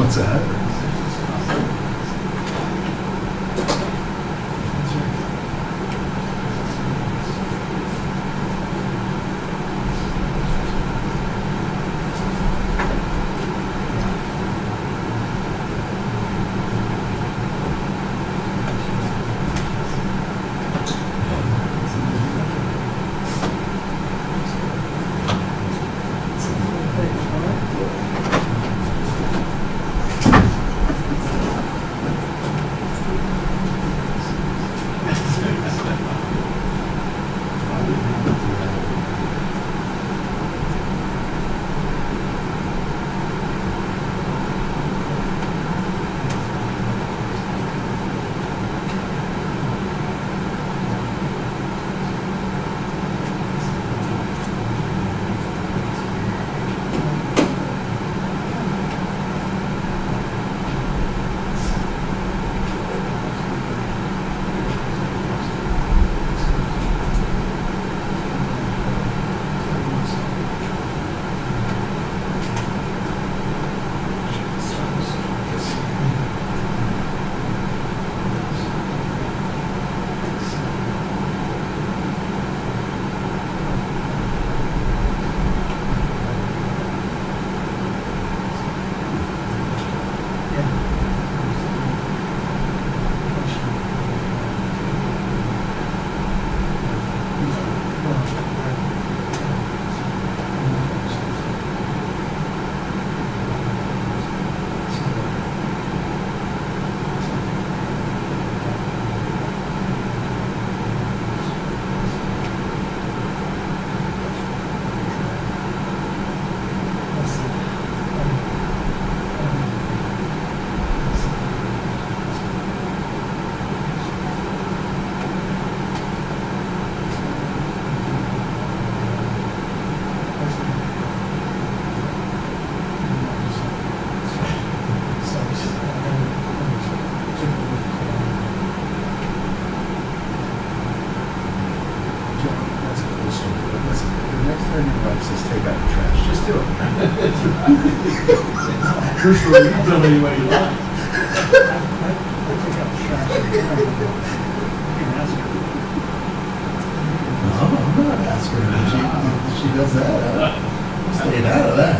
What's that? Crucially, you can do any way you like. No, I'm not asking her. She does that. I'm staying out of that.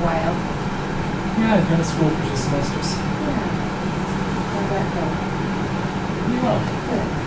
while. Yeah, I've been at school for 2 semesters. Yeah. How'd that go? Pretty well. Good.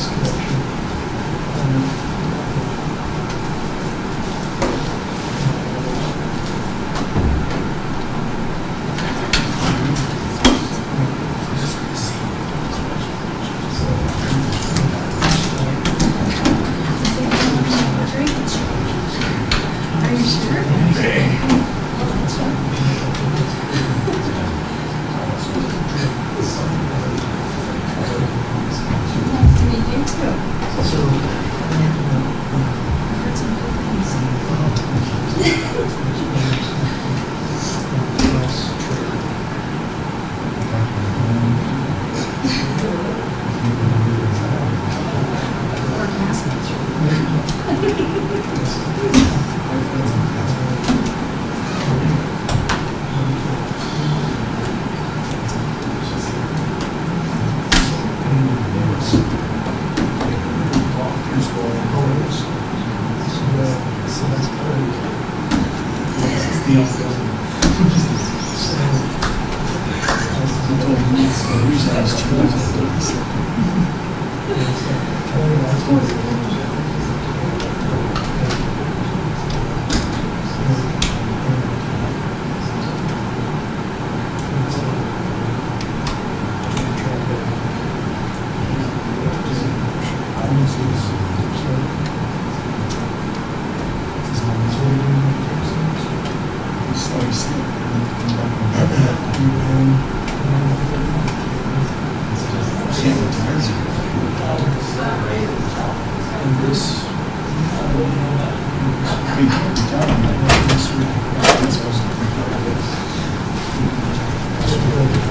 Are you sure? Nice to meet you too. Heard some good things. We're classmates.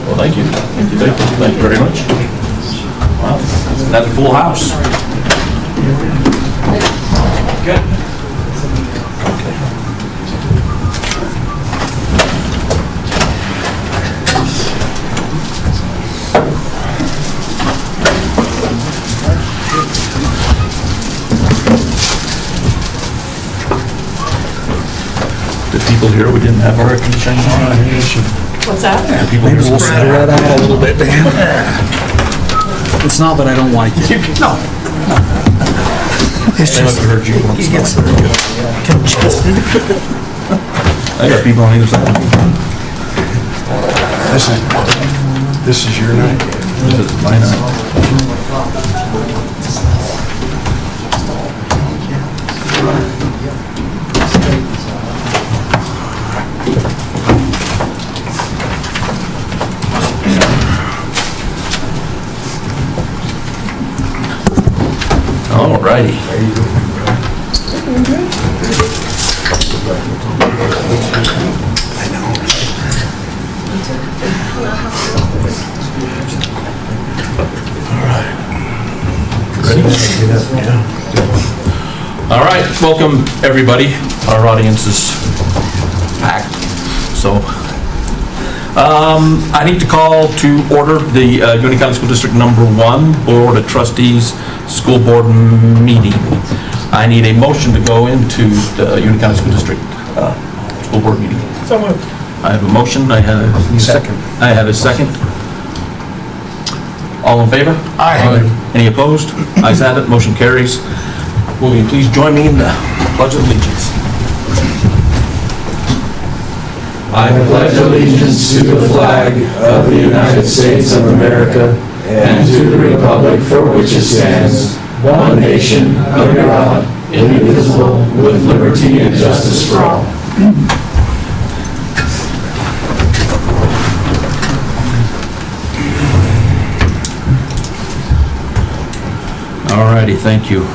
Well, thank you. Thank you, thank you. Thank you very much. Wow, that's a full house. Good. The people here, we didn't have our air conditioning on. What's that? The people Maybe here we'll spread spread it out a little bit, Dan. It's not that I don't like it. No. It's They must just, have heard you once it in a gets while. congested. I got people on either side. This is your night. This is my night. All righty. All right, welcome everybody. Our audience is packed, so I need to call to order the Union County School District Number 1 Board of Trustees School Board meeting. I need a motion to go into the Union County School District School Board meeting. So moved. I have a motion. I have a Second. I have a second. All in favor? Aye. Any opposed? Ayes have it, motion carries. Will you please join me in the Pledge of Allegiance? I pledge allegiance to the flag of the United States of America and to the republic for which it stands, one nation, under God, indivisible, with liberty and justice for all. All righty, thank you.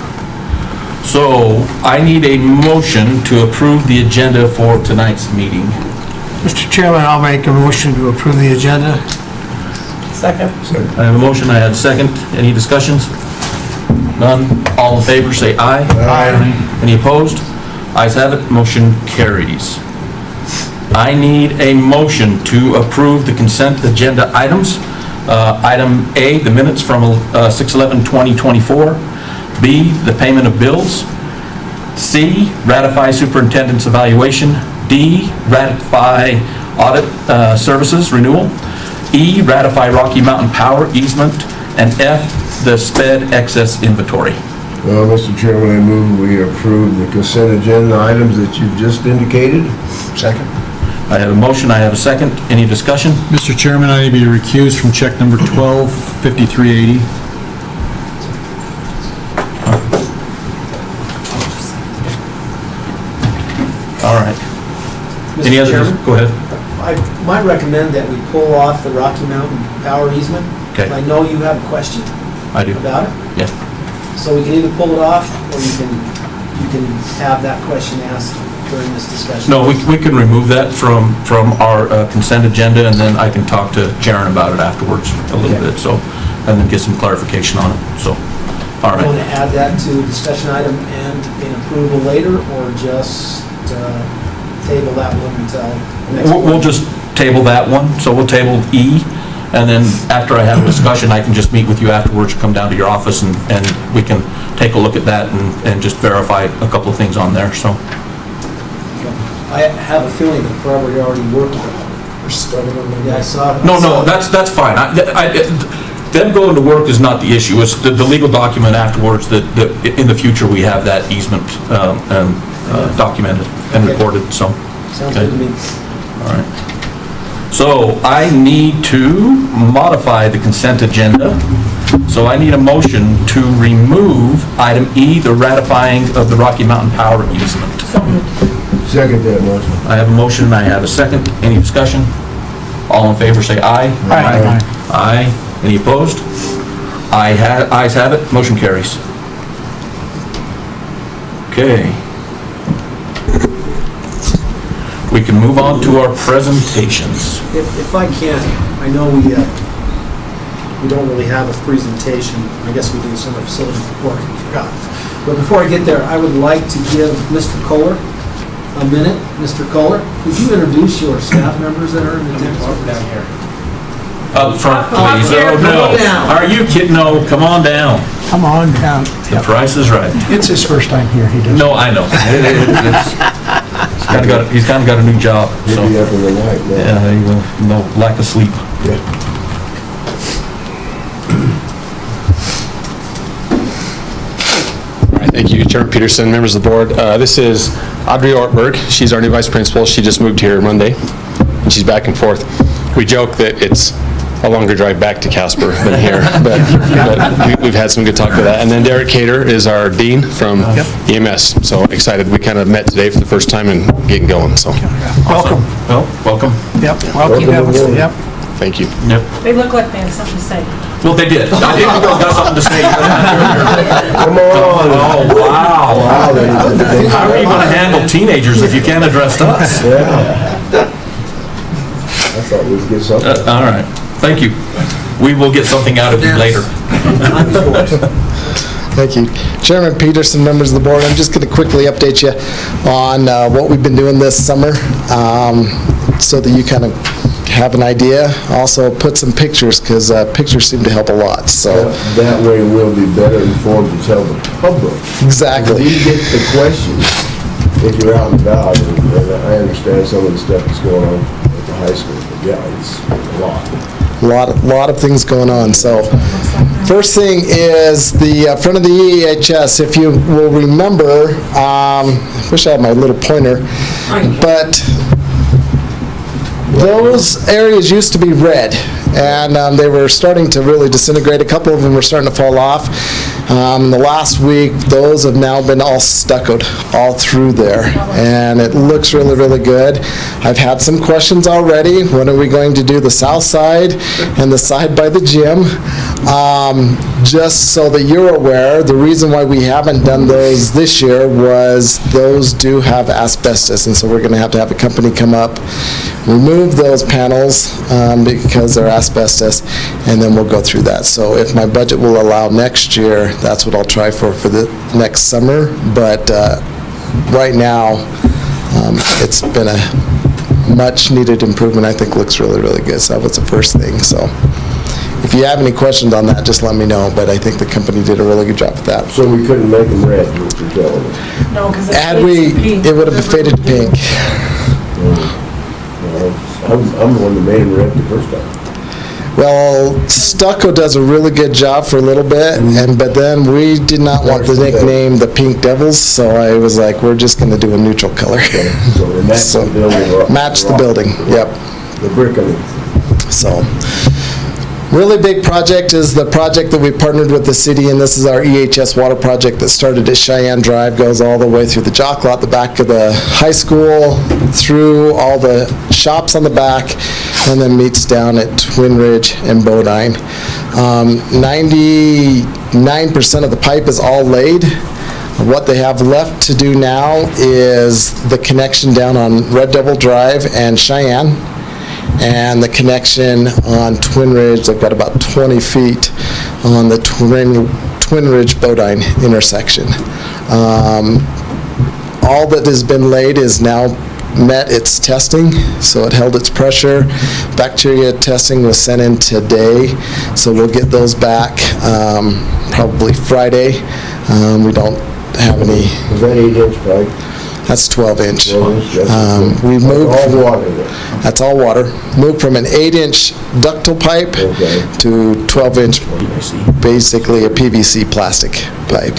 So I need a motion to approve the agenda for tonight's meeting. Mr. Chairman, I'll make a motion to approve the agenda. Second. I have a motion, I have a second. Any discussions? None? All in favor, say aye. Aye. Any opposed? Ayes have it, motion carries. I need a motion to approve the consent agenda items. Item A, the minutes from 6/11/2024. B, the payment of bills. C, ratify superintendent's evaluation. D, ratify audit services renewal. E, ratify Rocky Mountain Power easement. And F, the sped excess inventory. Well, Mr. Chairman, I move we approve the consent agenda items that you've just indicated. Second. I have a motion, I have a second. Any discussion? Mr. Chairman, I need to be recused from check number 125380. All right. Any Mr. other? Chairman, Go ahead. I might recommend that we pull off the Rocky Mountain power easement. Okay. I know you have a question I do. about it, Yeah. so we can either pull it off, or you can have that question asked during this discussion. No, we can remove that from our consent agenda, and then I can talk to Sharon about it afterwards a little Okay. bit, so, and then get some clarification on it, so, all Want right. to add that to discussion item and in approval later, or just table that one until next We'll week? just table that one, so we'll table E, and then after I have a discussion, I can just meet with you afterwards, come down to your office, and we can take a look at that and just verify a couple of things on there, so. I have a feeling that probably already working on it. Or started on the... Yeah, I saw... No, that's fine. Them going to work is not the issue. It's the legal document afterwards that in the future we have that easement documented and Okay. recorded, so. Sounds Okay. good to me. All right. So I need to modify the consent agenda. So I need a motion to remove item E, the ratifying of the Rocky Mountain Power easement. Second that motion. I have a motion and I have a second. Any discussion? All in favor, say aye. Aye. Aye. Any opposed? Ayes have it, motion carries. Okay. We can move on to our presentations. If I can, I know we don't really have a presentation. I guess we do some of the facility report, I forgot. But before I get there, I would like to give Mr. Kohler a minute. Mr. Kohler, could you introduce your staff members that are in attendance? Down here. Up front, Up please. here, Oh, come no. on down. Are you kidding? No, come on down. Come on down. The price is right. It's his first time here, he does. No, I know. He's kind of got a new job, so. He'll be up in the night now. Yeah, he will. No lack of sleep. Yeah. Thank you, Chairman Peterson, members of the board. This is Audrey Ortberg. She's our new vice principal. She just moved here Monday, and she's back and forth. We joke that it's a longer drive back to Casper than here, but we've had some good talk with that. And then Derek Cater is our dean from EMS. So excited. We kind of met today for the first time and getting going, so Welcome. Well, welcome. Yep, welcome. Welcome. Yep. thank you. Yep. They look like they have something to say. Well, they did. I did got something to say. Come on. Oh, wow. Wow, How are you going to handle teenagers if you can't address us? Yeah. I thought we'd get something. All right. Thank you. We will get something out of you later. Time is yours. Thank you. Chairman Peterson, members of the board, I'm just going to quickly update you on what we've been doing this summer so that you kind of have an idea. Also put some pictures because pictures seem to help a lot. So That way we'll be better informed to tell the public. exactly. You get the questions if you're out and about, and I understand some of the stuff that's going on at the high school, but yeah, it's a lot. Lot of things going on. So first thing is the front of the EHS. If you will remember, I wish I had my little pointer, but those areas used to be red, and they were starting to really disintegrate. A couple of them were starting to fall off. The last week, those have now been all stuccoed all through there, and it looks really, really good. I've had some questions already. When are we going to do the south side and the side by the gym? Just so that you're aware, the reason why we haven't done those this year was those do have asbestos, and so we're going to have a company come up, remove those panels because they're asbestos, and then we'll go through that. So if my budget will allow next year, that's what I'll try for the next summer. But right now, it's been a much-needed improvement. I think looks really, really good. So that was the first thing. So if you have any questions on that, just let me know. But I think the company did a really good job with that. So we couldn't make them red, what you're telling me. No, because Had we, it would have faded to pink. I'm the one that made them red the first time. Well, stucco does a really good job for a little bit, but then we did not want the nickname the Pink Devils, so I was like, we're just going to do a neutral color. So the match So, the building. match the building, yep. The brick of it. So, really big project is the project that we partnered with the city, and this is our EHS water project that started at Cheyenne Drive, goes all the way through the jock lot, the back of the high school, through all the shops on the back, and then meets down at Twin Ridge and Bodine. 99% of the pipe is all laid. What they have left to do now is the connection down on Red Devil Drive and Cheyenne, and the connection on Twin Ridge. They've got about 20 feet on the Twin Ridge Bodine intersection. All that has been laid is now met its testing, so it held its pressure. Bacteria testing was sent in today, so we'll get those back probably Friday. We don't have any. Is that 8-inch pipe? That's 12-inch. 12-inch, that's We moved. all water then? That's all water. Moved from an 8-inch ductile pipe Okay. to 12-inch, basically a PVC plastic pipe.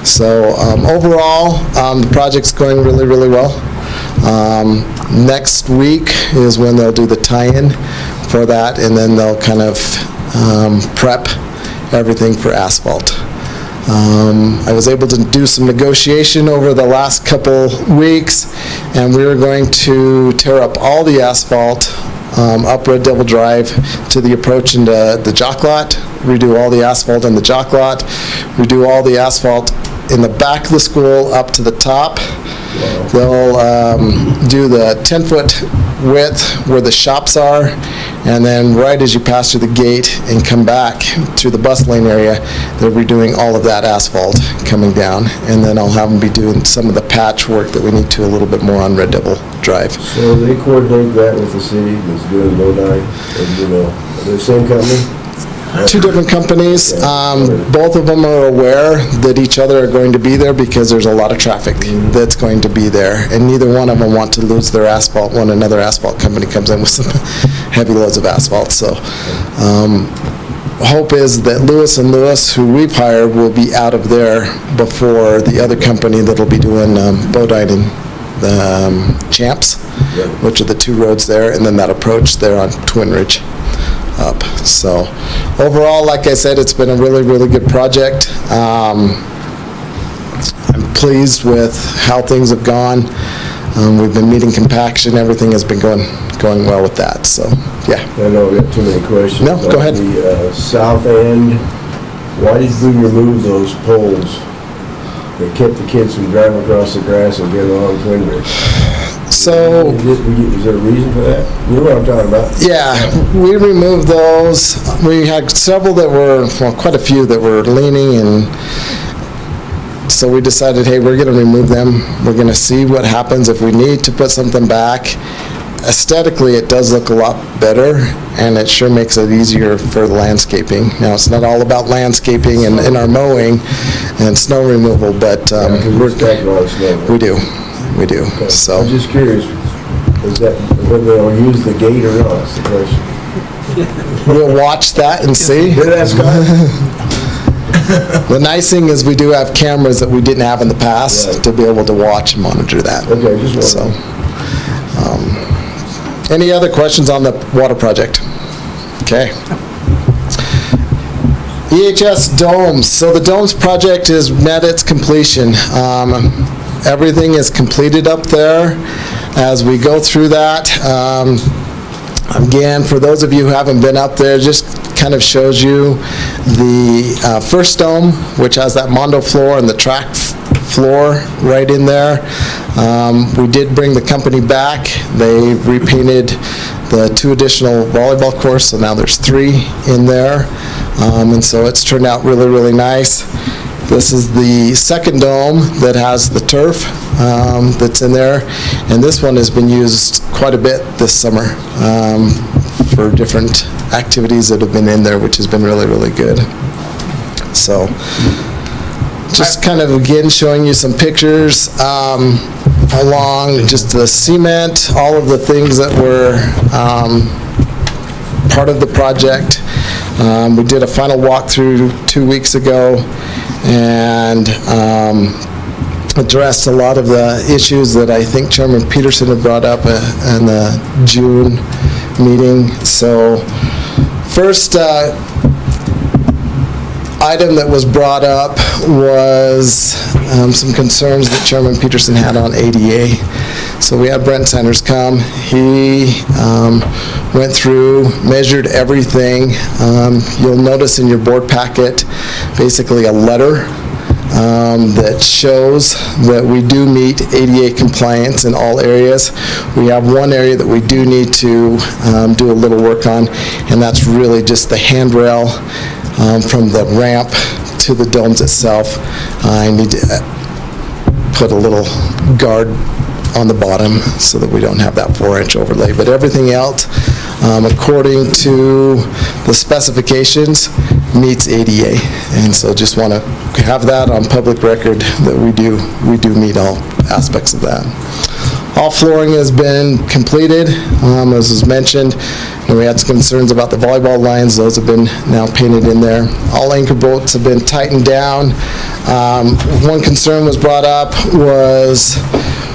So overall, the project's going really, really well. Next week is when they'll do the tie-in for that, and then they'll kind of prep everything for asphalt. I was able to do some negotiation over the last couple weeks, and we were going to tear up all the asphalt up Red Devil Drive to the approach into the jock lot, redo all the asphalt in the jock lot, redo all the asphalt in the back of the school up to the top. They'll do the 10-foot width where the shops are, and then right as you pass through the gate and come back to the bus lane area, they're redoing all of that asphalt coming down, and then I'll have them be doing some of the patch work that we need to a little bit more on Red Devil Drive. So they coordinate that with the city that's doing Bodine, and the same company? Two different companies. Both of them are aware that each other are going to be there because there's a lot of traffic that's going to be there, and neither one of them want to lose their asphalt when another asphalt company comes in with some heavy loads of asphalt. So hope is that Lewis and Lewis, who we've hired, will be out of there before the other company that'll be doing Bodine and Champs, which are the two roads there, and then that approach there on Twin Ridge up. So overall, like I said, it's been a really, really good project. I'm pleased with how things have gone. We've been meeting compaction. Everything has been going well with that. So, yeah. I know we got too many questions. No, go ahead. On the south end, why did we remove those poles that kept the kids from driving across the grass and getting along Twin Ridge? So, Is there a reason for that? You know what I'm talking about? yeah, we removed those. We had several that were, well, quite a few that were leaning, and so we decided, hey, we're going to remove them. We're going to see what happens if we need to put something back. Aesthetically, it does look a lot better, and it sure makes it easier for the landscaping. Now, it's not all about landscaping and our mowing and snow removal, but We're stacking a lot of snow. we do. Okay. So. I'm just curious, is that whether they'll use the gate or not, that's the question. We'll watch that and see. Hear that, Scott? The nice thing is we do have cameras that we didn't have in the past Right. to be able to watch and monitor that. Okay, just So, wondering. any other questions on the water project? Okay. EHS domes. So the domes project has met its completion. Everything is completed up there. As we go through that, again, for those of you who haven't been up there, just kind of shows you the first dome, which has that Mondo floor and the track floor right in there. We did bring the company back. They repainted the 2 additional volleyball courts, so now there's 3 in there. And so it's turned out really, really nice. This is the second dome that has the turf that's in there, and this one has been used quite a bit this summer for different activities that have been in there, which has been really, really good. So, just kind of again showing you some pictures along just the cement, all of the things that were part of the project. We did a final walkthrough 2 weeks ago and addressed a lot of the issues that I think Chairman Peterson had brought up in the June meeting. So first item that was brought up was some concerns that Chairman Peterson had on ADA. So we had Brent Sanders come. He went through, measured everything. You'll notice in your board packet basically a letter that shows that we do meet ADA compliance in all areas. We have one area that we do need to do a little work on, and that's really just the handrail from the ramp to the domes itself. I need to put a little guard on the bottom so that we don't have that 4-inch overlay. But everything else, according to the specifications, meets ADA. And so just want to have that on public record that we do meet all aspects of that. All flooring has been completed, as was mentioned. And we had some concerns about the volleyball lines. Those have been now painted in there. All anchor bolts have been tightened down. One concern was brought up was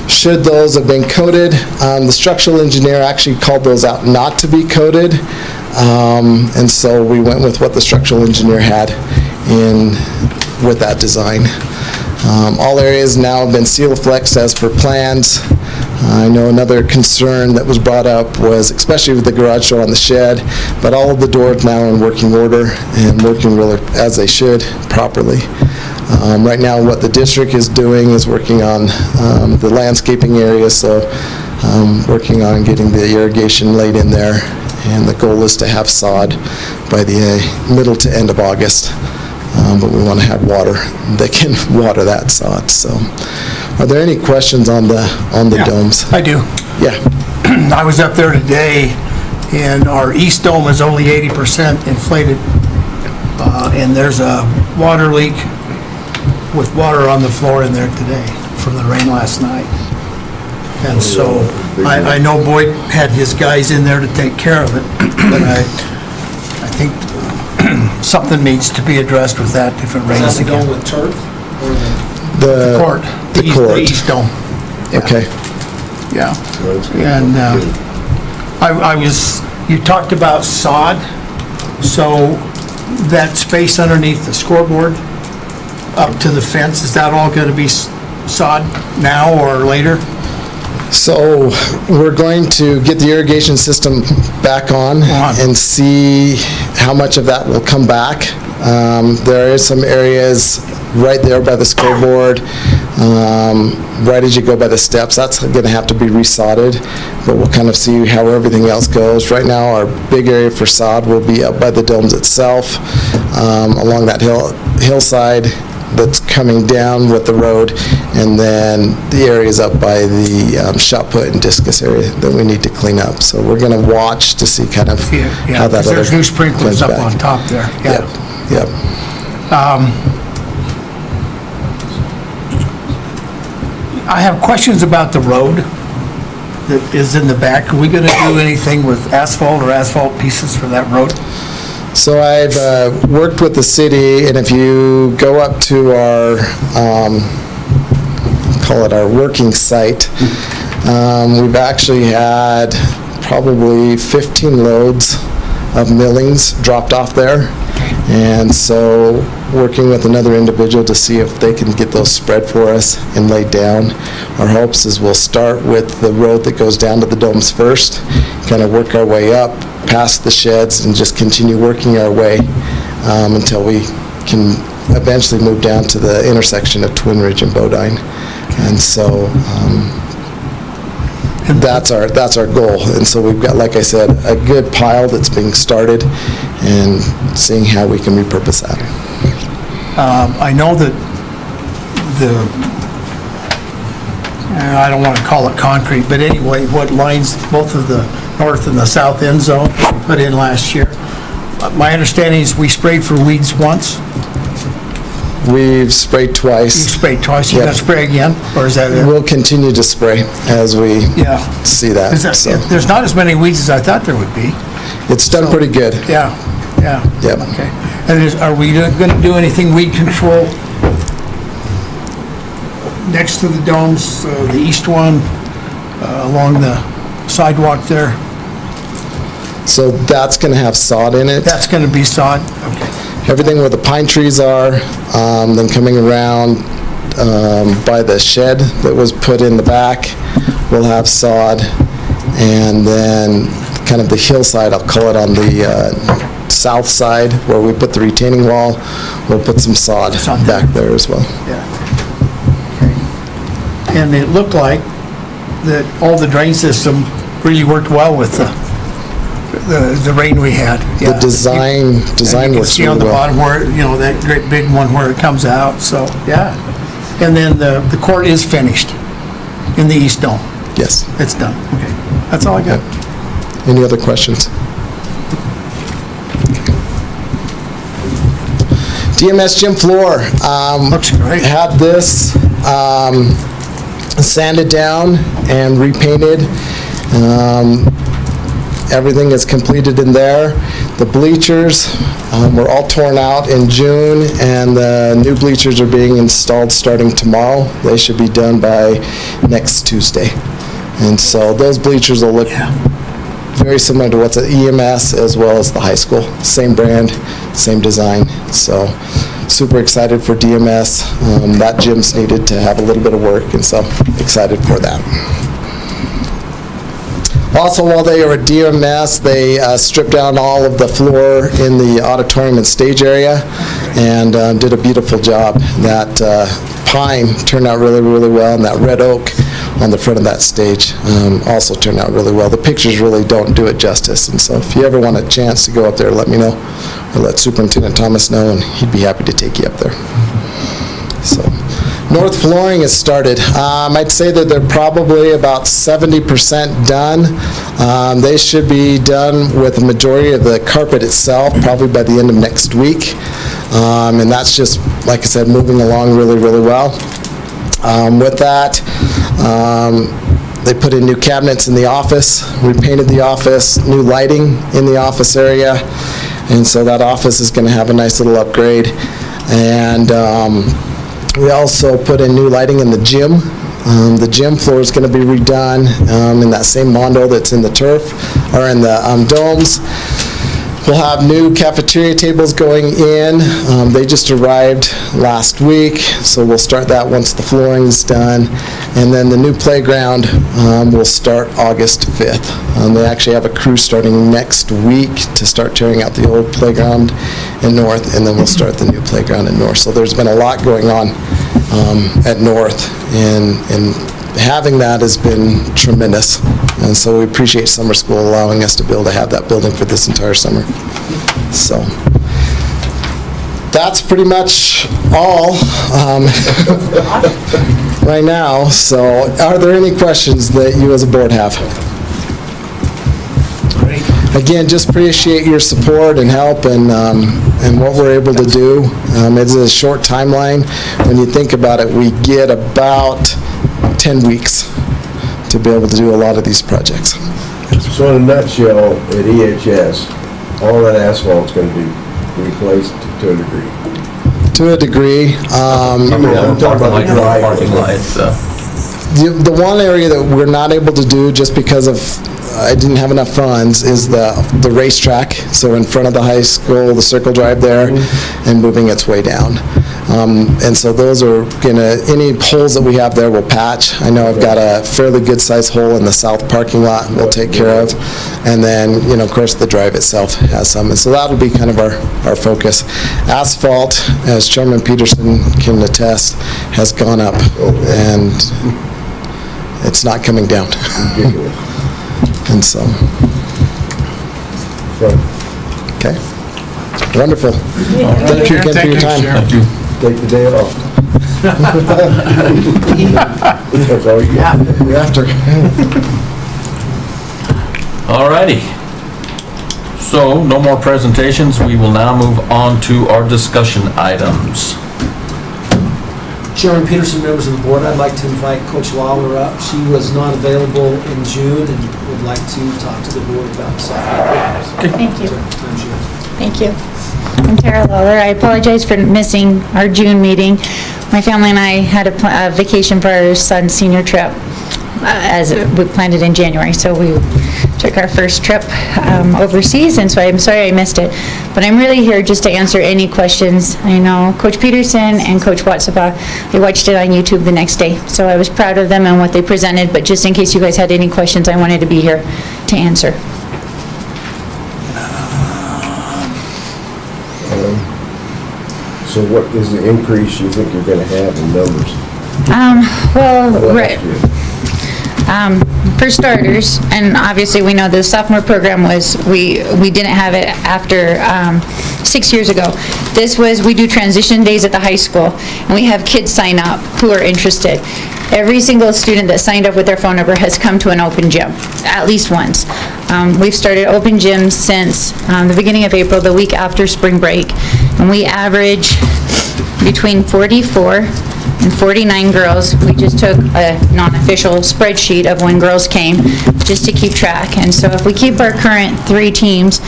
should those have been coated. The structural engineer actually called those out not to be coated. And so we went with what the structural engineer had with that design. All areas now have been seal-flexed as per plans. I know another concern that was brought up was, especially with the garage door on the shed, but all of the doors now are in working order and working really as they should properly. Right now, what the district is doing is working on the landscaping area, so working on getting the irrigation laid in there, and the goal is to have sod by the middle to end of August. But we want to have water that can water that sod. So, are there any questions on the domes? I do. Yeah. I was up there today, and our east dome is only 80% inflated, and there's a water leak with water on the floor in there today from the rain last night. And so I know Boyd had his guys in there to take care of it, but I think something needs to be addressed with that if it rains again. Dome with turf? Or The Court. The court. The east dome. Yeah. Okay. Yeah. And you talked about sod, so that space underneath the scoreboard up to the fence, is that all going to be sod now or later? So we're going to get the irrigation system back on and see how much of that will come back. There is some areas right there by the scoreboard, right as you go by the steps. That's going to have to be resodded, but we'll kind of see how everything else goes. Right now, our big area for sod will be up by the domes itself, along that hillside that's coming down with the road, and then the areas up by the shot put and discus area that we need to clean up. So we're going to watch to see kind of how that other there's new sprinklers up on top there. Yeah. Yep. I have questions about the road that is in the back. Are we going to do anything with asphalt or asphalt pieces for that road? So I've worked with the city, and if you go up to our, call it our working site, we've actually had probably 15 loads of millings dropped off there. And so working with another individual to see if they can get those spread for us and laid down. Our hopes is we'll start with the road that goes down to the domes first, kind of work our way up past the sheds and just continue working our way until we can eventually move down to the intersection of Twin Ridge and Bodine. And so that's our goal. And so we've got, like I said, a good pile that's being started and seeing how we can repurpose that. I know that I don't want to call it concrete, but anyway, what lines both of the north and the south end zone put in last year. My understanding is we sprayed for weeds once. We've sprayed twice. You sprayed twice, you Yep. got to spray again, or is that it? We'll continue to spray as we Yeah. see that. So There's not as many weeds as I thought there would be. it's done pretty good. Yeah, yeah. Yep. Okay. And are we gonna do anything weed control next to the domes, the east one, along the sidewalk there? So that's going to have sod in it. That's gonna be sod? Okay. Everything where the pine trees are, then coming around by the shed that was put in the back, will have sod. And then kind of the hillside, I'll call it on the south side, where we put the retaining wall, we'll put some sod back there as well. Yeah. Okay. And it looked like that all the drain system really worked well with the rain we had. The design And you can works see on really the well. bottom where, that great big one where it comes out, so, yeah. And then the court is finished in the east dome. Yes. It's done, okay. That's all I got. Any other questions? DMS gym floor. Looks great. Had this sanded down and repainted. Everything is completed in there. The bleachers were all torn out in June, and the new bleachers are being installed starting tomorrow. They should be done by next Tuesday. And so those bleachers will look very similar to what's at EMS as well as the high school. Same brand, same design. So super excited for DMS. That gym's needed to have a little bit of work, and so excited for that. Also, while they were at DMS, they stripped down all of the floor in the auditorium and stage area and did a beautiful job. That pine turned out really, really well, and that red oak on the front of that stage also turned out really well. The pictures really don't do it justice, and so if you ever want a chance to go up there, let me know, or let Superintendent Thomas know, and he'd be happy to take you up there. So, north flooring has started. I'd say that they're probably about 70% done. They should be done with the majority of the carpet itself, probably by the end of next week. And that's just, like I said, moving along really, really well. With that, they put in new cabinets in the office, repainted the office, new lighting in the office area, and so that office is going to have a nice little upgrade. And we also put in new lighting in the gym. The gym floor is going to be redone in that same mondo that's in the turf, or in the domes. We'll have new cafeteria tables going in. They just arrived last week, so we'll start that once the flooring's done. And then the new playground will start August 5th. They actually have a crew starting next week to start tearing out the old playground in North, and then we'll start the new playground in North. So there's been a lot going on at North, and having that has been tremendous. And so we appreciate summer school allowing us to be able to have that building for this entire summer. So that's pretty much all right now. So are there any questions that you as a board have? Again, just appreciate your support and help and what we're able to do. It's a short timeline. When you think about it, we get about 10 weeks to be able to do a lot of these projects. So in a nutshell, at EHS, all that asphalt's going to be replaced to a degree. To a degree. I'm talking about the dry. Parking lights, The one area that we're not able to do just because of I didn't have enough funds is the racetrack. So in front of the high school, the circle drive there, and moving its way down. And so those are any holes that we have there we'll patch. I know I've got a fairly good sized hole in the south parking lot we'll take care of. And then, of course, the drive itself has some. And so that'll be kind of our focus. Asphalt, as Chairman Peterson can attest, has gone up, and it's not coming down. And so, okay, wonderful. Thank you again for your time. Thank you. Take the day off. That's all you get. After. All righty. So, no more presentations. We will now move on to our discussion items. Chairman Peterson, members of the board, I'd like to invite Coach Lawler up. She was not available in June and would like to talk to the board about the softball programs. Thank you. Time's yours. Thank you. I'm Tara Lawler. I apologize for missing our June meeting. My family and I had a vacation for our son's senior trip, as we planned it in January, so we took our first trip overseas, and so I'm sorry I missed it. But I'm really here just to answer any questions. I know Coach Peterson and Coach Watsapa, I watched it on YouTube the next day, so I was proud of them and what they presented, but just in case you guys had any questions, I wanted to be here to answer. So what is the increase you think you're going to have in numbers? Well, right. Last year? For starters, and obviously we know the sophomore program was, we didn't have it after 6 years ago. This was, we do transition days at the high school, and we have kids sign up who are interested. Every single student that signed up with their phone number has come to an open gym, at least once. We've started open gyms since the beginning of April, the week after spring break, and we average between 44 and 49 girls. We just took a non-official spreadsheet of when girls came, just to keep track. And so if we keep our current 3 teams,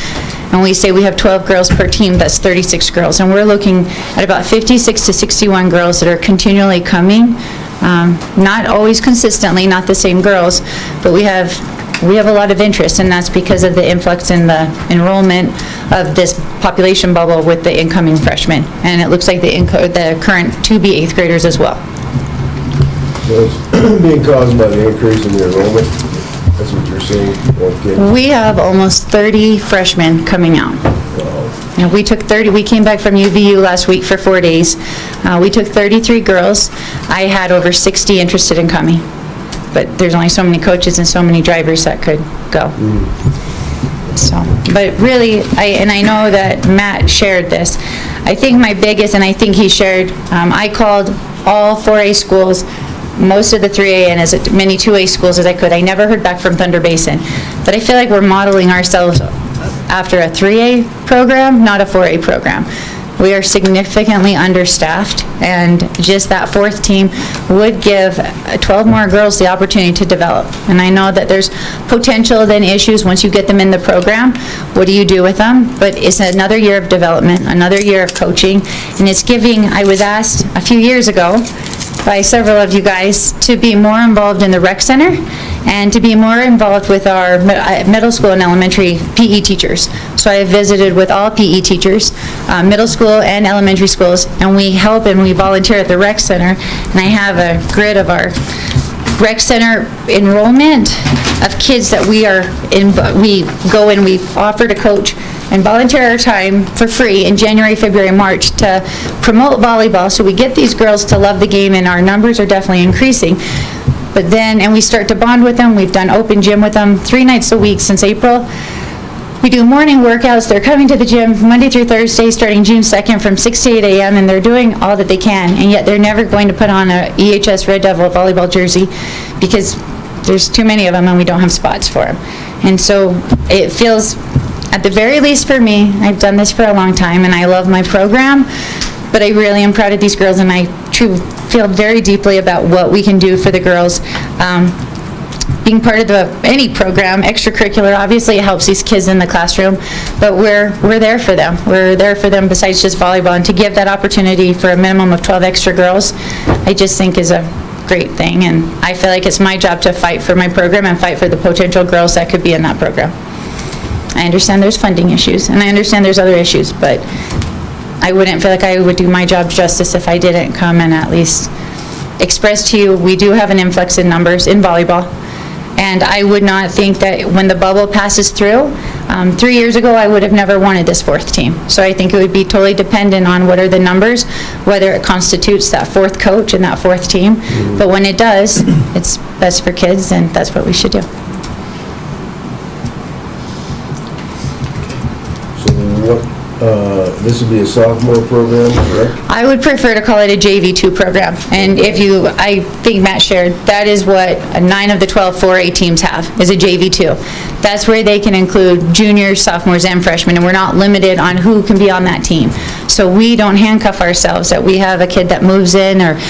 and we say we have 12 girls per team, that's 36 girls. And we're looking at about 56 to 61 girls that are continually coming. Not always consistently, not the same girls, but we have a lot of interest, and that's because of the influx in the enrollment of this population bubble with the incoming freshmen. And it looks like the current to-be 8th graders as well. So it's being caused by the increase in the enrollment? That's what you're saying? Okay. We have almost 30 freshmen coming out. Wow. And we took 30, we came back from UVU last week for 4 days. We took 33 girls. I had over 60 interested in coming. But there's only so many coaches and so many drivers that could go. So, but really, I know that Matt shared this. I think my biggest, and I think he shared, I called all 4A schools, most of the 3A, and as many 2A schools as I could. I never heard back from Thunder Basin. But I feel like we're modeling ourselves after a 3A program, not a 4A program. We are significantly understaffed, and just that 4th team would give 12 more girls the opportunity to develop. And I know that there's potential then issues once you get them in the program. What do you do with them? But it's another year of development, another year of coaching, and it's giving, I was asked a few years ago by several of you guys to be more involved in the rec center and to be more involved with our middle school and elementary PE teachers. So I visited with all PE teachers, middle school and elementary schools, and we help and we volunteer at the rec center. And I have a grid of our rec center enrollment of kids that we go and we offer to coach and volunteer our time for free in January, February, March to promote volleyball. So we get these girls to love the game, and our numbers are definitely increasing. But then, and we start to bond with them. We've done open gym with them 3 nights a week since April. We do morning workouts. They're coming to the gym Monday through Thursday, starting June 2nd from 6 to 8 a.m., and they're doing all that they can, and yet they're never going to put on a EHS Red Devil volleyball jersey because there's too many of them and we don't have spots for them. And so it feels, at the very least for me, I've done this for a long time and I love my program, but I really am proud of these girls, and I feel very deeply about what we can do for the girls. Being part of any program, extracurricular, obviously it helps these kids in the classroom, but we're there for them. We're there for them besides just volleyball, and to give that opportunity for a minimum of 12 extra girls, I just think is a great thing, and I feel like it's my job to fight for my program and fight for the potential girls that could be in that program. I understand there's funding issues, and I understand there's other issues, but I wouldn't feel like I would do my job justice if I didn't come and at least express to you, we do have an influx in numbers in volleyball. And I would not think that when the bubble passes through, 3 years ago, I would have never wanted this 4th team. So I think it would be totally dependent on what are the numbers, whether it constitutes that 4th coach and that 4th team. But when it does, it's best for kids, and that's what we should do. So what, this would be a sophomore program, correct? I would prefer to call it a JV2 program. And I think Matt shared, that is what 9 of the 12 4A teams have, is a JV2. That's where they can include juniors, sophomores, and freshmen, and we're not limited on who can be on that team. So so we don't handcuff ourselves, that we have a kid that moves in, or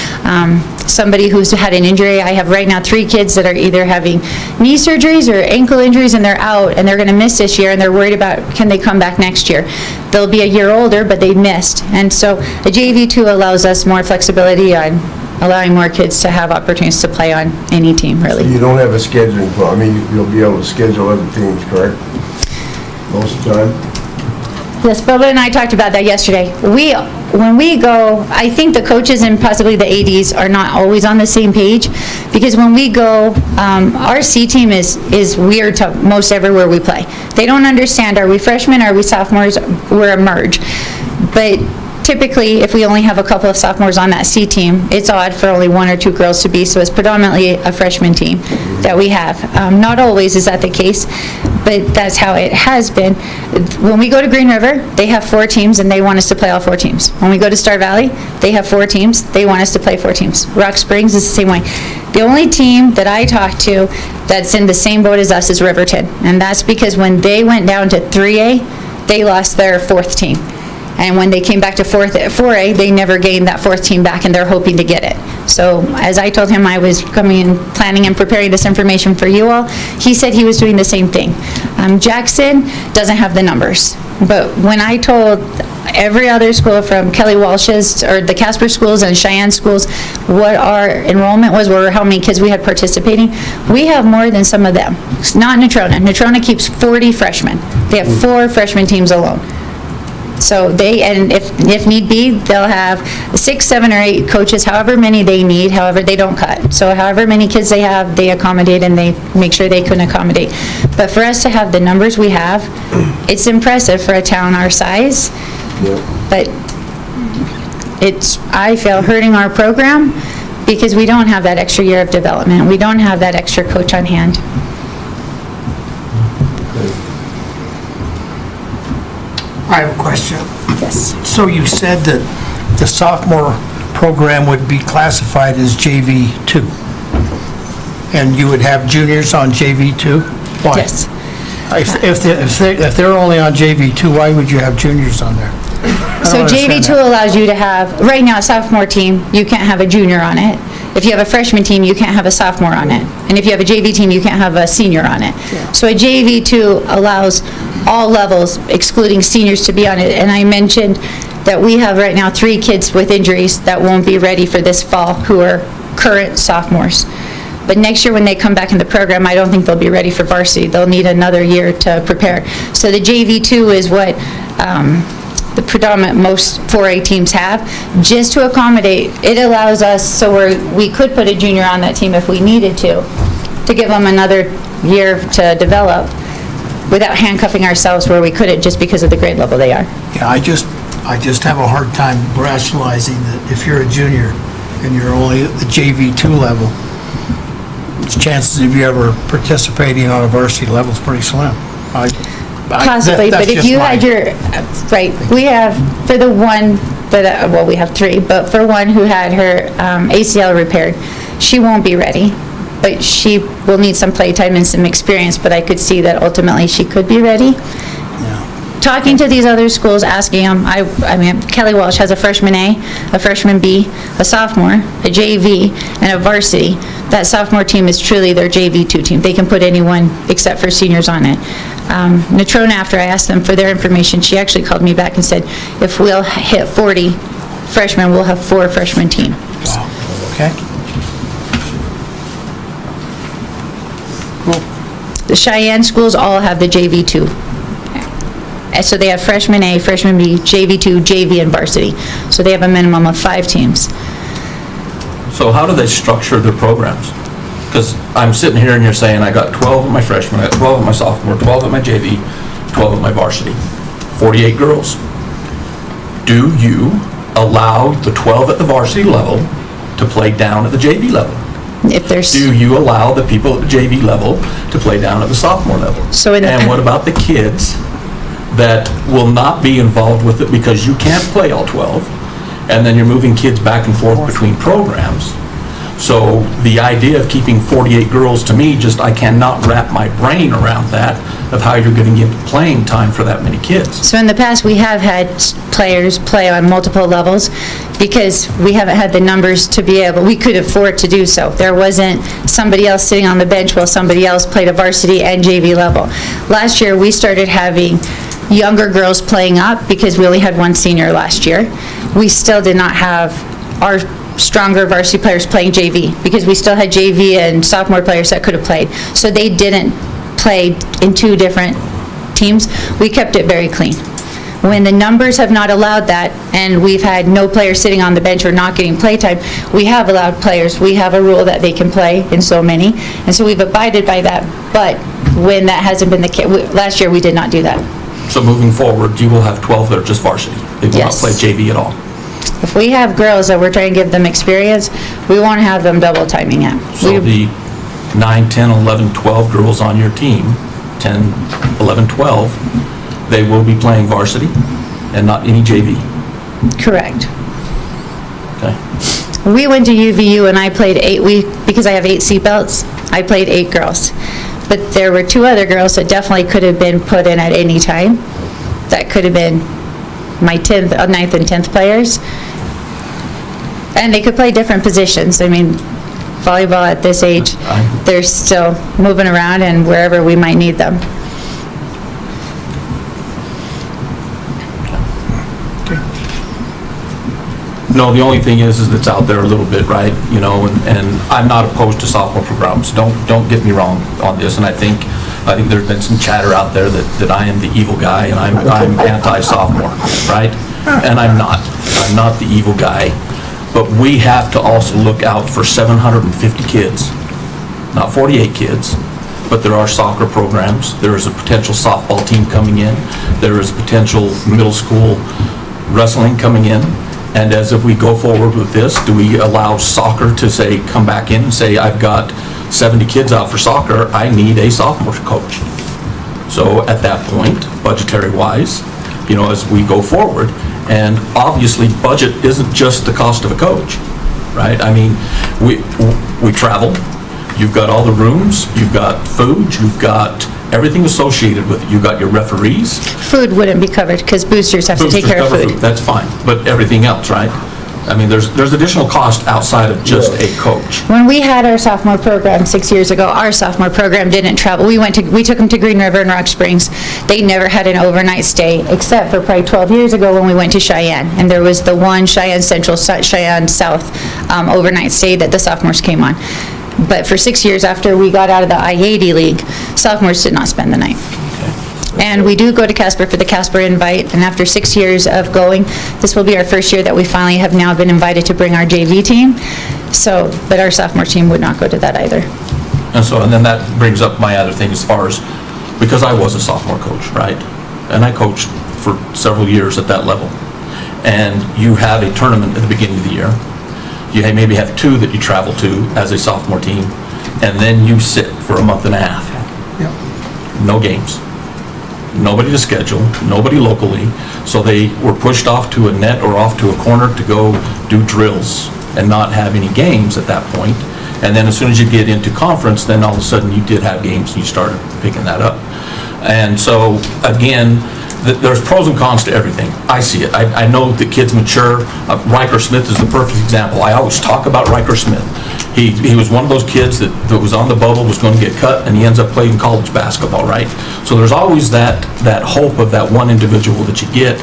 somebody who's had an injury. I have right now 3 kids that are either having knee surgeries or ankle injuries, and they're out, and they're going to miss this year, and they're worried about, can they come back next year? They'll be a year older, but they missed. And so a JV2 allows us more flexibility on allowing more kids to have opportunities to play on any team, really. You don't have a scheduling problem. I mean, you'll be able to schedule other things, correct? Most of the time? Yes, Bubba and I talked about that yesterday. When we go, I think the coaches and possibly the ADs are not always on the same page, because when we go, our C team is weird to most everywhere we play. They don't understand, are we freshmen, are we sophomores, we're a merge. But typically, if we only have a couple of sophomores on that C team, it's odd for only 1 or 2 girls to be, so it's predominantly a freshman team that we have. Not always is that the case, but that's how it has been. When we go to Green River, they have 4 teams, and they want us to play all 4 teams. When we go to Star Valley, they have 4 teams, they want us to play 4 teams. Rock Springs is the same way. The only team that I talked to that's in the same boat as us is Riverton, and that's because when they went down to 3A, they lost their 4th team. And when they came back to 4A, they never gained that 4th team back, and they're hoping to get it. So as I told him I was coming and planning and preparing this information for you all, he said he was doing the same thing. Jackson doesn't have the numbers, but when I told every other school from Kelly Walsh's, or the Casper schools and Cheyenne schools, what our enrollment was, or how many kids we had participating, we have more than some of them. It's not Natrona. Natrona keeps 40 freshmen. They have 4 freshman teams alone. So and if need be, they'll have 6, 7, or 8 coaches, however many they need, however, they don't cut. So however many kids they have, they accommodate, and they make sure they can accommodate. But for us to have the numbers we have, it's impressive for a town our size. But it's, I feel, hurting our program, because we don't have that extra year of development. We don't have that extra coach on hand. I have a question. Yes. So you said that the sophomore program would be classified as JV2, and you would have juniors on JV2? Why? Yes. If they're only on JV2, why would you have juniors on there? So JV2 allows you to have, right now, a sophomore team, you can't have a junior on it. If you have a freshman team, you can't have a sophomore on it. And if you have a JV team, you can't have a senior on it. So a JV2 allows all levels, excluding seniors, to be on it. And I mentioned that we have right now 3 kids with injuries that won't be ready for this fall, who are current sophomores. But next year, when they come back in the program, I don't think they'll be ready for varsity. They'll need another year to prepare. So the JV2 is what the predominant most 4A teams have, just to accommodate. It allows us, so we could put a junior on that team if we needed to give them another year to develop, without handcuffing ourselves where we couldn't, just because of the grade level they are. Yeah, I just have a hard time rationalizing that if you're a junior and you're only at the JV2 level, chances of you ever participating on a varsity level is pretty slim. Possibly, but if you had your, right, we have, for the one, well, we have 3, but for one who had her ACL repaired, she won't be ready, but she will need some playtime and some experience, but I could see that ultimately she could be ready. Talking to these other schools, asking them, I mean, Kelly Walsh has a freshman A, a freshman B, a sophomore, a JV, and a varsity. That sophomore team is truly their JV2 team. They can put anyone except for seniors on it. Natrona, after I asked them for their information, she actually called me back and said, if we'll hit 40 freshmen, we'll have 4 freshman teams. Wow, okay. Cool. The Cheyenne schools all have the JV2. So they have freshman A, freshman B, JV2, JV, and varsity. So they have a minimum of 5 teams. So how do they structure their programs? Because I'm sitting here and you're saying, I got 12 at my freshman, I got 12 at my sophomore, 12 at my JV, 12 at my varsity, 48 girls. Do you allow the 12 at the varsity level to play down at the JV level? If there's... Do you allow the people at the JV level to play down at the sophomore level? So and what about the kids that will not be involved with it because you can't play all 12, and then you're moving kids back and forth between programs? So the idea of keeping 48 girls, to me, just, I cannot wrap my brain around that, of how you're going to get playing time for that many kids. So in the past, we have had players play on multiple levels because we haven't had the numbers to be able, we could afford to do so. There wasn't somebody else sitting on the bench while somebody else played a varsity and JV level. Last year, we started having younger girls playing up because we only had one senior last year. We still did not have our stronger varsity players playing JV because we still had JV and sophomore players that could have played. So they didn't play in two different teams. We kept it very clean. When the numbers have not allowed that, and we've had no players sitting on the bench or not getting playtime, we have allowed players, we have a rule that they can play in so many, and so we've abided by that. But when that hasn't been the case, last year we did not do that. So moving forward, you will have 12 that are just varsity. They will not Yes. play JV at all. If we have girls that we're trying to give them experience, we won't have them double timing it. So the 9, 10, 11, 12 girls on your team, 10, 11, 12, they will be playing varsity and not any JV. Correct. Okay? We went to UVU and I played because I have 8 seatbelts, I played 8 girls. But there were 2 other girls that definitely could have been put in at any time. That could have been my 9th and 10th players. And they could play different positions. I mean, volleyball at this age, they're still moving around and wherever we might need them. No, the only thing is it's out there a little bit, right? You know, and I'm not opposed to sophomore programs. Don't get me wrong on this. And I think there's been some chatter out there that I am the evil guy and I'm anti-sophomore, right? And I'm not. I'm not the evil guy. But we have to also look out for 750 kids, not 48 kids, but there are soccer programs. There is a potential softball team coming in. There is potential middle school wrestling coming in. And as if we go forward with this, do we allow soccer to say, come back in and say, I've got 70 kids out for soccer, I need a sophomore coach. So at that point, budgetary-wise, you know, as we go forward, and obviously budget isn't just the cost of a coach, right? I mean, we travel, you've got all the rooms, you've got food, you've got everything associated with it. You've got your referees. Food wouldn't be covered because boosters have to take care of Boosters cover food. That's fine, but everything else, right? I mean, there's additional cost outside of just a coach. When we had our sophomore program 6 years ago, our sophomore program didn't travel. We took them to Green River and Rock Springs. They never had an overnight stay, except for probably 12 years ago when we went to Cheyenne. And there was the one Cheyenne Central, Cheyenne South overnight stay that the sophomores came on. But for 6 years after we got out of the I-80 League, sophomores did not spend the night. And we do go to Casper for the Casper invite, and after 6 years of going, this will be our first year that we finally have now been invited to bring our JV team. So, but our sophomore team would not go to that either. And then that brings up my other thing as far as, because I was a sophomore coach, right? And I coached for several years at that level. And you have a tournament at the beginning of the year. You maybe have 2 that you travel to as a sophomore team, and then you sit for a month and a half. Yep. No games. Nobody to schedule, nobody locally, so they were pushed off to a net or off to a corner to go do drills and not have any games at that point. And then as soon as you get into conference, then all of a sudden you did have games and you started picking that up. And so, again, there's pros and cons to everything. I see it. I know the kids mature. Riker Smith is the perfect example. I always talk about Riker Smith. He was one of those kids that was on the bubble, was going to get cut, and he ends up playing college basketball, right? So there's always that hope of that one individual that you get,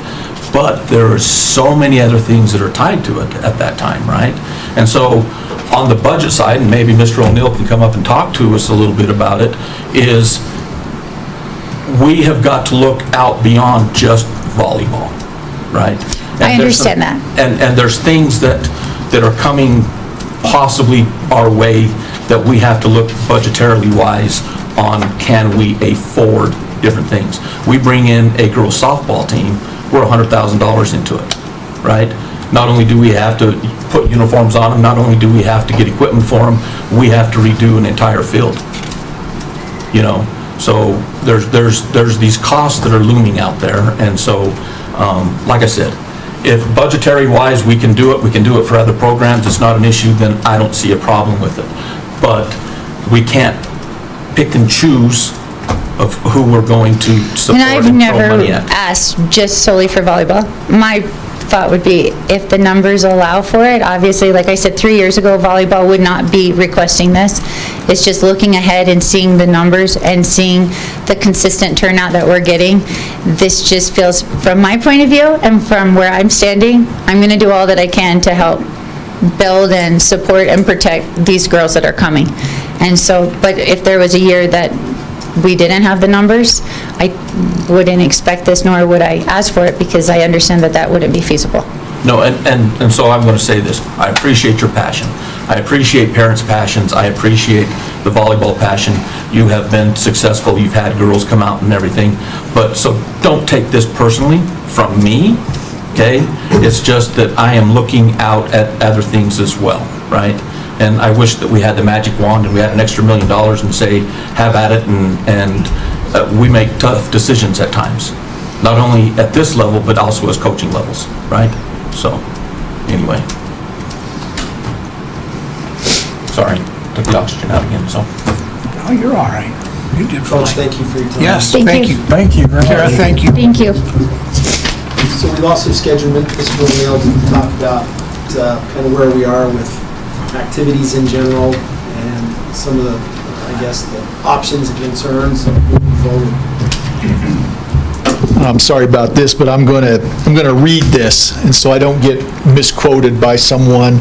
but there are so many other things that are tied to it at that time, right? And so on the budget side, and maybe Mr. O'Neill can come up and talk to us a little bit about it, is we have got to look out beyond just volleyball, right? I understand that. And there's things that are coming possibly our way that we have to look budgetarily wise on, can we afford different things? We bring in a girls softball team, we're $100,000 into it, right? Not only do we have to put uniforms on them, not only do we have to get equipment for them, we have to redo an entire field, you know? So there's these costs that are looming out there, and so, like I said, if budgetary-wise we can do it for other programs, it's not an issue, then I don't see a problem with it. But we can't pick and choose of who we're going to support And I've and never throw money at. asked just solely for volleyball. My thought would be, if the numbers allow for it, obviously, like I said, 3 years ago, volleyball would not be requesting this. It's just looking ahead and seeing the numbers and seeing the consistent turnout that we're getting. This just feels, from my point of view and from where I'm standing, I'm going to do all that I can to help build and support and protect these girls that are coming. And so, but if there was a year that we didn't have the numbers, I wouldn't expect this, nor would I ask for it, because I understand that that wouldn't be feasible. No, and so I'm going to say this. I appreciate your passion. I appreciate parents' passions. I appreciate the volleyball passion. You have been successful. You've had girls come out and everything. But, so don't take this personally from me, okay? It's just that I am looking out at other things as well, right? And I wish that we had the magic wand and we had an extra $1 million and say, have at it, and we make tough decisions at times. Not only at this level, but also as coaching levels, right? So, anyway. Sorry, took the oxygen out again, so. Oh, you're all right. You did Coach, fine. thank you for your time. Yes, Thank thank you. you. Thank you. Tara, thank you. Thank you. So we've also scheduled Mr. O'Neill to talk about kind of where we are with activities in general and some of the, I guess, the options and concerns moving forward. I'm sorry about this, but I'm going to read this, and so I don't get misquoted by someone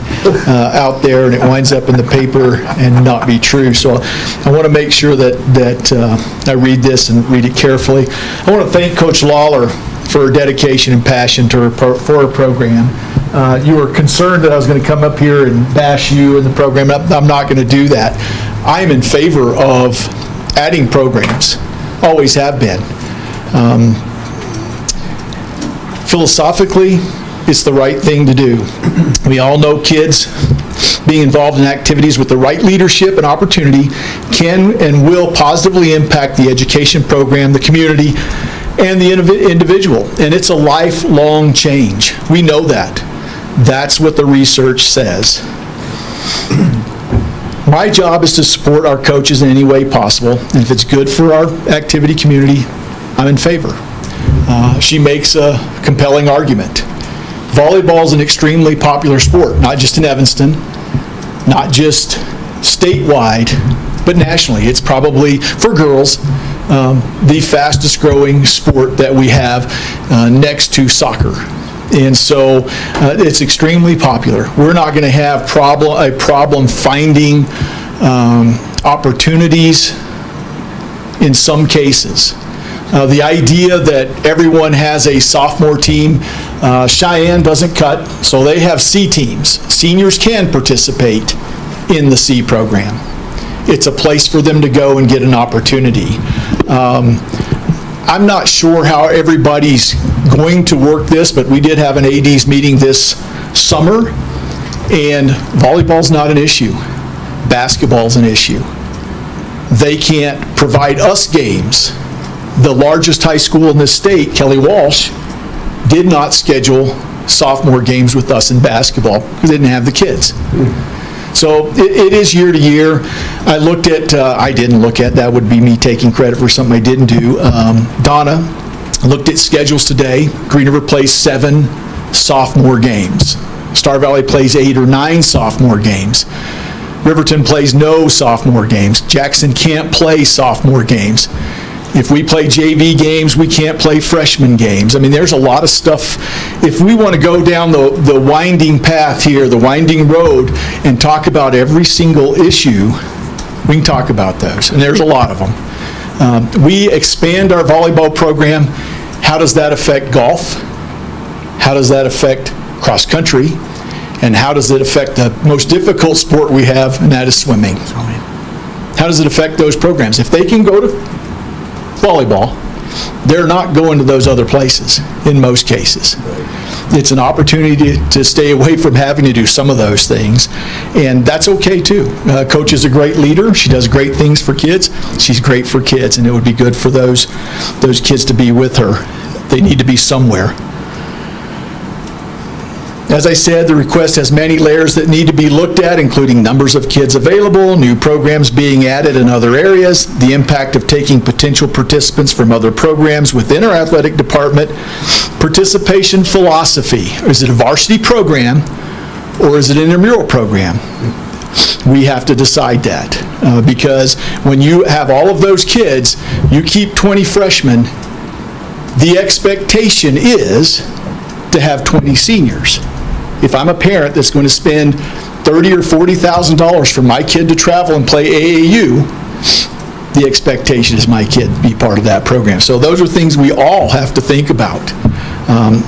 out there, and it winds up in the paper and not be true. So I want to make sure that I read this and read it carefully. I want to thank Coach Lawler for her dedication and passion for her program. You were concerned that I was going to come up here and bash you in the program. I'm not going to do that. I am in favor of adding programs, always have been. Philosophically, it's the right thing to do. We all know kids being involved in activities with the right leadership and opportunity can and will positively impact the education program, the community, and the individual. And it's a lifelong change. We know that. That's what the research says. My job is to support our coaches in any way possible, and if it's good for our activity community, I'm in favor. She makes a compelling argument. Volleyball is an extremely popular sport, not just in Evanston, not just statewide, but nationally. It's probably, for girls, the fastest growing sport that we have next to soccer. And so it's extremely popular. We're not going to have a problem finding opportunities in some cases. The idea that everyone has a sophomore team, Cheyenne doesn't cut, so they have C teams. Seniors can participate in the C program. It's a place for them to go and get an opportunity. I'm not sure how everybody's going to work this, but we did have an AD's meeting this summer, and volleyball's not an issue. Basketball's an issue. They can't provide us games. The largest high school in the state, Kelly Walsh, did not schedule sophomore games with us in basketball because they didn't have the kids. So it is year to year. I didn't look at, that would be me taking credit for something I didn't do. Donna looked at schedules today. Green River plays 7 sophomore games. Star Valley plays 8 or 9 sophomore games. Riverton plays no sophomore games. Jackson can't play sophomore games. If we play JV games, we can't play freshman games. I mean, there's a lot of stuff. If we want to go down the winding path here, the winding road, and talk about every single issue, we can talk about those, and there's a lot of them. We expand our volleyball program. How does that affect golf? How does that affect cross country? And how does it affect the most difficult sport we have, and that is swimming? How does it affect those programs? If they can go to volleyball, they're not going to those other places in most cases. It's an opportunity to stay away from having to do some of those things, and that's okay too. Coach is a great leader. She does great things for kids. She's great for kids, and it would be good for those kids to be with her. They need to be somewhere. As I said, the request has many layers that need to be looked at, including numbers of kids available, new programs being added in other areas, the impact of taking potential participants from other programs within our athletic department, participation philosophy. Is it a varsity program or is it an intramural program? We have to decide that because when you have all of those kids, you keep 20 freshmen, the expectation is to have 20 seniors. If I'm a parent that's going to spend $30,000 or $40,000 for my kid to travel and play AAU, the expectation is my kid be part of that program. So those are things we all have to think about.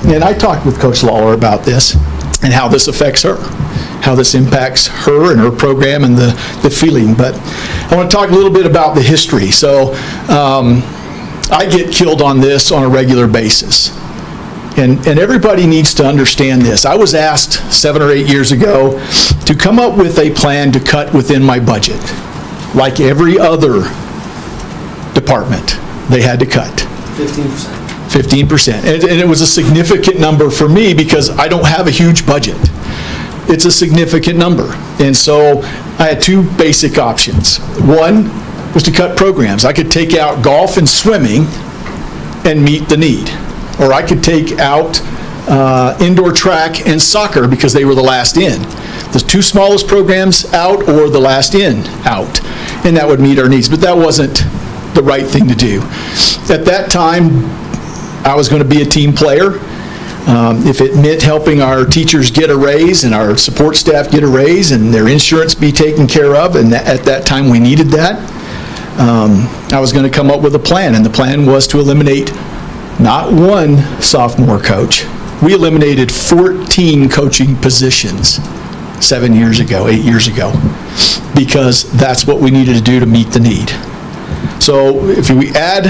And I talked with Coach Lawler about this and how this affects her, how this impacts her and her program and the feeling. But I want to talk a little bit about the history. So I get killed on this on a regular basis. And everybody needs to understand this. I was asked 7 or 8 years ago to come up with a plan to cut within my budget. Like every other department, they had to cut. 15%. 15%. And it was a significant number for me because I don't have a huge budget. It's a significant number. And so I had two basic options. One was to cut programs. I could take out golf and swimming and meet the need. Or I could take out indoor track and soccer because they were the last in. The two smallest programs out or the last in out. And that would meet our needs. But that wasn't the right thing to do. At that time, I was going to be a team player. If it meant helping our teachers get a raise and our support staff get a raise and their insurance be taken care of, and at that time we needed that, I was going to come up with a plan. And the plan was to eliminate not one sophomore coach. We eliminated 14 coaching positions 7 years ago, 8 years ago, because that's what we needed to do to meet the need. So if we add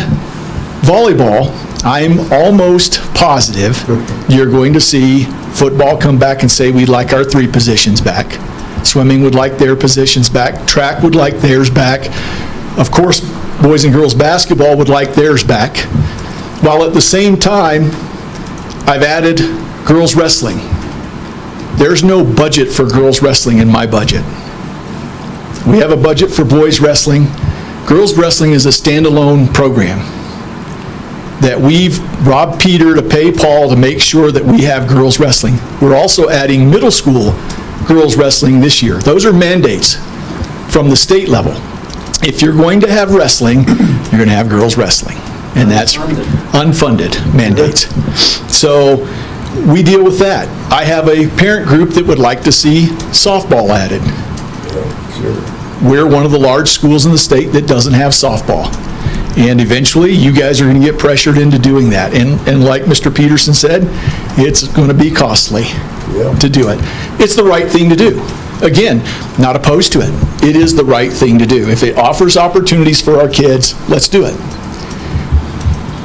volleyball, I'm almost positive you're going to see football come back and say we'd like our 3 positions back. Swimming would like their positions back. Track would like theirs back. Of course, boys and girls basketball would like theirs back. While at the same time, I've added girls wrestling. There's no budget for girls wrestling in my budget. We have a budget for boys wrestling. Girls wrestling is a standalone program that we've robbed Peter to pay Paul to make sure that we have girls wrestling. We're also adding middle school girls wrestling this year. Those are mandates from the state level. If you're going to have wrestling, you're going to have girls wrestling. And that's unfunded mandates. So we deal with that. I have a parent group that would like to see softball added. We're one of the large schools in the state that doesn't have softball. And eventually, you guys are going to get pressured into doing that. And like Mr. Peterson said, it's going to be costly to do it. It's the right thing to do. Again, not opposed to it. It is the right thing to do. If it offers opportunities for our kids, let's do it.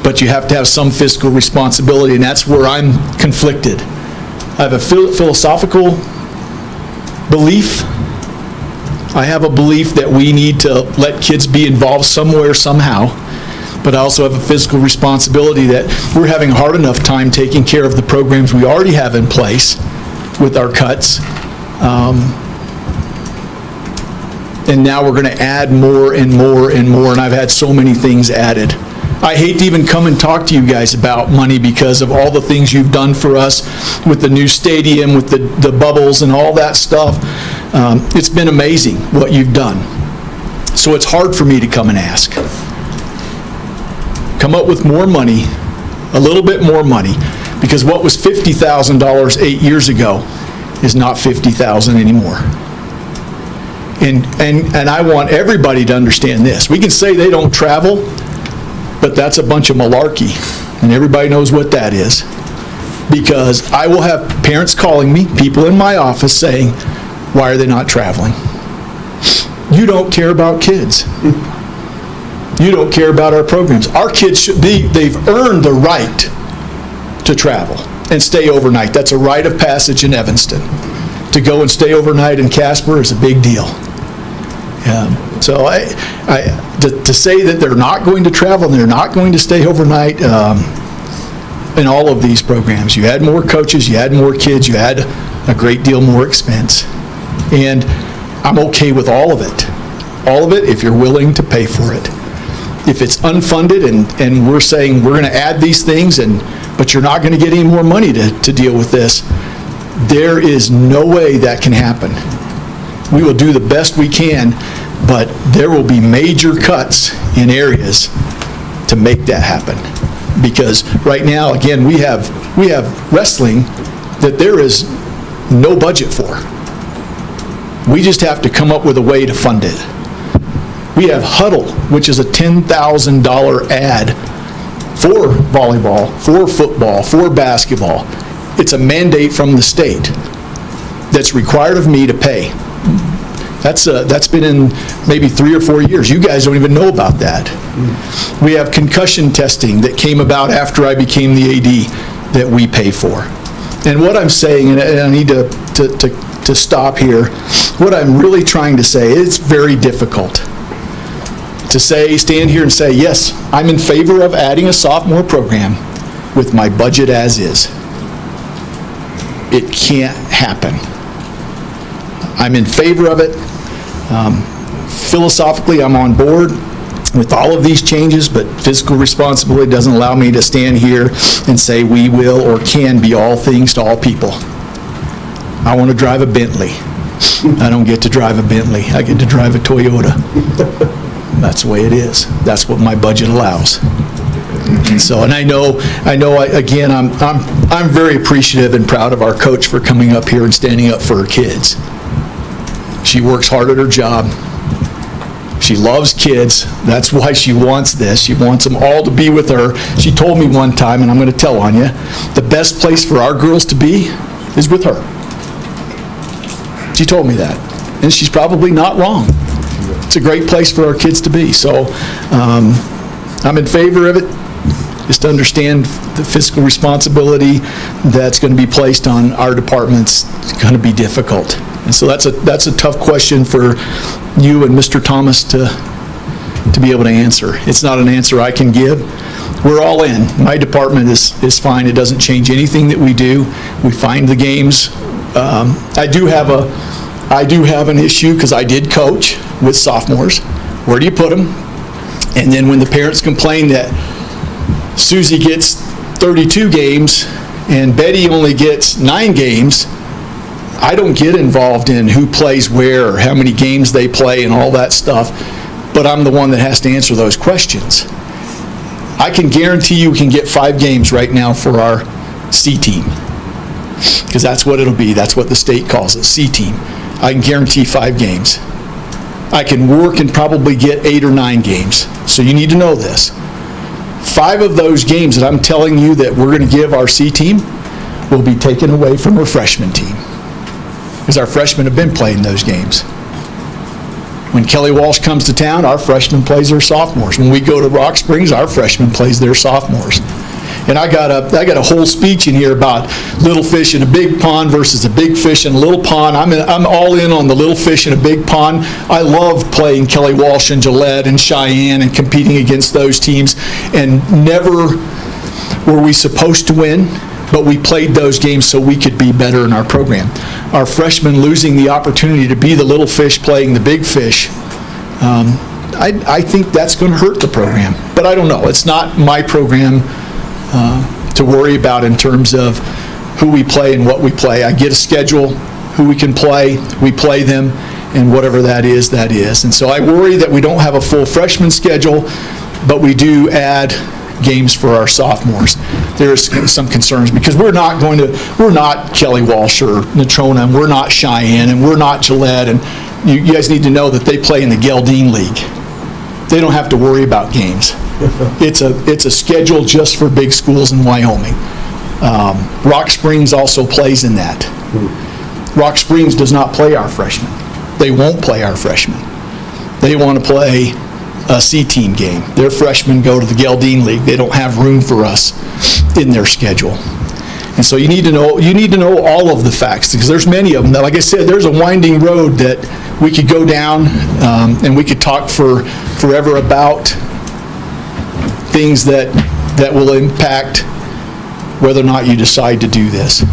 But you have to have some fiscal responsibility, and that's where I'm conflicted. I have a philosophical belief. I have a belief that we need to let kids be involved somewhere, somehow. But I also have a fiscal responsibility that we're having a hard enough time taking care of the programs we already have in place with our cuts. And now we're going to add more and more and more, and I've had so many things added. I hate to even come and talk to you guys about money because of all the things you've done for us with the new stadium, with the bubbles and all that stuff. It's been amazing what you've done. So it's hard for me to come and ask. Come up with more money, a little bit more money, because what was $50,000 8 years ago is not $50,000 anymore. And I want everybody to understand this. We can say they don't travel, but that's a bunch of malarkey, and everybody knows what that is. Because I will have parents calling me, people in my office saying, why are they not traveling? You don't care about kids. You don't care about our programs. Our kids should be, they've earned the right to travel and stay overnight. That's a rite of passage in Evanston. To go and stay overnight in Casper is a big deal. So to say that they're not going to travel and they're not going to stay overnight, in all of these programs. You add more coaches, you add more kids, you add a great deal more expense. And I'm okay with all of it. All of it if you're willing to pay for it. If it's unfunded and we're saying we're going to add these things, but you're not going to get any more money to deal with this, there is no way that can happen. We will do the best we can, but there will be major cuts in areas to make that happen. Because right now, again, we have wrestling that there is no budget for. We just have to come up with a way to fund it. We have Huddle, which is a $10,000 ad for volleyball, for football, for basketball. It's a mandate from the state that's required of me to pay. That's been in maybe 3 or 4 years. You guys don't even know about that. We have concussion testing that came about after I became the AD that we pay for. And what I'm saying, and I need to stop here, what I'm really trying to say, it's very difficult to stand here and say, yes, I'm in favor of adding a sophomore program with my budget as is. It can't happen. I'm in favor of it. Philosophically, I'm on board with all of these changes, but fiscal responsibility doesn't allow me to stand here and say we will or can be all things to all people. I want to drive a Bentley. I don't get to drive a Bentley. I get to drive a Toyota. That's the way it is. That's what my budget allows. And so, and I know, again, I'm very appreciative and proud of our coach for coming up here and standing up for her kids. She works hard at her job. She loves kids. That's why she wants this. She wants them all to be with her. She told me one time, and I'm going to tell on you, the best place for our girls to be is with her. She told me that. And she's probably not wrong. It's a great place for our kids to be. So I'm in favor of it. Just understand the fiscal responsibility that's going to be placed on our departments is going to be difficult. And so that's a tough question for you and Mr. Thomas to be able to answer. It's not an answer I can give. We're all in. My department is fine. It doesn't change anything that we do. We find the games. I do have an issue because I did coach with sophomores. Where do you put them? And then when the parents complain that Susie gets 32 games and Betty only gets 9 games, I don't get involved in who plays where or how many games they play and all that stuff, but I'm the one that has to answer those questions. I can guarantee you we can get 5 games right now for our C team, because that's what it'll be. That's what the state calls it, C team. I can guarantee 5 games. I can work and probably get 8 or 9 games. So you need to know this. 5 of those games that I'm telling you that we're going to give our C team will be taken away from our freshman team, because our freshmen have been playing those games. When Kelly Walsh comes to town, our freshman plays their sophomores. When we go to Rock Springs, our freshman plays their sophomores. And I got a whole speech in here about little fish in a big pond versus a big fish in a little pond. I'm all in on the little fish in a big pond. I love playing Kelly Walsh and Gillette and Cheyenne and competing against those teams. And never were we supposed to win, but we played those games so we could be better in our program. Our freshmen losing the opportunity to be the little fish playing the big fish, I think that's going to hurt the program. But I don't know. It's not my program to worry about in terms of who we play and what we play. I get a schedule, who we can play, we play them, and whatever that is, that is. And so I worry that we don't have a full freshman schedule, but we do add games for our sophomores. There's some concerns because we're not Kelly Walsh or Natrona, and we're not Cheyenne, and we're not Gillette, and you guys need to know that they play in the Geldine League. They don't have to worry about games. It's a schedule just for big schools in Wyoming. Rock Springs also plays in that. Rock Springs does not play our freshmen. They won't play our freshmen. They want to play a C-team game. Their freshmen go to the Geldine League. They don't have room for us in their schedule. And so you need to know all of the facts, because there's many of them. Now, like I said, there's a winding road that we could go down, and we could talk forever about things that will impact whether or not you decide to do this.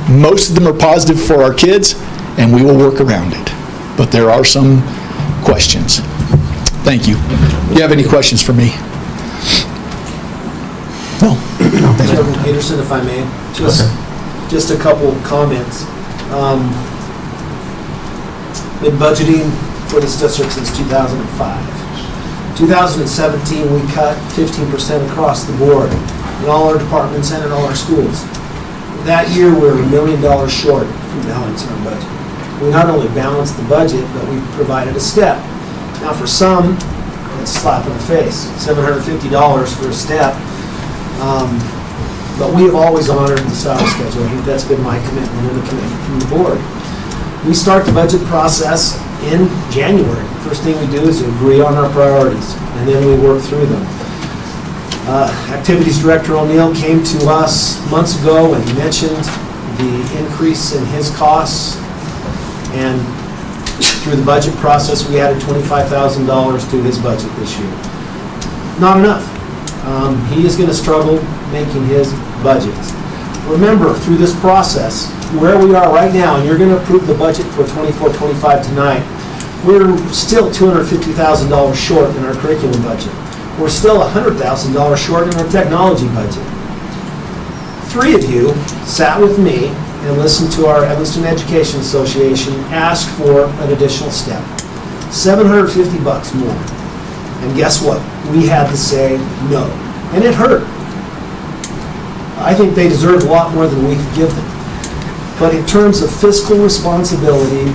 Most of them are positive for our kids, and we will work around it. But there are some questions. Thank you. Do you have any questions for me? No? Chairman Peterson, if I may, just a couple comments. Been budgeting for this district since 2005. 2017, we cut 15% across the board in all our departments and in all our schools. That year, we were $1 million short from balancing our budget. We not only balanced the budget, but we provided a step. Now, for some, it's a slap in the face, $750 for a step. But we have always honored the salary schedule. I think that's been my commitment and the commitment from the board. We start the budget process in January. First thing we do is agree on our priorities, and then we work through them. Activities Director O'Neill came to us months ago and mentioned the increase in his costs, and through the budget process, we added $25,000 to his budget this year. Not enough. He is going to struggle making his budget. Remember, through this process, where we are right now, and you're going to approve the budget for 24-25 tonight, we're still $250,000 short in our curriculum budget. We're still $100,000 short in our technology budget. 3 of you sat with me and listened to our Evanston Education Association ask for an additional step. $750 more. And guess what? We had to say no. And it hurt. I think they deserve a lot more than we could give them. But in terms of fiscal responsibility,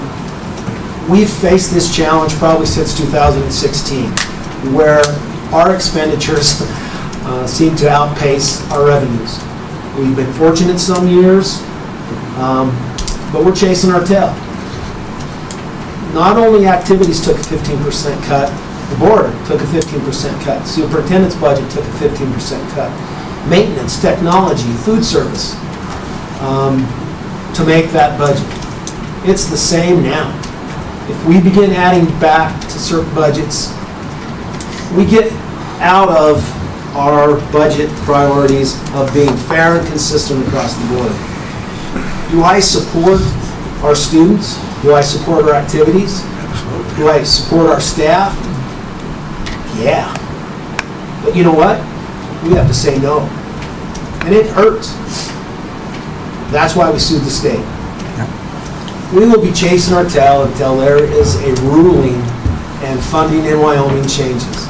we've faced this challenge probably since 2016, where our expenditures seem to outpace our revenues. We've been fortunate some years, but we're chasing our tail. Not only activities took a 15% cut, the board took a 15% cut. Superintendent's budget took a 15% cut. Maintenance, technology, food service, to make that budget. It's the same now. If we begin adding back to certain budgets, we get out of our budget priorities of being fair and consistent across the board. Do I support our students? Do I support our activities? Do I support our staff? Yeah. But you know what? We have to say no. And it hurts. That's why we sued the state. We will be chasing our tail until there is a ruling and funding in Wyoming changes.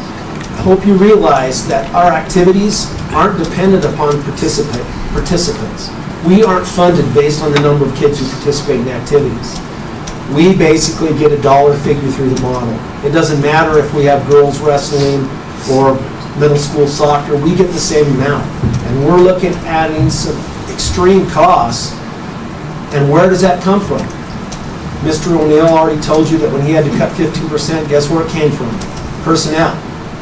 I hope you realize that our activities aren't dependent upon participants. We aren't funded based on the number of kids who participate in activities. We basically get a dollar figure through the model. It doesn't matter if we have girls wrestling or middle school soccer, we get the same amount. And we're looking at adding some extreme costs. And where does that come from? Mr. O'Neill already told you that when he had to cut 15%, guess where it came from? Personnel.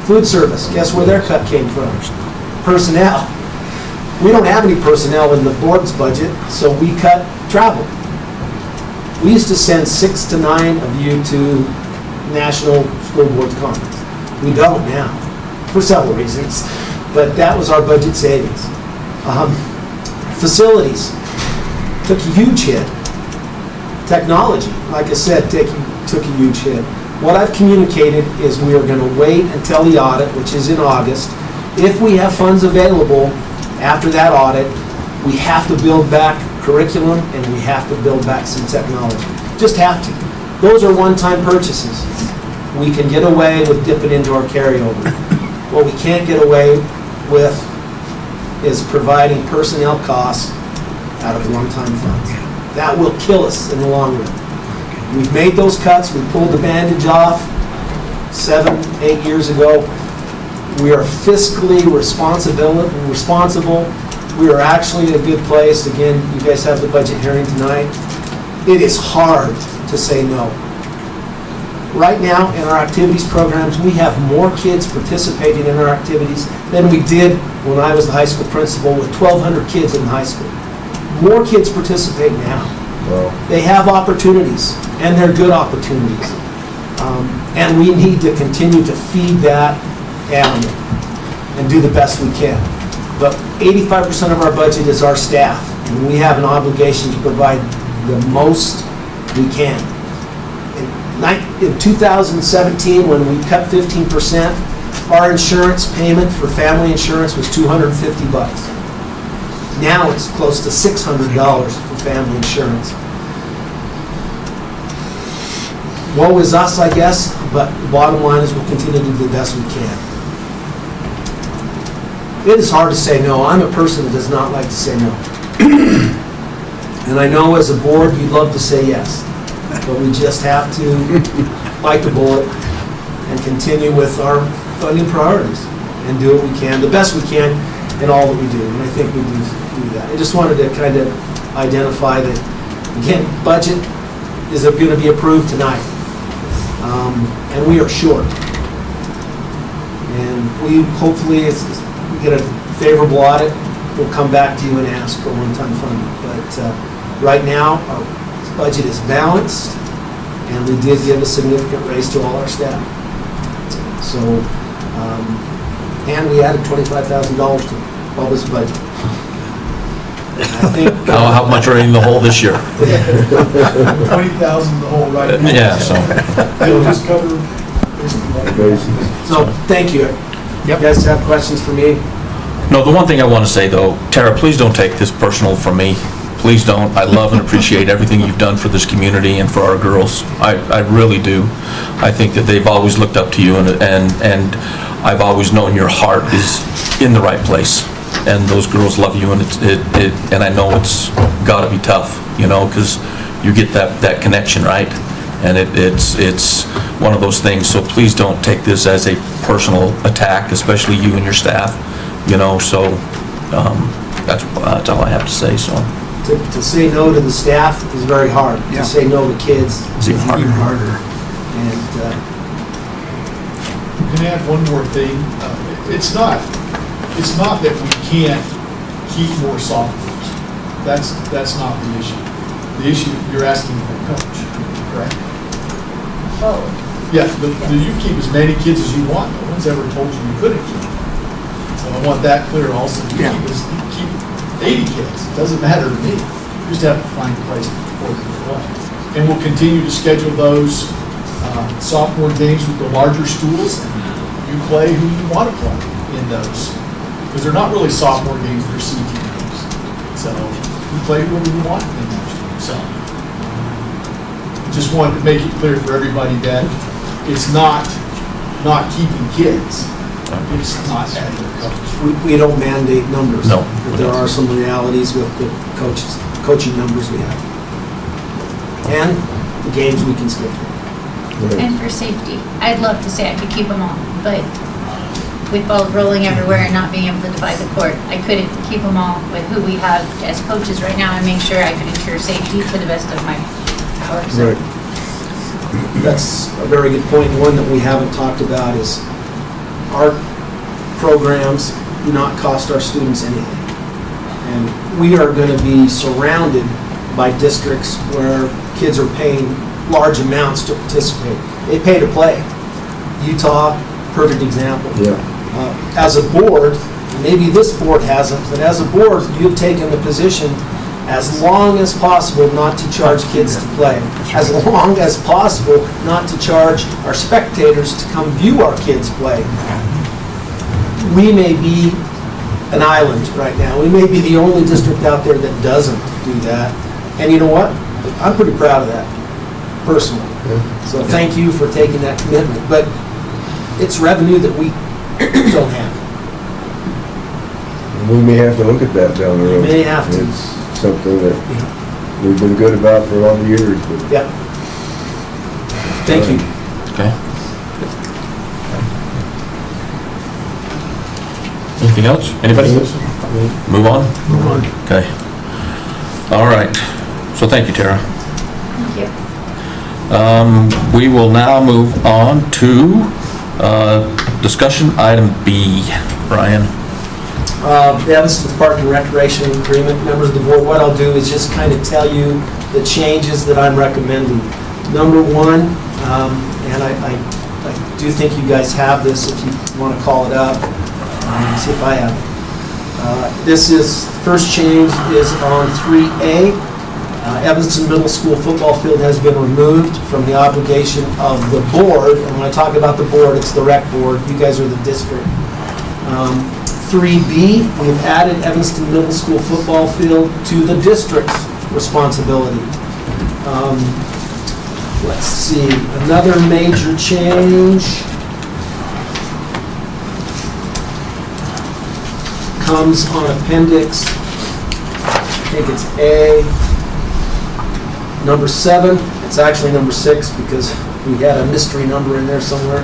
Food service, guess where their cut came from? Personnel. We don't have any personnel in the board's budget, so we cut travel. We used to send 6 to 9 of you to National School Boards Conference. We don't now, for several reasons, but that was our budget savings. Facilities took a huge hit. Technology, like I said, took a huge hit. What I've communicated is we are going to wait until the audit, which is in August. If we have funds available after that audit, we have to build back curriculum and we have to build back some technology. Just have to. Those are one-time purchases. We can get away with dipping into our carryover. What we can't get away with is providing personnel costs out of one-time funds. That will kill us in the long run. We've made those cuts. We pulled the bandage off 7, 8 years ago. We are fiscally responsible. We are actually in a good place. Again, you guys have the budget hearing tonight. It is hard to say no. Right now, in our activities programs, we have more kids participating in our activities than we did when I was the high school principal with 1,200 kids in high school. More kids participate now. Well, They have opportunities, and they're good opportunities. And we need to continue to feed that animal and do the best we can. But 85% of our budget is our staff, and we have an obligation to provide the most we can. In 2017, when we cut 15%, our insurance payment for family insurance was $250. Now it's close to $600 for family insurance. Woe is us, I guess, but the bottom line is we'll continue to do the best we can. It is hard to say no. I'm a person that does not like to say no. And I know as a board, you'd love to say yes. But we just have to bite the bullet and continue with our funding priorities and do what we can, the best we can in all that we do. And I think we do that. I just wanted to kind of identify that, again, budget is going to be approved tonight. And we are short. And we hopefully, if we get a favorable audit, we'll come back to you and ask for one-time funding. But right now, our budget is balanced, and we did give a significant raise to all our staff. So, and we added $25,000 to Bubba's budget. I think How much are in the hole this year? 20,000 the whole right now. Yeah, so. It'll just cover basically. so. Thank you. You guys have questions for me? No, the one thing I want to say, though, Tara, please don't take this personal from me. Please don't. I love and appreciate everything you've done for this community and for our girls. I really do. I think that they've always looked up to you, and I've always known your heart is in the right place. And those girls love you, and and I know it's got to be tough, you know, because you get that connection, right? And it's one of those things. So please don't take this as a personal attack, especially you and your staff, you know. So that's all I have to say. So To say no to the staff is very hard. Yeah. To say no to kids it's even harder. And Can I add one more thing? It's not that we can't keep more sophomores. That's not the issue. The issue, you're asking for a coach, correct? Oh. Yeah, you keep as many kids as you want. No one's ever told you you couldn't keep them. So I want that clear also. You keep 80 kids. It doesn't matter to me. You just have to find a place for them to play. And we'll continue to schedule those sophomore games with the larger schools. And you play who you want to play in those. Because they're not really sophomore games, they're CT games. So we play whoever we want in those games. So just wanted to make it clear for everybody that it's not keeping kids. It's not adding a coach. we don't mandate numbers. No. But there are some realities with the coaching numbers we have. And the games we can schedule. And for safety, I'd love to say I could keep them all, but with balls rolling everywhere and not being able to divide the court, I couldn't keep them all with who we have as coaches right now and make sure I could ensure safety to the best of my power. So That's a very good point. One that we haven't talked about is our programs do not cost our students anything. And we are going to be surrounded by districts where kids are paying large amounts to participate. They pay to play. Utah, perfect example. Yeah. As a board, maybe this board hasn't, but as a board, you've taken the position as long as possible not to charge kids to play. As long as possible not to charge our spectators to come view our kids play. We may be an island right now. We may be the only district out there that doesn't do that. And you know what? I'm pretty proud of that, personally. So thank you for taking that commitment. But it's revenue that we don't have. We may have to look at that down the road. We may have to. It's something that we've been good about for a lot of years, but Yep. Thank you. Okay. Anything else? Anybody? Move on? Move on. Okay. All right. So thank you, Tara. thank you. We will now move on to discussion item B. Brian? Yeah, this is the Park and Recreation Agreement. Members of the board, what I'll do is just kind of tell you the changes that I'm recommending. Number one, and I do think you guys have this if you want to call it up. See if I have it. This is, first change is on 3A. Evanston Middle School football field has been removed from the obligation of the board, and when I talk about the board, it's the rec board, you guys are the district. 3B, we've added Evanston Middle School football field to the district's responsibility. Let's see, another major change comes on appendix, I think it's A, number 7. It's actually number 6 because we had a mystery number in there somewhere.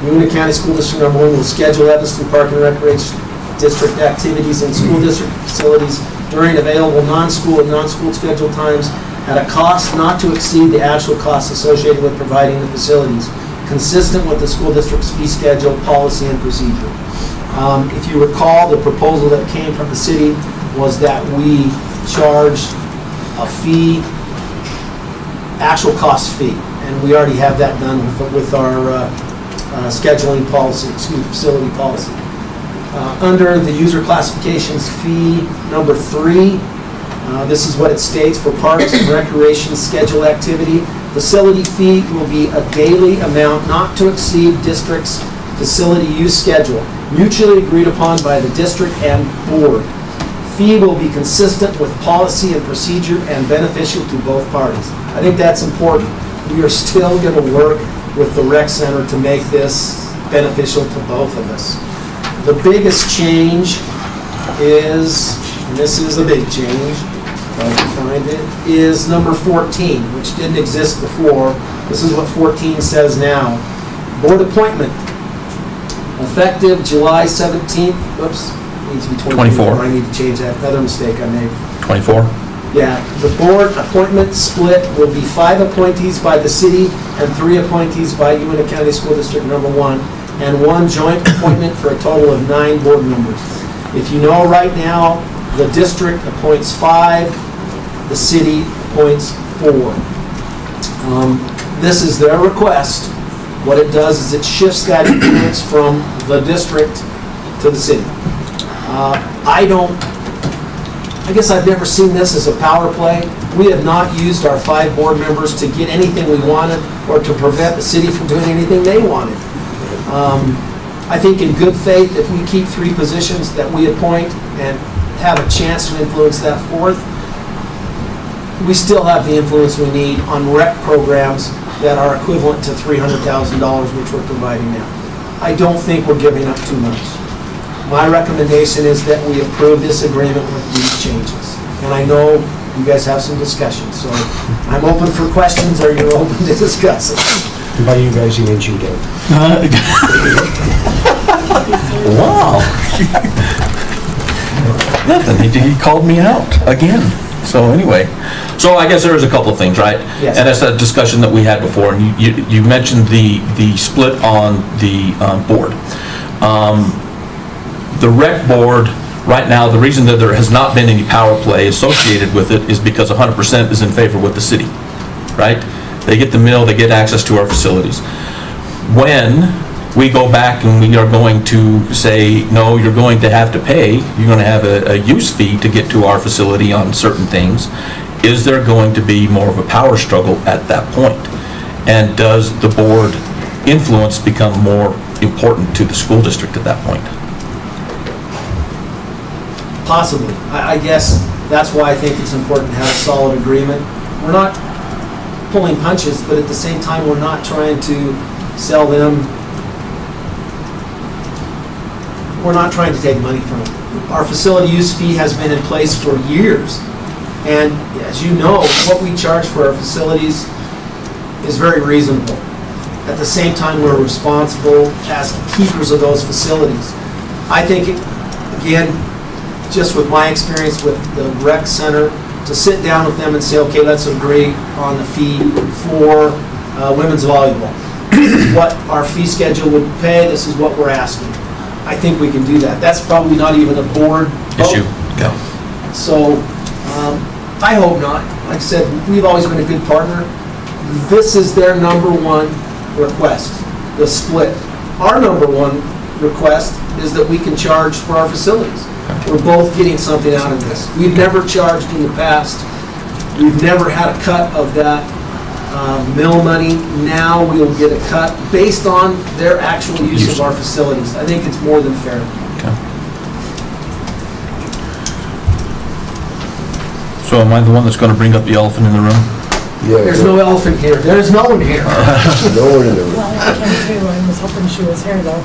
Uinta County School District number 1 will schedule Evanston Park and Recreation District activities in school district facilities during available non-school and non-school scheduled times at a cost not to exceed the actual costs associated with providing the facilities, consistent with the school district's fee schedule, policy, and procedure. If you recall, the proposal that came from the city was that we charge a fee, actual cost fee, and we already have that done with our scheduling policy, facility policy. Under the user classifications fee number 3, this is what it states: for parks and recreation schedule activity, facility fee will be a daily amount not to exceed district's facility use schedule, mutually agreed upon by the district and board. Fee will be consistent with policy and procedure and beneficial to both parties. I think that's important. We are still going to work with the rec center to make this beneficial to both of us. The biggest change is, and this is a big change, if I can find it, is number 14, which didn't exist before. This is what 14 says now. Board appointment, effective July 17th, whoops, needs to be 24. I need to change that, another mistake I made. 24? Yeah, the board appointment split will be 5 appointees by the city and 3 appointees by Uinta County School District number 1, and 1 joint appointment for a total of 9 board members. If you know, right now, the district appoints 5, the city appoints 4. This is their request. What it does is it shifts that influence from the district to the city. I guess I've never seen this as a power play. We have not used our 5 board members to get anything we wanted or to prevent the city from doing anything they wanted. I think in good faith, if we keep 3 positions that we appoint and have a chance to influence that 4th, we still have the influence we need on rec programs that are equivalent to $300,000, which we're providing now. I don't think we're giving up too much. My recommendation is that we approve this agreement with these changes. And I know you guys have some discussion, so I'm open for questions, or you're open to discuss it. By you guys, you mean you, Dave? Wow. Nothing, he called me out again. So anyway, so I guess there was a couple of things, right? Yes. And that's a discussion that we had before, and you mentioned the split on the board. The rec board, right now, the reason that there has not been any power play associated with it is because 100% is in favor with the city, right? They get the mill, they get access to our facilities. When we go back and we are going to say, no, you're going to have to pay, you're going to have a use fee to get to our facility on certain things, is there going to be more of a power struggle at that point? And does the board influence become more important to the school district at that point? Possibly. I guess that's why I think it's important to have a solid agreement. We're not pulling punches, but at the same time, we're not trying to sell them. We're not trying to take money from them. Our facility use fee has been in place for years. And as you know, what we charge for our facilities is very reasonable. At the same time, we're responsible as keepers of those facilities. I think, again, just with my experience with the rec center, to sit down with them and say, okay, let's agree on the fee for women's volleyball. This is what our fee schedule would pay, this is what we're asking. I think we can do that. That's probably not even a board Issue. vote. So, I hope not. Like I said, we've always been a good partner. This is their number 1 request, the split. Our number 1 request is that we can charge for our facilities. We're both getting something out of this. We've never charged in the past. We've never had a cut of that mill money. Now we'll get a cut based on their actual use of our facilities. I think it's more than fair. So am I the one that's going to bring up the elephant in the room? Yeah. There's no elephant here. There's no one here. No one in there. Well, I can too, I was hoping she was here though.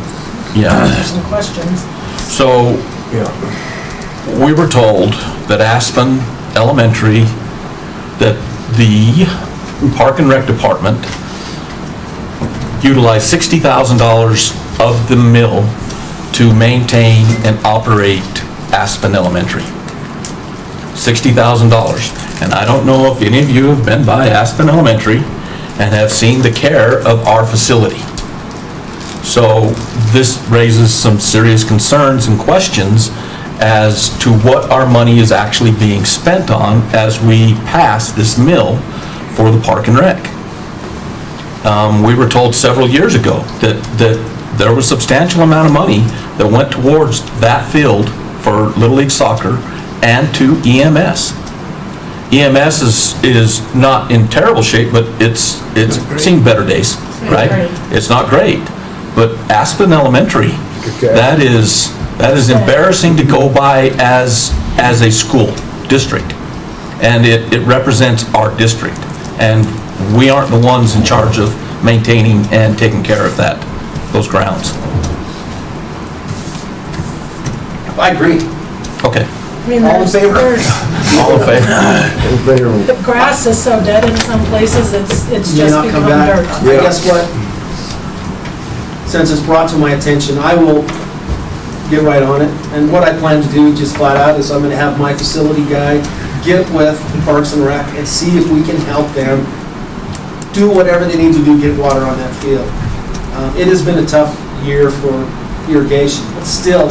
Yeah. There's some questions. So Yeah. we were told that Aspen Elementary, that the Park and Rec Department utilized $60,000 of the mill to maintain and operate Aspen Elementary. $60,000. And I don't know if any of you have been by Aspen Elementary and have seen the care of our facility. So this raises some serious concerns and questions as to what our money is actually being spent on as we pass this mill for the Park and Rec. We were told several years ago that there was a substantial amount of money that went towards that field for Little League Soccer and to EMS. EMS is not in terrible shape, but it's seen better days, right? It's not great. But Aspen Elementary, that is embarrassing to go by as a school district. And it represents our district. And we aren't the ones in charge of maintaining and taking care of those grounds. I agree. Okay. I mean, All in favor? All in favor? The grass is so dead in some places, it's May just not come become back. dirt. I guess what, since it's brought to my attention, I will get right on it. And what I plan to do, just flat out, is I'm gonna have my facility guy get with Parks and Rec and see if we can help them do whatever they need to do to get water on that field. It has been a tough year for irrigation, but still,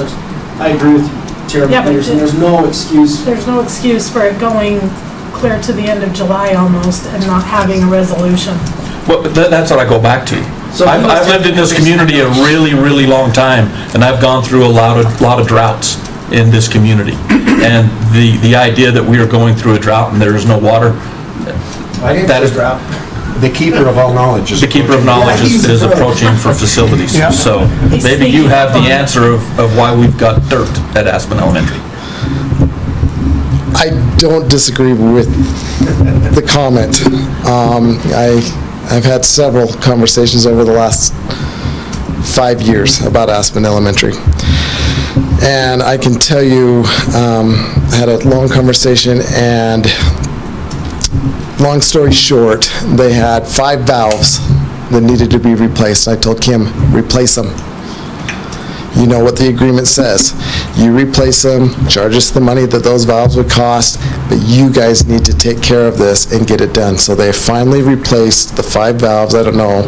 I agree with you, Chairman Yeah, but Peterson, there's no excuse. There's no excuse for it going clear to the end of July almost and not having a resolution. Well, that's what I go back to. So I've lived in this community a really, really long time, and I've gone through a lot of droughts in this community. And the idea that we are going through a drought and there is no water, I didn't that say is drought. The keeper of all knowledge is. the keeper of knowledge is approaching for facilities. Yeah. So maybe you have the answer of why we've got dirt at Aspen Elementary. I don't disagree with the comment. I've had several conversations over the last 5 years about Aspen Elementary. And I can tell you, I had a long conversation, and long story short, they had 5 valves that needed to be replaced. I told Kim, replace them. You know what the agreement says. You replace them, charge us the money that those valves would cost, but you guys need to take care of this and get it done. So they finally replaced the 5 valves. I don't know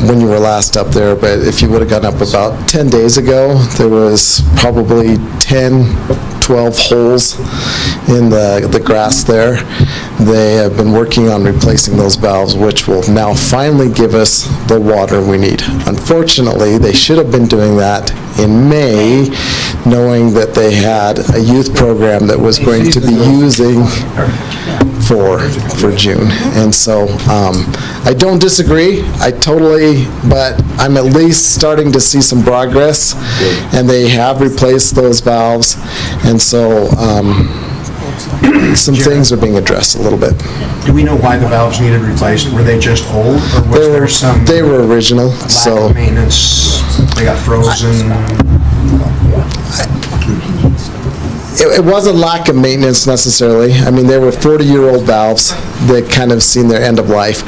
when you were last up there, but if you would have gone up about 10 days ago, there was probably 10, 12 holes in the grass there. They have been working on replacing those valves, which will now finally give us the water we need. Unfortunately, they should have been doing that in May, knowing that they had a youth program that was going to be using for June. And so I don't disagree, but I'm at least starting to see some progress, and they have replaced those valves, and so some things are being addressed a little bit. Do we know why the valves needed replaced? Were they just old, or was there some They were original, lack so. of maintenance? They got frozen? It wasn't lack of maintenance necessarily. I mean, they were 40-year-old valves that kind of seen their end of life.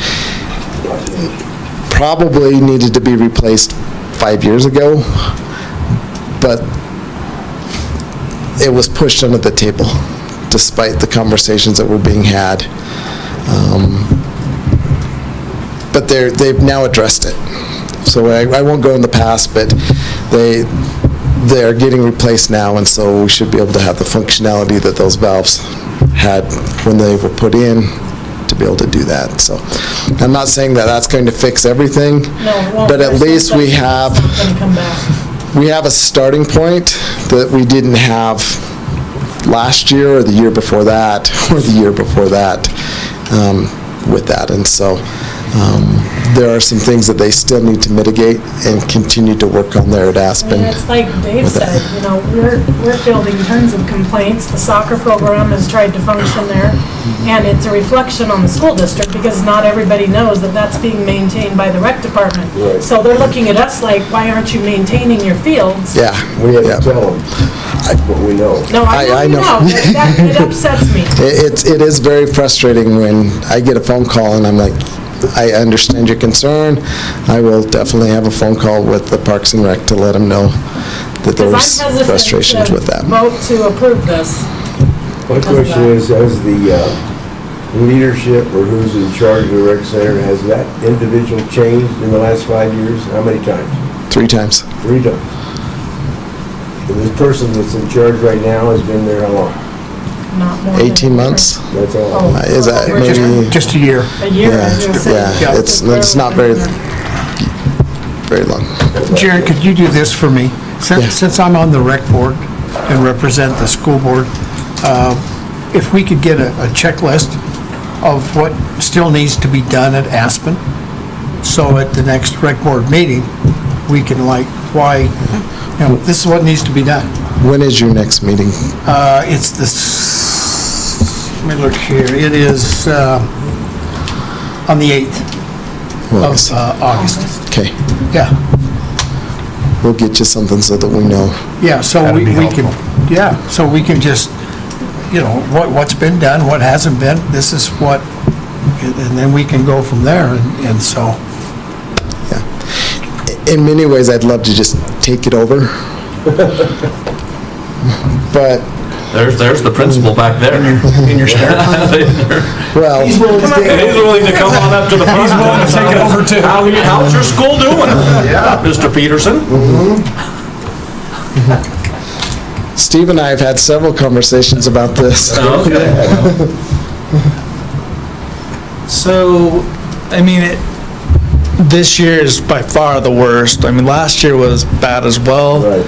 Probably needed to be replaced 5 years ago, but it was pushed under the table despite the conversations that were being had. But they've now addressed it. So I won't go in the past, but they're getting replaced now, and so we should be able to have the functionality that those valves had when they were put in to be able to do that. So I'm not saying that that's going to fix everything, No, it won't. but at There's least we something- have, something come back. we have a starting point that we didn't have last year or the year before that, or the year before that, with that. And so there are some things that they still need to mitigate and continue to work on there at Aspen. And it's like Dave with that. said, you know, we're fielding tons of complaints. The soccer program has tried to function there, and it's a reflection on the school district because not everybody knows that that's being maintained by the rec department. Right. So they're looking at us like, why aren't you maintaining your fields? Yeah. We have yeah. to tell them what we know. No, I know. It upsets me. It is very frustrating when I get a phone call and I'm like, I understand your concern. I will definitely have a phone call with the Parks and Rec to let them know that Because there's I'm hesitant frustrations to with that. vote to approve this. My question is, has the leadership or who's in charge of the rec center, has that individual changed in the last 5 years? How many times? 3 times. 3 times. And this person that's in charge right now has been there how long? Not more than 18 months? That's all. Oh. Is that maybe? Just a year. A year, I was gonna say. Yeah, it's not very long. Jared, could you do this for me? Yeah. Since I'm on the rec board and represent the school board, if we could get a checklist of what still needs to be done at Aspen, so at the next rec board meeting, we can this is what needs to be done. When is your next meeting? It's let me look here, it is on the 8th August. of August. Okay, Yeah. we'll get you something so that we know. Yeah, so That'd we be can, so we can just, what's been done, what hasn't been, this is what, and then we can go from there, and so. In many ways, I'd love to just take it over. But, There's the principal back there. In your spare time? well, He's willing to come on up to the front. He's willing to take it over too. How's your school doing? Yeah. Mr. Peterson? Steve and I have had several conversations about this. Okay. So, I mean, this year is by far the worst. I mean, last year was bad as well. Right.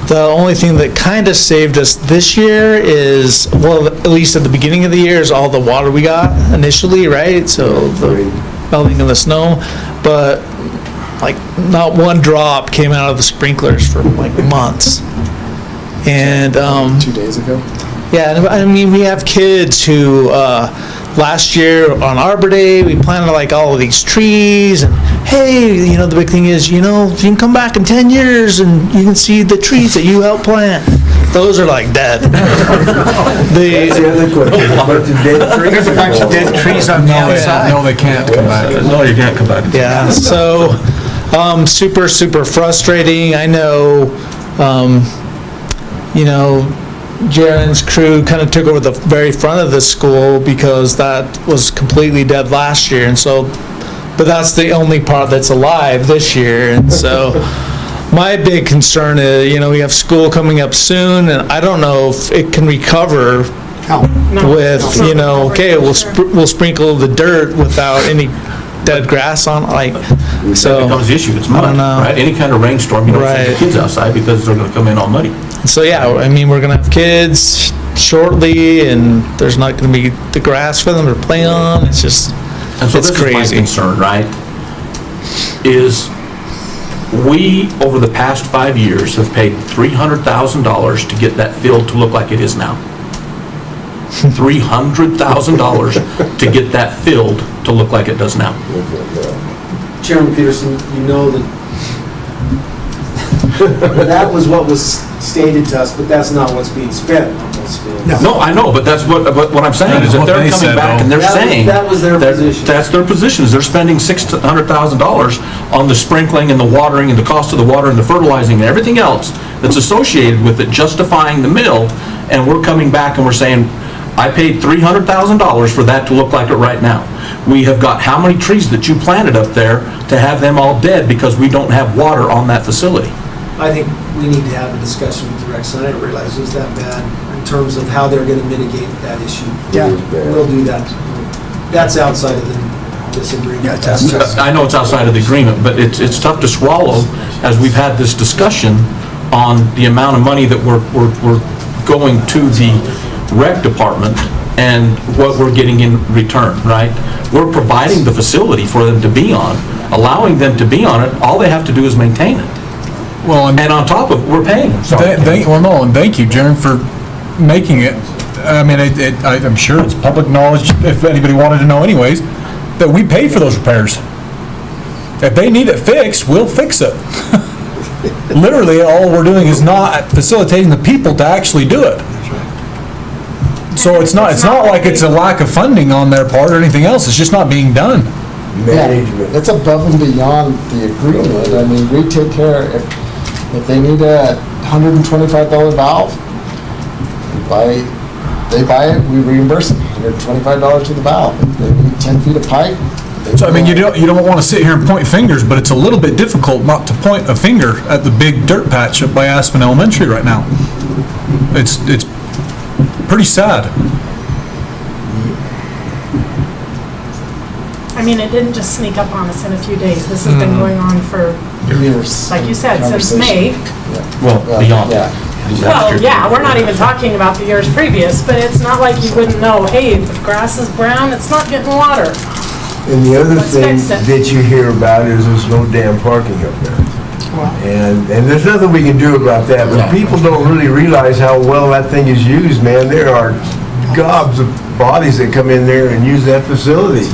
The only thing that kind of saved us this year is, well, at least at the beginning of the year, is all the water we got initially, right? So the melting of the snow, but like not one drop came out of the sprinklers for like months. And 2 days ago? yeah, and I mean, we have kids who, last year on Arbor Day, we planted like all of these trees, and hey, the big thing is, you can come back in 10 years and you can see the trees that you helped plant. Those are like dead. That's the other question. But the dead trees. There's a bunch of dead trees on the outside. No, they can't come back. No, you can't come back. Yeah, so, super, super frustrating. I know, Jaren's crew kind of took over the very front of the school because that was completely dead last year, and so, but that's the only part that's alive this year, and so my big concern is, we have school coming up soon, and I don't know if it can recover with, okay, we'll sprinkle the dirt without any dead grass on, so. That becomes the issue, it's I mud, don't know. right? Any kind of rainstorm, you don't send the Right. kids outside because they're gonna come in all muddy. So yeah, I mean, we're gonna have kids shortly, and there's not gonna be the grass for them to play on. It's just, And so it's this is my crazy. concern, right? Is we, over the past 5 years, have paid $300,000 to get that field to look like it is now. $300,000 to get that field to look like it does now. Chairman Peterson, that was what was stated to us, but that's not what's being spent on those fields. No, I know, but that's what I'm saying, is if they're coming back and they're saying. That was their position. That's their position, is they're spending $600,000 on the sprinkling and the watering and the cost of the water and the fertilizing and everything else that's associated with it, justifying the mill, and we're coming back and we're saying, I paid $300,000 for that to look like it right now. We have got how many trees that you planted up there to have them all dead because we don't have water on that facility? I think we need to have a discussion with the rec center. I didn't realize it was that bad in terms of how they're gonna mitigate that issue. Yeah. We'll do that. That's outside of this agreement. Yeah, that's I know it's outside of the agreement, but it's tough to swallow as we've had this discussion on the amount of money that we're going to the rec department and what we're getting in return, right? We're providing the facility for them to be on, allowing them to be on it. All they have to do is maintain it. Well, And on top of it, we're paying them. and thank you, Jaren, for making it. I mean, I'm sure it's public knowledge, if anybody wanted to know anyways, that we pay for those repairs. If they need it fixed, we'll fix it. Literally, all we're doing is not facilitating the people to actually do it. So it's not like it's a lack of funding on their part or anything else, it's just not being done. Management. It's above and beyond the agreement. I mean, we take care, if they need a $125 valve, they buy it, we reimburse them, $125 to the valve. If they need 10 feet of pipe. So, I mean, you don't want to sit here and point fingers, but it's a little bit difficult not to point a finger at the big dirt patch up by Aspen Elementary right now. It's pretty sad. I mean, it didn't just sneak up on us in a few days. This has been going on for, Years. like you said, since May. Well, beyond that. Well, yeah, we're not even talking about the years previous, but it's not like you wouldn't know, hey, the grass is brown, it's not getting water. And the other Let's thing fix it. that you hear about is there's no damn parking up there. And there's nothing we can do about that, but people don't really realize how well that thing is used, man. There are gobs of bodies that come in there and use that facility.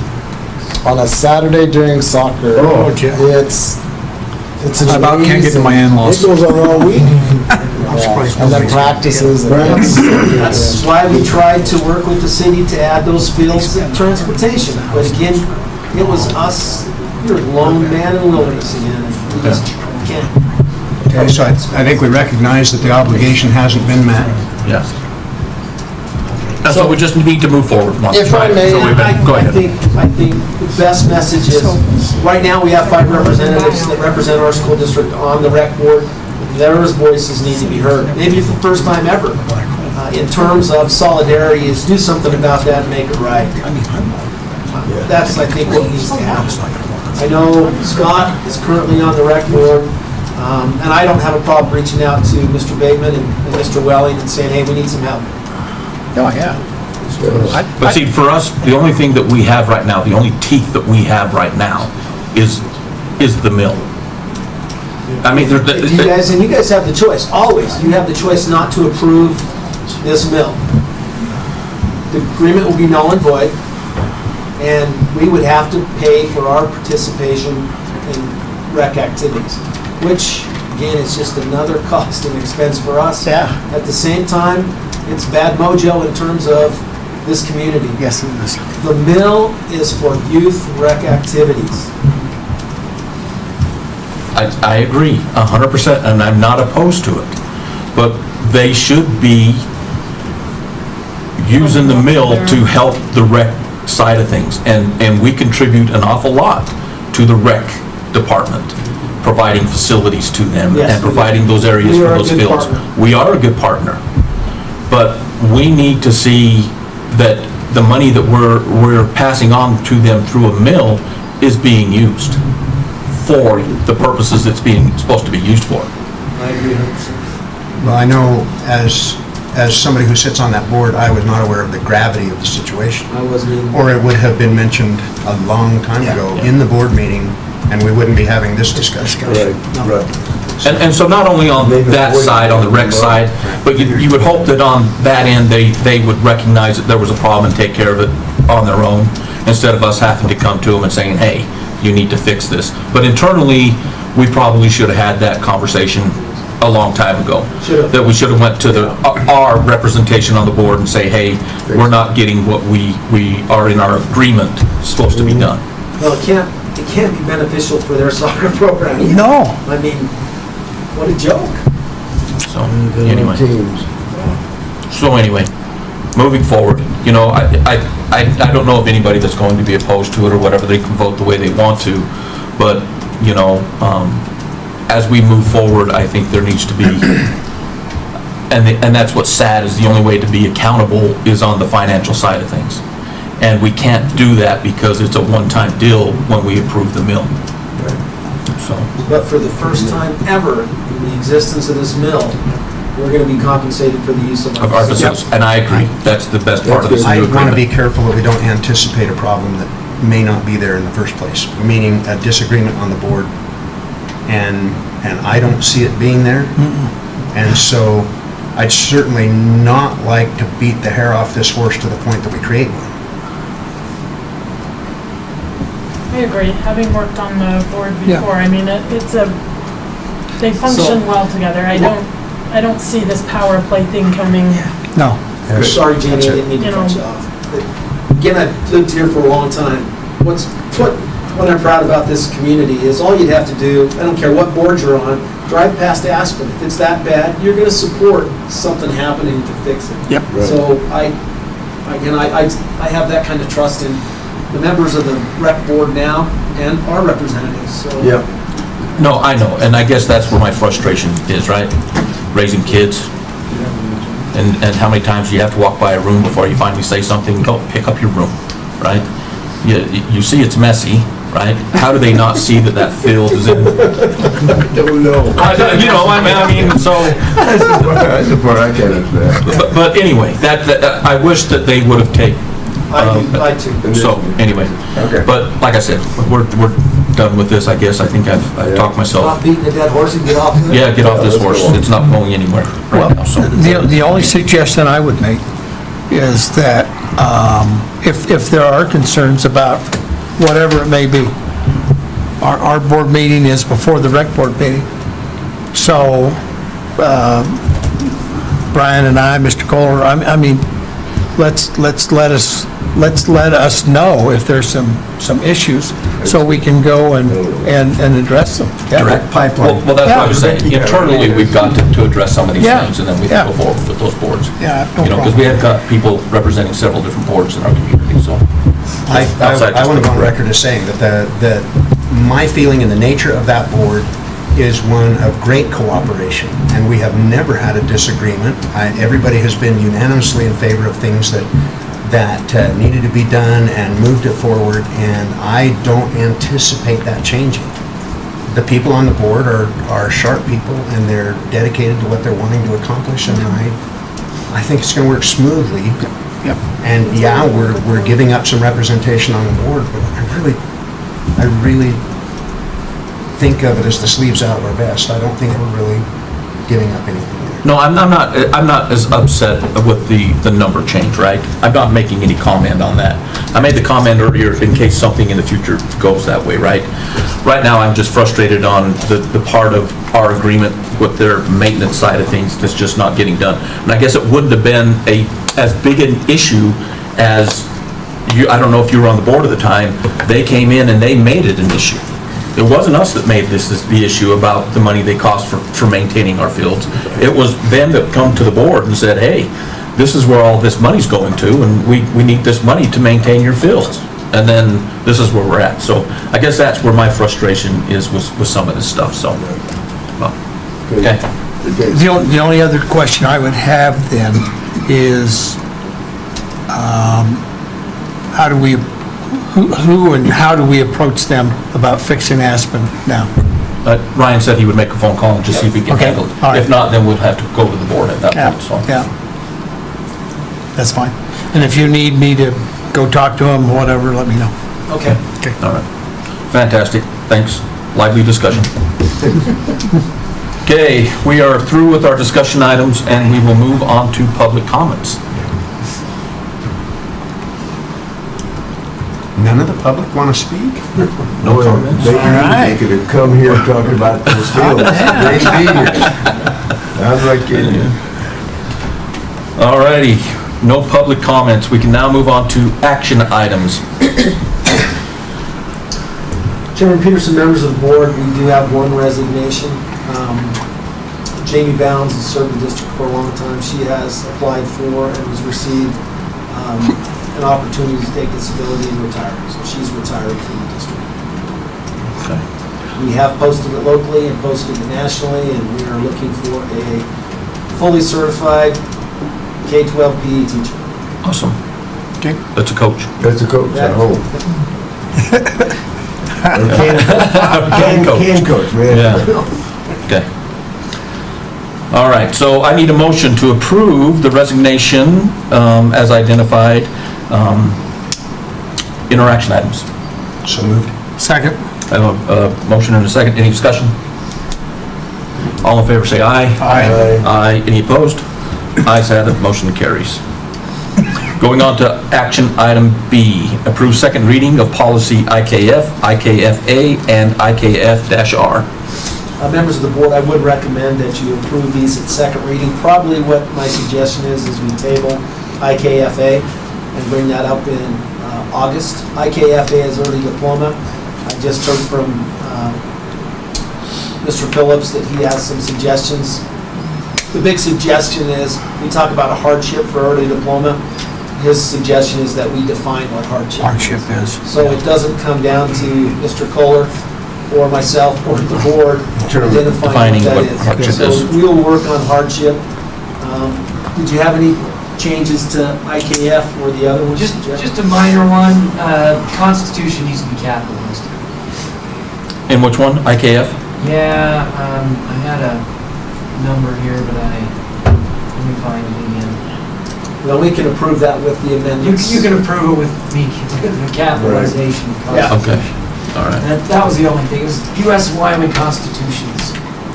On a Saturday during soccer, it's I about can't get to my in-laws. It goes on all week. and then practices. And That's why we tried to work with the city to add those fields and transportation. But again, it was us, you're a lone man in the wilderness again. And we just can't. Okay, so I think we recognize that the obligation hasn't been met. Yeah. And so we just need to move forward. If I may- Go ahead. I think the best message is, right now, we have 5 representatives that represent our school district on the rec board. Their voices need to be heard, maybe for the first time ever. In terms of solidarity, is do something about that and make it right. That's, I think, what needs to happen. I know Scott is currently on the rec board, and I don't have a problem reaching out to Mr. Bateman and Mr. Welling and saying, hey, we need some help. Oh, yeah. But see, for us, the only thing that we have right now, the only teeth that we have right now is the mill. I mean, You guys have the choice, always. You have the choice not to approve this mill. The agreement will be null and void, and we would have to pay for our participation in rec activities, which, again, is just another cost and expense for us. Yeah. At the same time, it's bad mojo in terms of this community. Yes, it is. The mill is for youth rec activities. I agree 100%, and I'm not opposed to it. But they should be using the mill to help the rec side of things. And we contribute an awful lot to the rec department, providing facilities to them Yes, and providing those areas we for are a those good fields. partner. We are a good partner. But we need to see that the money that we're passing on to them through a mill is being used for the purposes it's supposed to be used for. I agree 100%. Well, I know as somebody who sits on that board, I was not aware of the gravity of the situation. I wasn't even. Or it would have been mentioned a long time ago in the board meeting, and we wouldn't be having this discussion. Right. And so not only on that side, on the rec side, but you would hope that on that end, they would recognize that there was a problem and take care of it on their own, instead of us having to come to them and saying, hey, you need to fix this. But internally, we probably should have had that conversation a long time ago. Should've. That we should have went to our representation on the board and say, hey, we're not getting what we are in our agreement supposed to be done. Well, it can't be beneficial for their soccer program. No. I mean, what a joke. So, anyway. Teams. So anyway, moving forward, you know, I don't know of anybody that's going to be opposed to it or whatever. They can vote the way they want to, but, you know, as we move forward, I think there needs to be, and that's what's sad, is the only way to be accountable is on the financial side of things. And we can't do that because it's a one-time deal when we approve the mill. So, But for the first time ever, in the existence of this mill, we're going to be compensated for the use of Of our facilities, and I agree, that's the best part of this I new want to be agreement. careful that we don't anticipate a problem that may not be there in the first place, meaning a disagreement on the board, and I don't see it being there. And so I'd certainly not like to beat the hair off this horse to the point that we create one. I agree, having worked on the board Yeah. before, I mean, they function well together. I don't see this power play thing coming. No. Sorry, Jamie, I didn't mean to You know. cut you off. But again, I've lived here for a long time. What I'm proud about this community is all you'd have to do, I don't care what board you're on, drive past Aspen. If it's that bad, you're going to support something happening to fix it. Yep. So I have that kind of trust in the members of the rec board now and our representatives, so. Yeah. No, I know, and I guess that's where my frustration is, right? Raising kids, and how many times you have to walk by a room before you finally say something, go pick up your room, right? You see it's messy, right? How do they not see that field is in? Don't know. You know, I mean, so. That's the part I can't understand. But anyway, that I wish that they would have taken. I too. So, anyway. Okay. But like I said, we're done with this, I guess. I think I've talked myself. Stop beating a dead horse and get off of it. Yeah, get off this let's horse. go on. It's not going anywhere right now, so. The only suggestion I would make is that if there are concerns about whatever it may be, our board meeting is before the rec board meeting. So Brian and I, Mr. Kohler, I mean, let's let us know if there's some issues so we can go and address them. Yeah. Direct pipeline. Well, that's what I was saying. Internally, we've got to address some of these Yeah. things, and then we Yeah. can go forward with those boards. Yeah, no You know, because we have got people representing several different boards in our community, so. outside I just want to go on the- record as saying that my feeling in the nature of that board is one of great cooperation, and we have never had a disagreement. Everybody has been unanimously in favor of things that needed to be done and moved it forward, and I don't anticipate that changing. The people on the board are sharp people, and they're dedicated to what they're wanting to accomplish, and I think it's going to work smoothly. Yep. And yeah, we're giving up some representation on the board, but I really think of it as the sleeves out of our vest. I don't think we're really giving up anything there. No, I'm not as upset with the number change, right? I'm not making any comment on that. I made the comment earlier in case something in the future goes that way, right? Right now, I'm just frustrated on the part of our agreement with their maintenance side of things that's just not getting done. And I guess it wouldn't have been as big an issue as I don't know if you were on the board at the time, they came in and they made it an issue. It wasn't us that made this the issue about the money they cost for maintaining our fields. It was them that come to the board and said, hey, this is where all this money's going to, and we need this money to maintain your fields. And then this is where we're at. So I guess that's where my frustration is with some of this stuff, so. Well, okay. The only other question I would have then is, who and how do we approach them about fixing Aspen now? Ryan said he would make a phone call and just see if we can Okay, handle it. all right. If not, then we'll have to go to the board at that Yeah, point, so. yeah. That's fine. And if you need me to go talk to them, whatever, let me know. Okay. All right. Fantastic. Thanks. Lively discussion. Okay, we are through with our discussion items, and we will move on to public comments. None of the public want to speak? No comments? They could have come here and talked about those fields. They'd be here. I'm not kidding you. All righty, no public comments. We can now move on to action items. Chairman Peterson, members of the board, we do have one resignation. Jamie Bounds has served the district for a long time. She has applied for and has received an opportunity to take disability and retire. So she's retiring from the district. Okay. We have posted it locally and posted it nationally, and we are looking for a fully certified K-12 PE teacher. Awesome. Okay. That's a coach. That's a coach at home. Can coach. Can coach, man. Yeah. Okay. All right, so I need a motion to approve the resignation as identified, interaction items. So moved. Second. I have a motion and a second. Any discussion? All in favor, say aye. Aye. Aye. Any opposed? Ayes have it, motion carries. Going on to action item B, approve second reading of policy IKF, IKFA, and IKF-R. Members of the board, I would recommend that you approve these at second reading. Probably what my suggestion is we table IKFA and bring that up in August. IKFA is early diploma. I just heard from Mr. Phillips that he has some suggestions. The big suggestion is, we talk about a hardship for early diploma. His suggestion is that we define what hardship is. So it doesn't come down to Mr. Kohler or myself or the board identifying what that is. Hardship So is. we'll work on hardship. Did you have any changes to IKF or the other ones? Just a minor one, Constitution needs to be capitalized. In which one? IKF? Yeah, I had a number here, but let me find it again. Well, we can approve that with the amendments. You can approve it with the capitalization. of Yeah. Okay, all right. That was the only thing, it was US and Wyoming constitutions.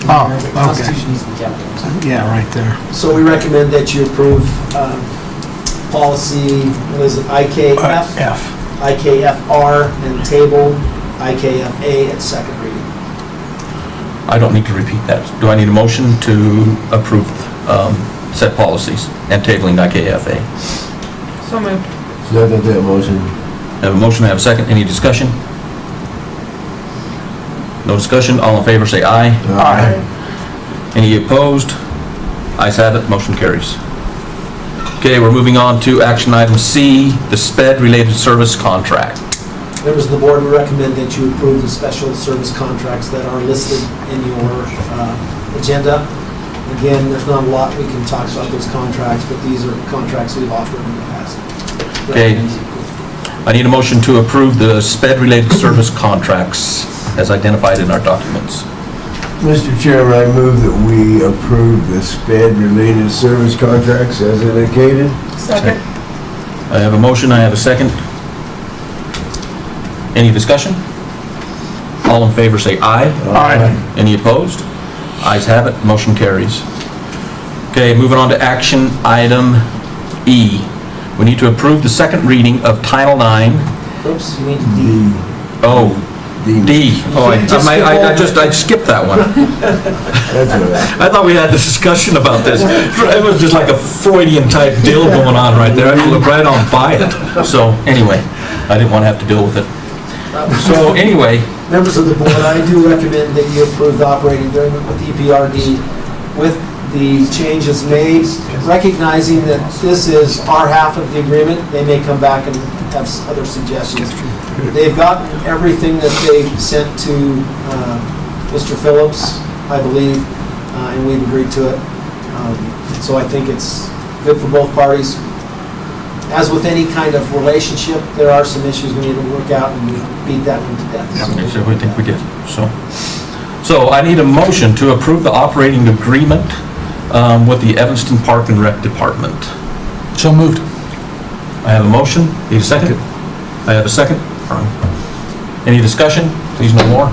Oh, The okay. Constitution needs to be capitalized. Yeah, right there. So we recommend that you approve policy, what is it, IKF? F. IKFR, and table IKFA at second reading. I don't need to repeat that. Do I need a motion to approve said policies and tabling IKFA? So moved. Second that motion. I have a motion, I have a second. Any discussion? No discussion. All in favor, say aye. Aye. Any opposed? Ayes have it, motion carries. Okay, we're moving on to action item C, the SPED-related service contract. Members of the board, we recommend that you approve the special service contracts that are listed in your agenda. Again, there's not a lot we can talk about those contracts, but these are contracts we've offered in the past. Okay. I need a motion to approve the SPED-related service contracts as identified in our documents. Mr. Chairman, I move that we approve the SPED-related service contracts as indicated. Second. I have a motion, I have a second. Any discussion? All in favor say aye. Aye. Any opposed? Ayes have it, motion carries. Okay, moving on to action item E. We need to approve the second reading of Title IX. Oops, you need D. Oh, D. Oh, I skipped that one. That's all right. I thought we had this discussion about this. It was just like a Freudian type deal going on right there. I had to look right on by it. So anyway, I didn't want to have to deal with it. So anyway, Members of the board, I do recommend that you approve the operating agreement with EPRD with the changes made, recognizing that this is our half of the agreement. They may come back and have other suggestions. They've gotten everything that they sent to Mr. Phillips, I believe, and we've agreed to it. So I think it's good for both parties. As with any kind of relationship, there are some issues we need to work out, and we beat that one to death. so we think we did. So I need a motion to approve the operating agreement with the Evanston Park and Rec Department. So moved. I have a motion. Need a second? I have a second. Any discussion? Please no more.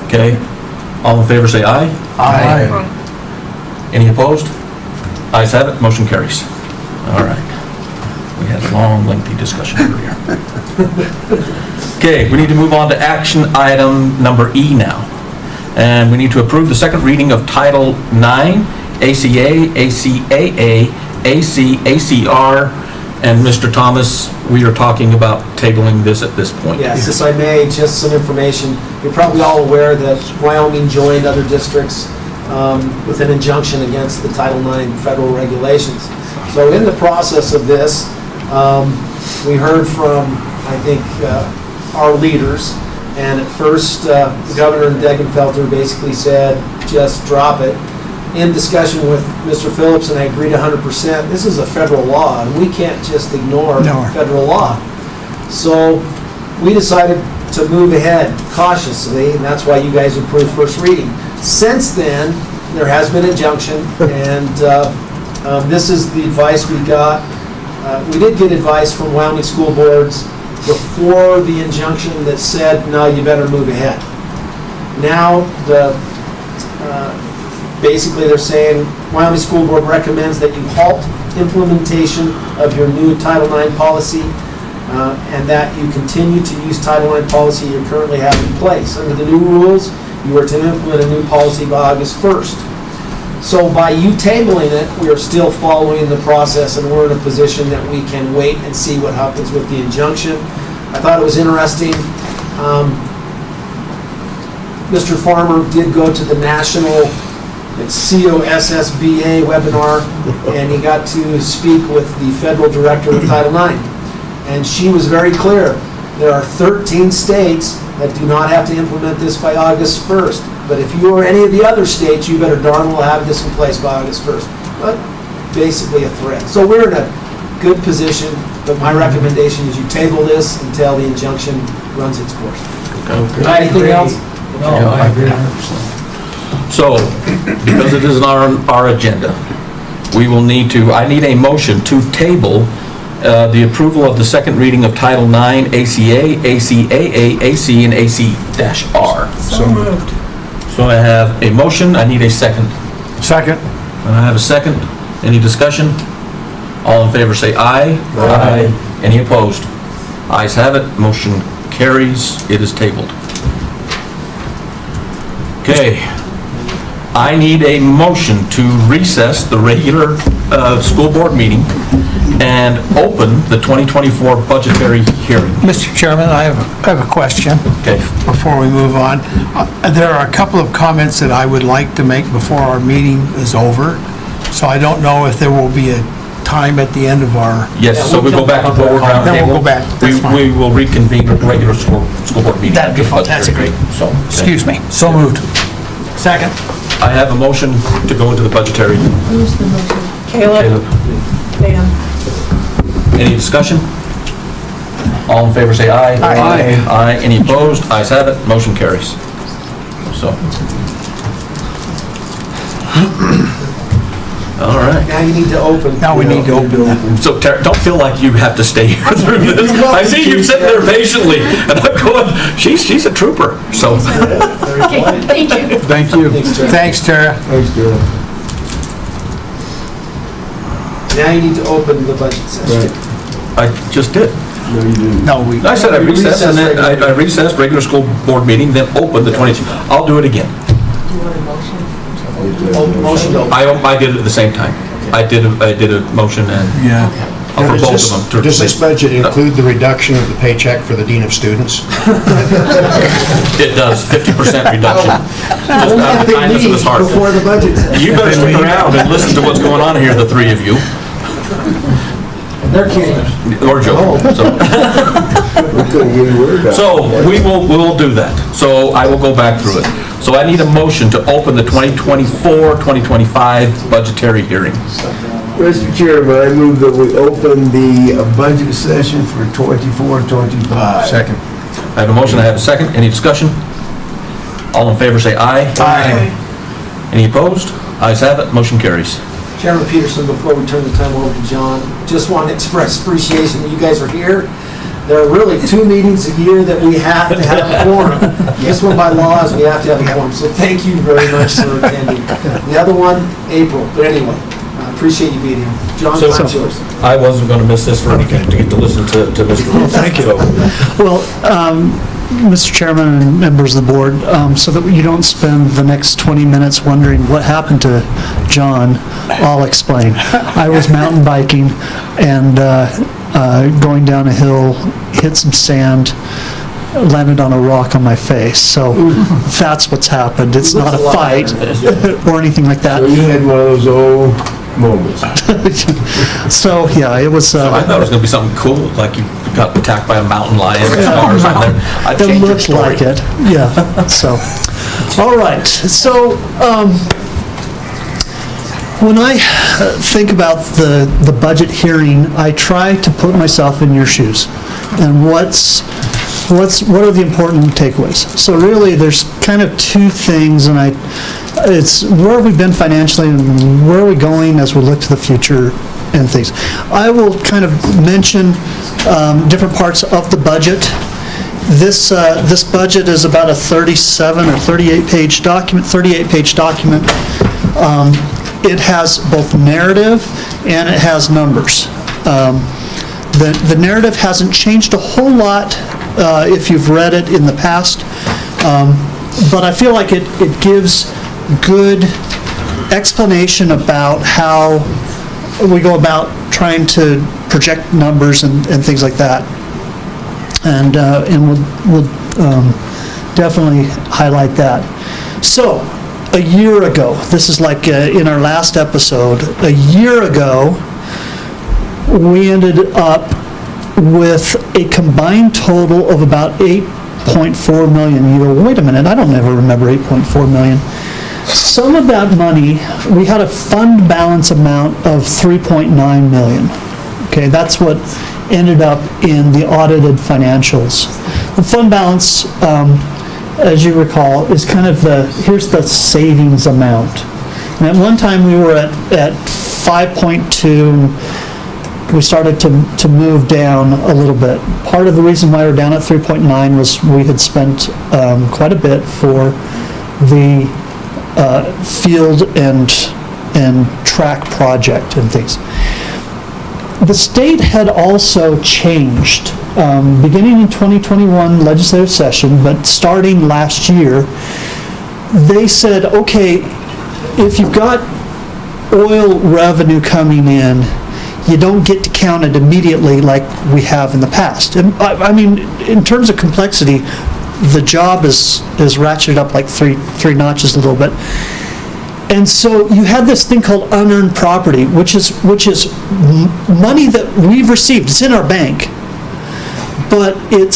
Okay. All in favor say aye. Aye. Any opposed? Ayes have it, motion carries. All right. We had a long, lengthy discussion earlier. Okay, we need to move on to action item number E now. And we need to approve the second reading of Title IX, ACA, ACAA, AC, ACR, and Mr. Thomas, we are talking about tabling this at this point. Yes, if I may, just some information. You're probably all aware that Wyoming joined other districts with an injunction against the Title IX federal regulations. So in the process of this, we heard from, I think, our leaders, and at first, Governor Degenfelter basically said, just drop it. In discussion with Mr. Phillips, and I agreed 100%, this is a federal law, and we can't just ignore federal law. So we decided to move ahead cautiously, and that's why you guys approved first reading. Since then, there has been injunction, and this is the advice we got. We did get advice from Wyoming school boards before the injunction that said, no, you better move ahead. Now, basically they're saying, Wyoming School Board recommends that you halt implementation of your new Title IX policy and that you continue to use Title IX policy you currently have in place. Under the new rules, you are to implement a new policy by August 1st. So by you tabling it, we are still following the process, and we're in a position that we can wait and see what happens with the injunction. I thought it was interesting. Mr. Farmer did go to the national COSSBA webinar, and he got to speak with the federal director of Title IX. And she was very clear. There are 13 states that do not have to implement this by August 1st. But if you are any of the other states, you better darn well have this in place by August 1st. But basically a threat. So we're in a good position, but my recommendation is you table this until the injunction runs its course. Okay. Anything else? No, I agree. So, because it is on our agenda, we will need to, I need a motion to table the approval of the second reading of Title IX, ACA, ACAA, AC, and AC-R. So moved. So I have a motion, I need a second. Second. And I have a second. Any discussion? All in favor say aye. Aye. Any opposed? Ayes have it, motion carries, it is tabled. Okay, I need a motion to recess the regular school board meeting and open the 2024 budgetary hearing. Mr. Chairman, I have a question. Okay. Before we move on. There are a couple of comments that I would like to make before our meeting is over. So I don't know if there will be a time at the end of our... Yes, so we go back to the board round Then table. we'll go back. That's fine. We will reconvene the regular school board meeting. That'd be fine. That's great. So, Excuse me. So moved. Second. I have a motion to go into the budgetary. Who's the motion? Caleb. Dan. Any discussion? All in favor say aye. Aye. Aye. Any opposed? Ayes have it, motion carries. So. All right. Now you need to open. Now we need to open that. So Tara, don't feel like you have to stay here through this. I see you sitting there patiently, and I'm going, she's a trooper, so. Okay, thank you. Thank you. Thanks, Tara. Thanks, Darrell. Now you need to open the budget session. I just did. No, you didn't. No, we... I said I recessed, and then I recessed regular school board meeting, then opened the 20, I'll do it again. Do you want a motion? Motion to open. I did it at the same time. I did a motion and, for both of them. Does this budget include the reduction of the paycheck for the Dean of Students? It does, 50% reduction. Just out of the kindness of his heart. Before the budget session. You better stick around and listen to what's going on here, the three of you. They're kidding. Or Joe. We couldn't get a word out. So we'll do that. So I will go back through it. So I need a motion to open the 2024-2025 budgetary hearing. Mr. Chairman, I move that we open the budget session for 24-25. Second. I have a motion, I have a second. Any discussion? All in favor say aye. Aye. Any opposed? Ayes have it, motion carries. Chairman Peterson, before we turn the time over to John, just want to express appreciation that you guys are here. There are really 2 meetings a year that we have to have a quorum. This one by law is we have to have a quorum, so thank you very much for attending. The other one, April, but anyway, I appreciate you being here. John, So- time's yours. I wasn't going to miss this for anything, to get to listen to Mr. Wilson. Thank you. So, Well, Mr. Chairman and members of the board, so that you don't spend the next 20 minutes wondering what happened to John, I'll explain. I was mountain biking and going down a hill, hit some sand, landed on a rock on my face. So that's what's happened. It's not a fight or anything like that. So you had one of those old moments. So, yeah, it was... I thought it was going to be something cool, like you got attacked by a mountain lion with scars on there. I'd It change your looked story. like it, yeah. So, all right. So, when I think about the budget hearing, I try to put myself in your shoes. And what are the important takeaways? So really, there's kind of 2 things, and it's where have we been financially and where are we going as we look to the future and things. I will kind of mention different parts of the budget. This budget is about a 37 or 38-page document. It has both narrative and it has numbers. The narrative hasn't changed a whole lot if you've read it in the past, but I feel like it gives good explanation about how we go about trying to project numbers and things like that. And we'll definitely highlight that. So, a year ago, this is like in our last episode, a year ago, we ended up with a combined total of about 8.4 million. You go, wait a minute, I don't ever remember 8.4 million. Some of that money, we had a fund balance amount of 3.9 million. Okay, that's what ended up in the audited financials. The fund balance, as you recall, is kind of here's the savings amount. And at one time we were at 5.2, we started to move down a little bit. Part of the reason why we're down at 3.9 was we had spent quite a bit for the field and track project and things. The state had also changed, beginning in 2021 legislative session, but starting last year, they said, okay, if you've got oil revenue coming in, you don't get to count it immediately like we have in the past. And I mean, in terms of complexity, the job is ratcheted up like three notches a little bit. And so you had this thing called unearned property, which is money that we've received. It's in our bank, but it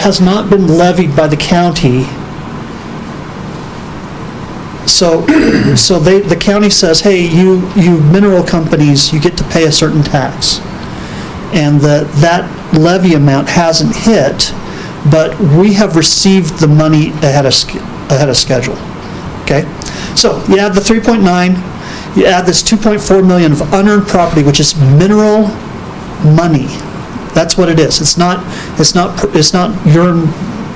has not been levied by the county. So the county says, hey, you mineral companies, you get to pay a certain tax. And that levy amount hasn't hit, but we have received the money ahead of schedule. Okay? So you add the 3.9, you add this 2.4 million of unearned property, which is mineral money. That's what it is. It's not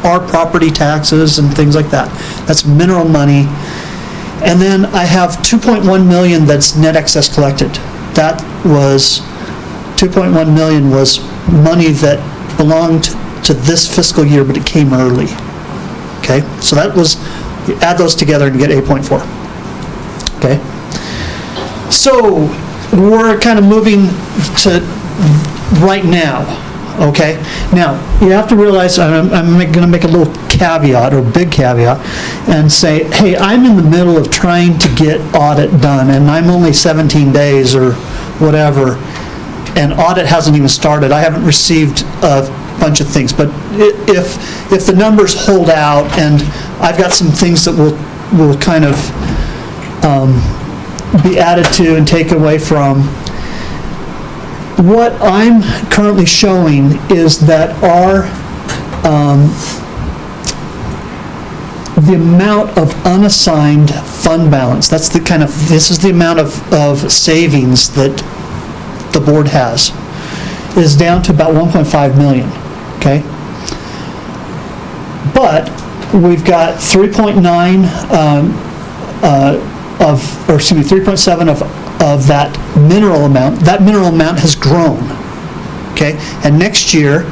our property taxes and things like that. That's mineral money. And then I have 2.1 million that's net excess collected. That was 2.1 million was money that belonged to this fiscal year, but it came early. Okay, so that was, you add those together and you get 8.4. Okay, so we're kind of moving to right now. Okay, now you have to realize, I'm going to make a little caveat or big caveat and say, hey, I'm in the middle of trying to get audit done and I'm only 17 days or whatever, and audit hasn't even started. I haven't received a bunch of things, but if the numbers hold out, and I've got some things that will kind of be added to and taken away from. What I'm currently showing is that the amount of unassigned fund balance, this is the amount of savings that the board has, is down to about 1.5 million, okay? But we've got 3.9 3.7 of that mineral amount. That mineral amount has grown, okay? And next year,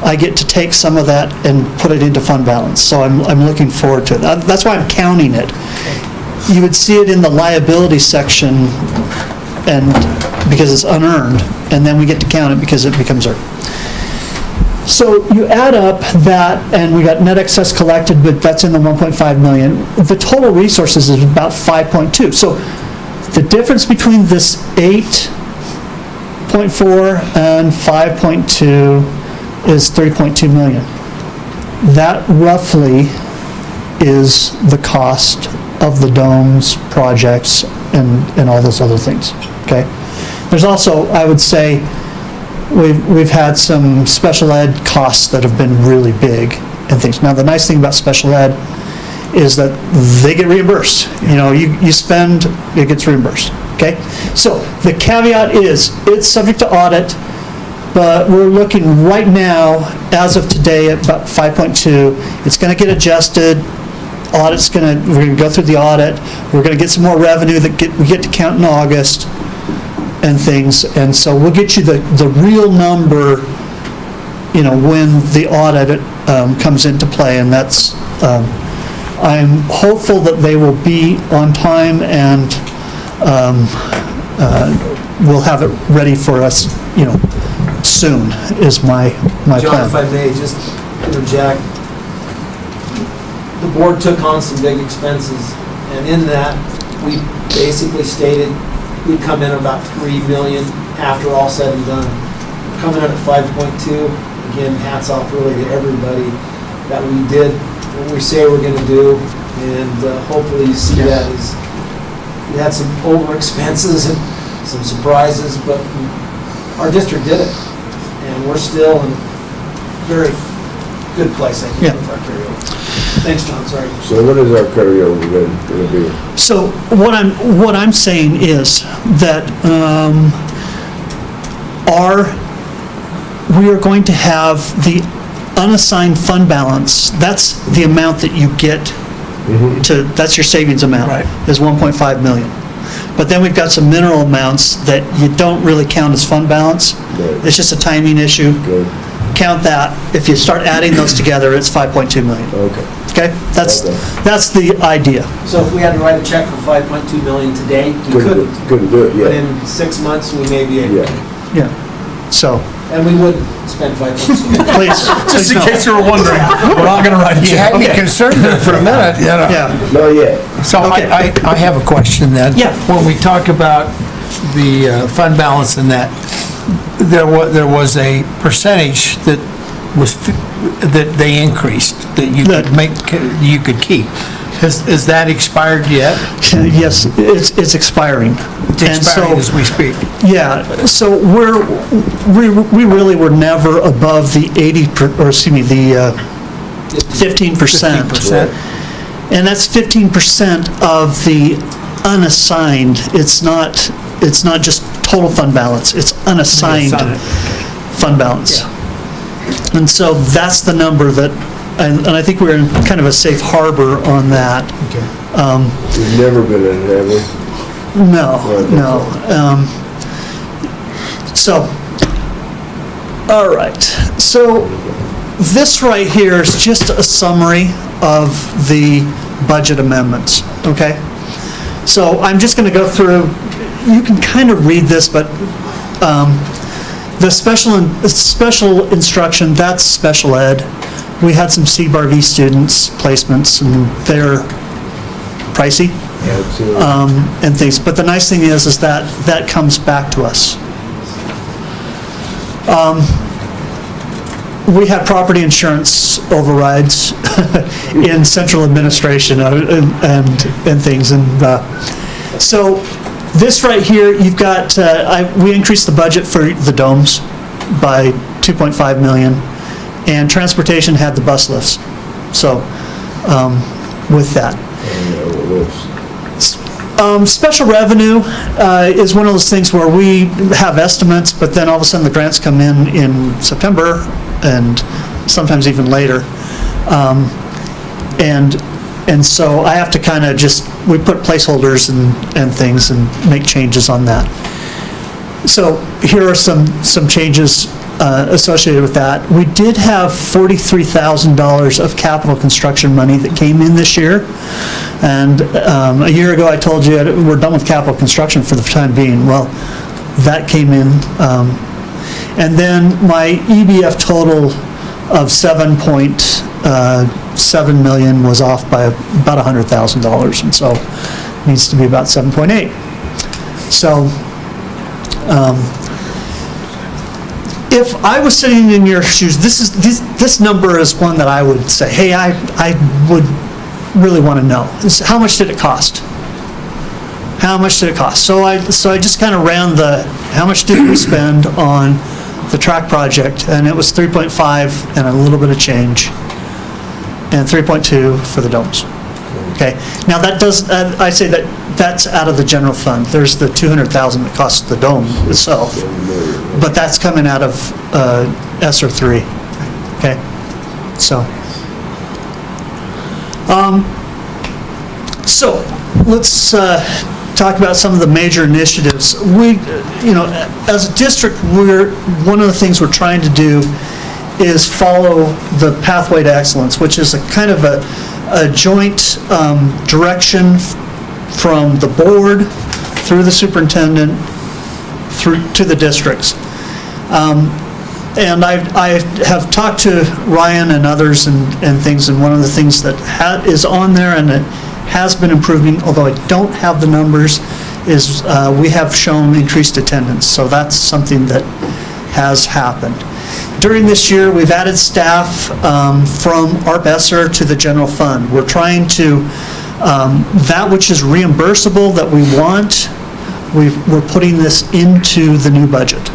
I get to take some of that and put it into fund balance. So I'm looking forward to it. That's why I'm counting it. You would see it in the liability section, and because it's unearned, and then we get to count it because it becomes earned. So you add up that, and we got net excess collected, but that's in the 1.5 million. The total resources is about 5.2. So the difference between this 8.4 and 5.2 is 3.2 million. That roughly is the cost of the domes, projects, and all those other things, okay? There's also, I would say, we've had some special ed costs that have been really big and things. Now, the nice thing about special ed is that they get reimbursed. You know, you spend, it gets reimbursed, okay? So the caveat is, it's subject to audit, but we're looking right now, as of today, at about 5.2. It's gonna get adjusted, we're gonna go through the audit, we're gonna get some more revenue that we get to count in August and things, and so we'll get you the real number, you know, when the audit comes into play, and that's, I'm hopeful that they will be on time and we'll have it ready for us, you know, soon, is my John, plan. if I may just interject, the board took on some big expenses, and in that, we basically stated we'd come in about 3 million after all said and done. Coming in at 5.2, again, hats off really to everybody that we did what we say we're gonna do, and hopefully you see that as, we had some over expenses and some surprises, but our district did it, and we're still in a very good place, I think, with our carryover. Thanks, John, sorry. So what is our carryover gonna be? So what I'm saying is that we are going to have the unassigned fund balance. That's the amount that you get that's your savings amount, is 1.5 million. But then we've got some mineral amounts that you don't really count as fund balance. It's just a timing issue. Count that. If you start adding those together, it's 5.2 million. Okay? That's the idea. So if we had to write a check for 5.2 million today, we couldn't. Couldn't do it, But in 6 months, we may be able to. Yeah. So. And we wouldn't spend 5.2 million. Please. Just in case you were wondering, we're not gonna write a check. You had me concerned there for a minute, you know. Yeah. Not yet. So I have a question then. Yeah. When we talk about the fund balance and that, there was a percentage that that they increased, that you could keep. Has that expired yet? Yes, it's expiring. It's expiring as we speak. Yeah, so we really were never above the 15%. 15%. And that's 15% of the unassigned. It's not just total fund balance, it's unassigned fund balance. And so that's the number that, and I think we're in kind of a safe harbor on that. We've never been in it, have we? No. So, all right. So this right here is just a summary of the budget amendments, okay? So I'm just going to go through, you can kind of read this, but the special instruction, that's special ed. We had some CBARV students placements, and they're pricey and things. But the nice thing is that comes back to us. We had property insurance overrides in central administration and things, and so this right here, you've got, we increased the budget for the domes by 2.5 million, and transportation had the bus lifts. So, with that. Special revenue is one of those things where we have estimates, but then all of a sudden the grants come in September, and sometimes even later. And so I have to kind of we put placeholders and things and make changes on that. So here are some changes associated with that. We did have $43,000 of capital construction money that came in this year. And a year ago I told you we're done with capital construction for the time being. Well, that came in. And then my EBF total of 7.7 million was off by about $100,000, and so it needs to be about 7.8. So if I was sitting in your shoes, this number is one that I would say, hey, I would really want to know. How much did it cost? How much did it cost? So I just kind of ran how much did we spend on the track project, and it was 3.5 and a little bit of change, and 3.2 for the domes. Okay, now that does, I say that's out of the general fund. There's the 200,000 that costs the dome itself, but that's coming out of ESSER 3, okay? So, so let's talk about some of the major initiatives. We, as a district, one of the things we're trying to do is follow the Pathway to Excellence, which is a kind of a joint direction from the board through the superintendent through to the districts. And I have talked to Ryan and others and things, and one of the things that is on there and it has been improving, although I don't have the numbers, is we have shown increased attendance. So that's something that has happened. During this year, we've added staff from ARP-ESSER to the general fund. We're trying to, that which is reimbursable that we want, we're putting this into the new budget.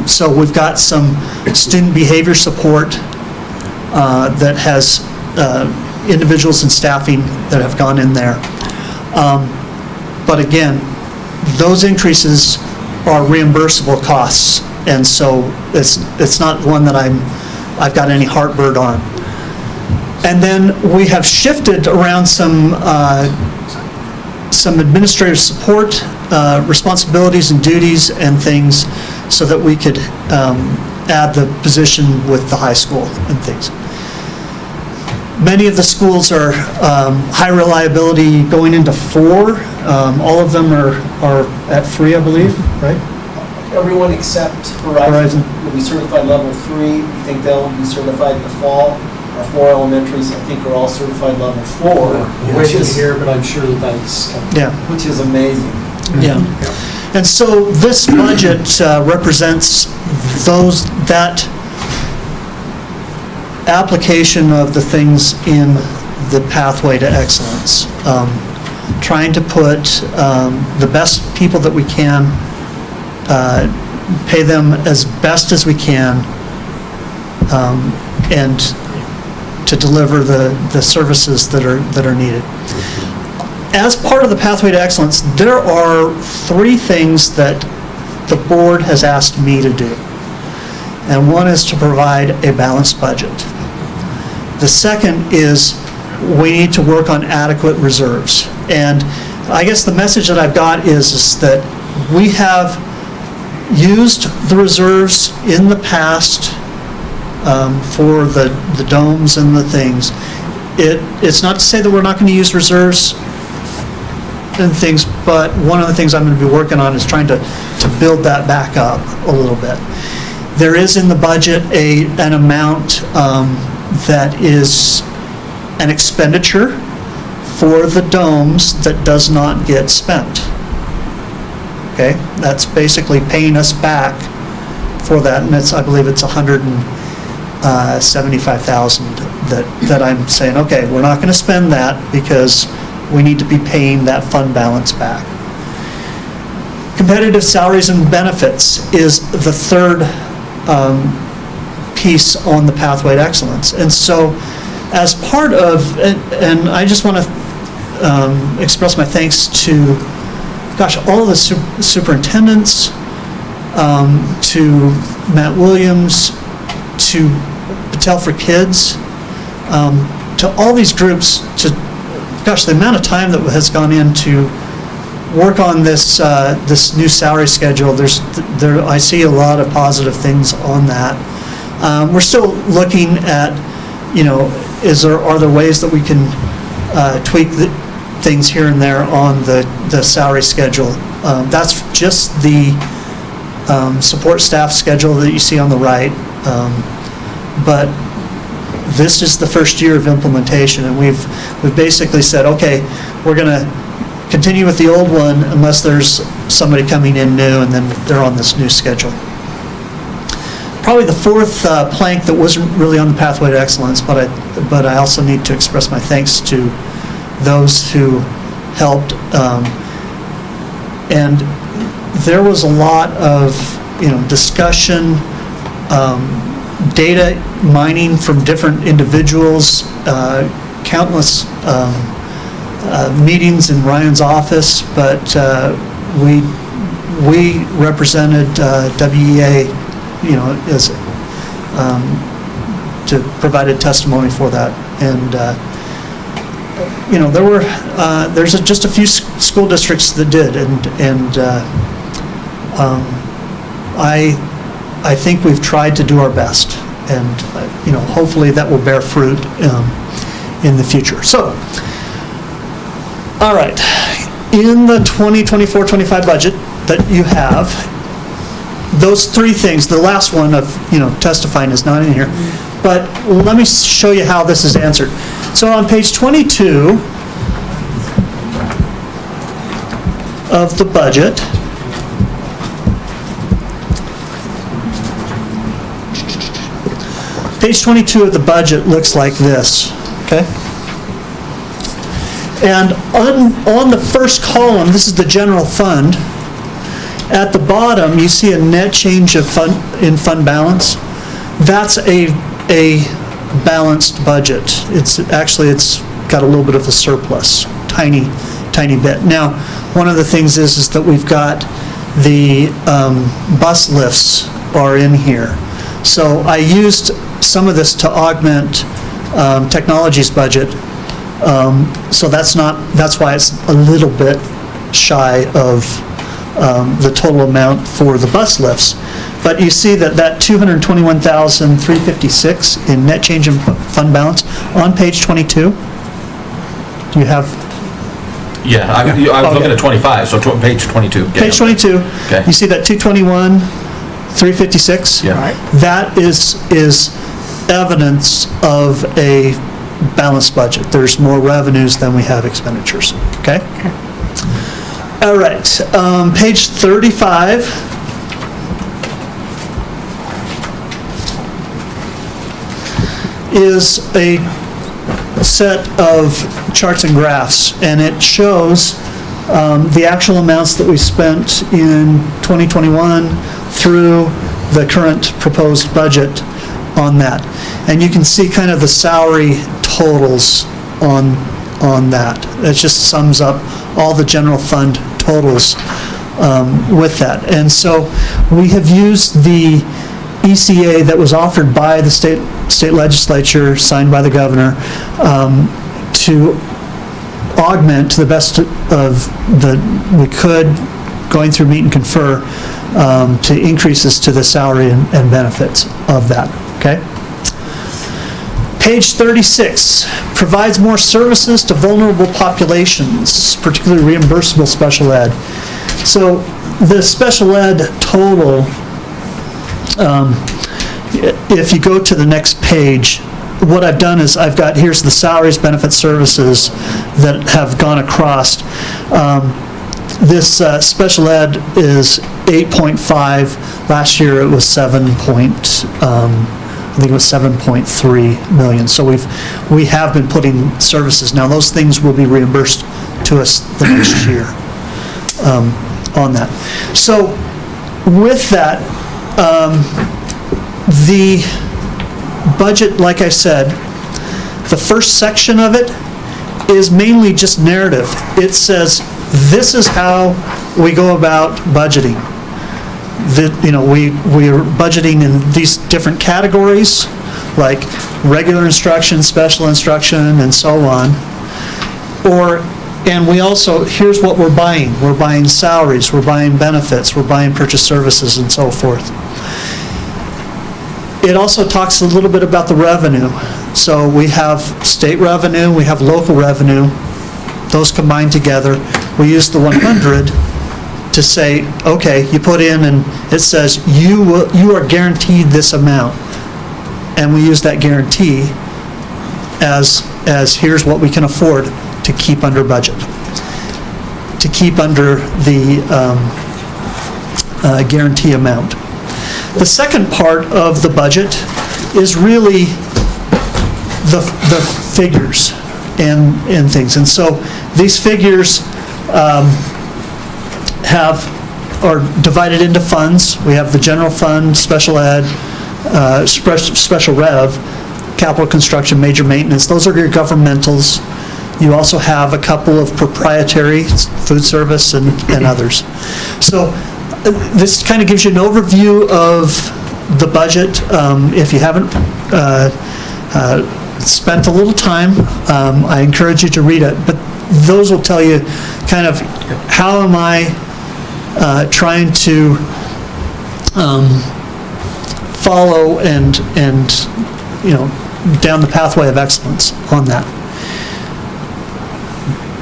So we've got some student behavior support that has individuals and staffing that have gone in there. But again, those increases are reimbursable costs, and so it's not one that I've got any heartburn on. And then we have shifted around some administrative support responsibilities and duties and things so that we could add the position with the high school and things. Many of the schools are high reliability going into 4. All of them are at 3, I believe, right? Everyone except Horizon will be certified level 3. We think they'll be certified in the fall. Our 4 elementaries, I think, are all certified level 4. Waiting to hear, but I'm sure that's coming. Yeah. Which is amazing. Yeah. And so this budget represents that application of the things in the Pathway to Excellence. Trying to put the best people that we can, pay them as best as we can, and to deliver the services that are needed. As part of the Pathway to Excellence, there are 3 things that the board has asked me to do. And one is to provide a balanced budget. The second is we need to work on adequate reserves. And I guess the message that I've got is that we have used the reserves in the past for the domes and the things. It's not to say that we're not going to use reserves and things, but one of the things I'm going to be working on is trying to build that back up a little bit. There is in the budget an amount that is an expenditure for the domes that does not get spent. Okay, that's basically paying us back for that, and I believe it's $175,000 that I'm saying, okay, we're not going to spend that because we need to be paying that fund balance back. Competitive salaries and benefits is the third piece on the Pathway to Excellence. And so as part of, and I just want to express my thanks to, all of the superintendents, to Matt Williams, to Patel for Kids, to all these groups, the amount of time that has gone into work on this new salary schedule. I see a lot of positive things on that. We're still looking at, are there ways that we can tweak things here and there on the salary schedule. That's just the support staff schedule that you see on the right. But this is the first year of implementation, and we've basically said, okay, we're going to continue with the old one unless there's somebody coming in new, and then they're on this new schedule. Probably the fourth plank that wasn't really on the Pathway to Excellence, but I also need to express my thanks to those who helped. And there was a lot of discussion, data mining from different individuals, countless meetings in Ryan's office, but we represented WEA, as to provide testimony for that. And there's just a few school districts that did, and I think we've tried to do our best, and hopefully that will bear fruit in the future. So, all right, in the 2024-25 budget that you have, those three things, the last one of testifying is not in here, but let me show you how this is answered. So on page 22 of the budget, page 22 of the budget looks like this, okay? And on the first column, this is the general fund. At the bottom, you see a net change of fund balance. That's a balanced budget. It's got a little bit of a surplus, tiny bit. Now, one of the things is that we've got the bus lifts are in here. So I used some of this to augment technology's budget. So that's why it's a little bit shy of the total amount for the bus lifts. But you see that 221,356 in net change in fund balance on page 22. Do you have? Yeah, I was looking at 25, so page 22. Page 22. Okay. You see that 221,356? Yeah. Right. That is evidence of a balanced budget. There's more revenues than we have expenditures. Okay? All right. Page 35. Is a set of charts and graphs, and it shows the actual amounts that we spent in 2021 through the current proposed budget on that. And you can see kind of the salary totals on that. It just sums up all the general fund totals with that. And so we have used the ECA that was offered by the state legislature, signed by the governor, to augment to the best of we could, going through meet and confer, to increases to the salary and benefits of that. Okay. Page 36 provides more services to vulnerable populations, particularly reimbursable special ed. So the special ed total, if you go to the next page, what I've done is here's the salaries, benefits, services that have gone across. This special ed is 8.5. Last year it was 7.3 million. So we have been putting services. Now those things will be reimbursed to us the next year on that. So with that, the budget, like I said, the first section of it is mainly just narrative. It says, this is how we go about budgeting. We are budgeting in these different categories, like regular instruction, special instruction, and so on. And we also, here's what we're buying. We're buying salaries, we're buying benefits, we're buying purchase services, and so forth. It also talks a little bit about the revenue. So we have state revenue, we have local revenue, those combined together. We use the 100 to say, okay, you put in and it says you are guaranteed this amount. And we use that guarantee as here's what we can afford to keep under budget, to keep under the guarantee amount. The second part of the budget is really the figures and things. And so these figures are divided into funds. We have the general fund, special ed, special rev, capital construction, major maintenance, those are your governmentals. You also have a couple of proprietary, food service and others. So this kind of gives you an overview of the budget. If you haven't spent a little time, I encourage you to read it, but those will tell you kind of how am I trying to follow and down the pathway of excellence on that.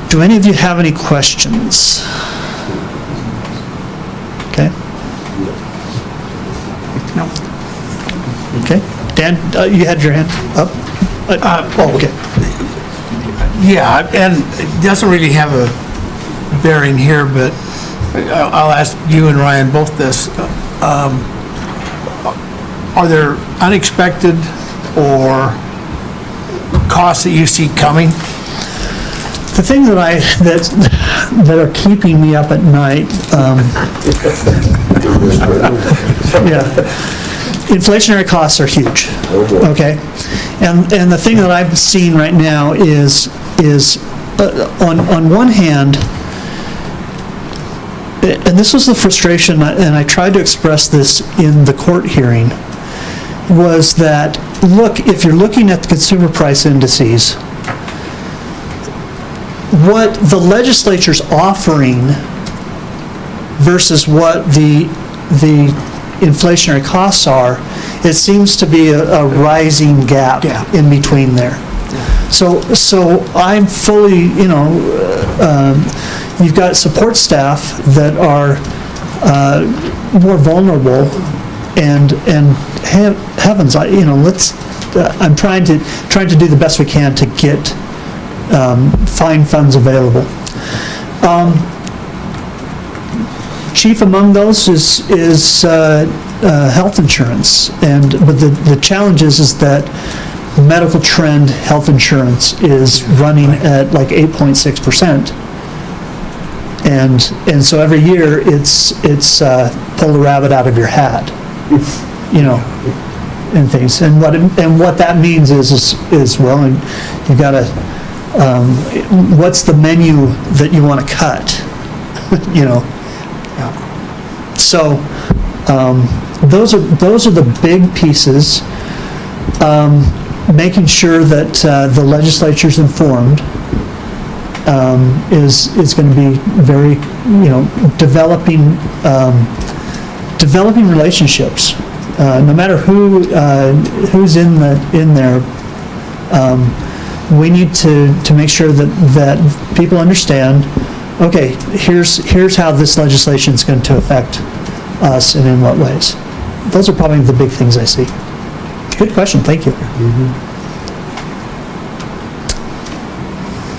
Do any of you have any questions? Okay. No. Okay. Dan, you had your hand up? Okay. Yeah, and it doesn't really have a bearing here, but I'll ask you and Ryan both this. Are there unexpected or costs that you see coming? The thing that are keeping me up at night, inflationary costs are huge. Okay, and the thing that I'm seeing right now is on one hand, and this was the frustration, and I tried to express this in the court hearing, was that, look, if you're looking at the consumer price indices, what the legislature's offering versus what the inflationary costs are, it seems to be a rising gap in between there. So I'm fully, you've got support staff that are more vulnerable, and heavens, I'm trying to do the best we can to get find funds available. Chief among those is health insurance, but the challenge is that medical trend health insurance is running at like 8.6%, and so every year it's pull the rabbit out of your hat, and things, and what that means is well, and you got to. What's the menu that you want to cut? So those are the big pieces. Making sure that the legislature's informed is going to be very, developing relationships. No matter who's in there. We need to make sure that people understand, okay, here's how this legislation is going to affect us and in what ways. Those are probably the big things I see. Good question, thank you.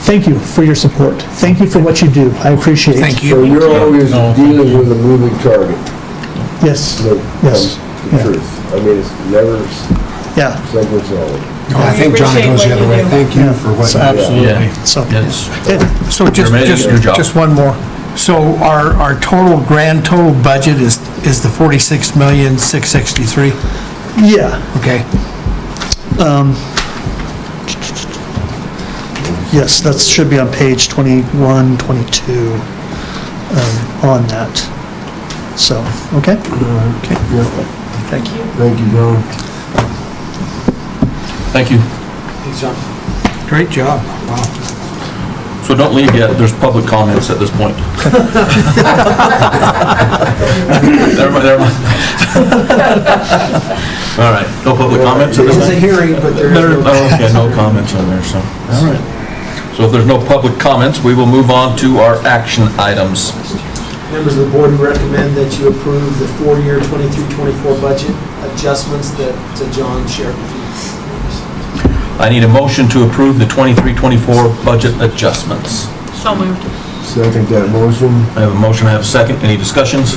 Thank you for your support. Thank you for what you do. I appreciate it. Thank you. So you're always dealing with a moving target. Yes. Yes. The truth. I mean, it's never something solid. I think John goes the other way. Thank you for what you do. Absolutely. So just one more. So our grand total budget is the $46,663,000? Yeah. Okay. Yes, that should be on page 21, 22 on that. So, okay? Okay. Thank you. Thank you, John. Thank you. Thanks, John. Great job. Wow. So don't leave yet, there's public comments at this point. Never mind. All right, no public comments at this It's a point? hearing, but there is no... Okay, no comments on there, so, all right. So if there's no public comments, we will move on to our action items. Members of the board recommend that you approve the 4-year 23-24 budget adjustments that John shared with you. I need a motion to approve the 23-24 budget adjustments. So moved. Second that motion. I have a motion, I have a second. Any discussions?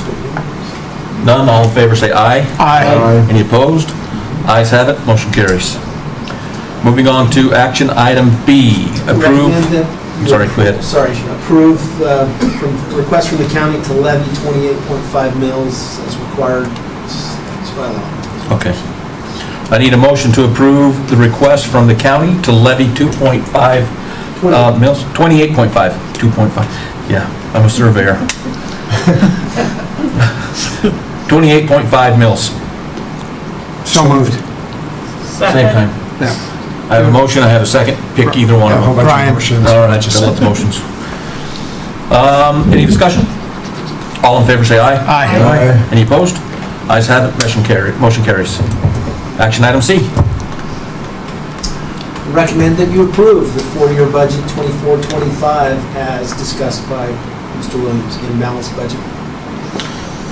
None, all in favor say aye. Aye. Any opposed? Ayes have it, motion carries. Moving on to action item B, approve. Recommend that- Sorry, go ahead. Sorry, approve request from the county to levy 28.5 mils as required by law. Okay. I need a motion to approve the request from the county to levy 2.5 mills, 28.5, 2.5, yeah, I'm a surveyor. 28.5 mills. So moved. Same time. I have a motion, I have a second, pick either one of them. Brian. All right, just let the motions. Any discussion? All in favor say aye. Aye. Any opposed? Ayes have it, motion carries. Action item C. Recommend that you approve the four-year budget 24-25 as discussed by Mr. Williams in balanced budget.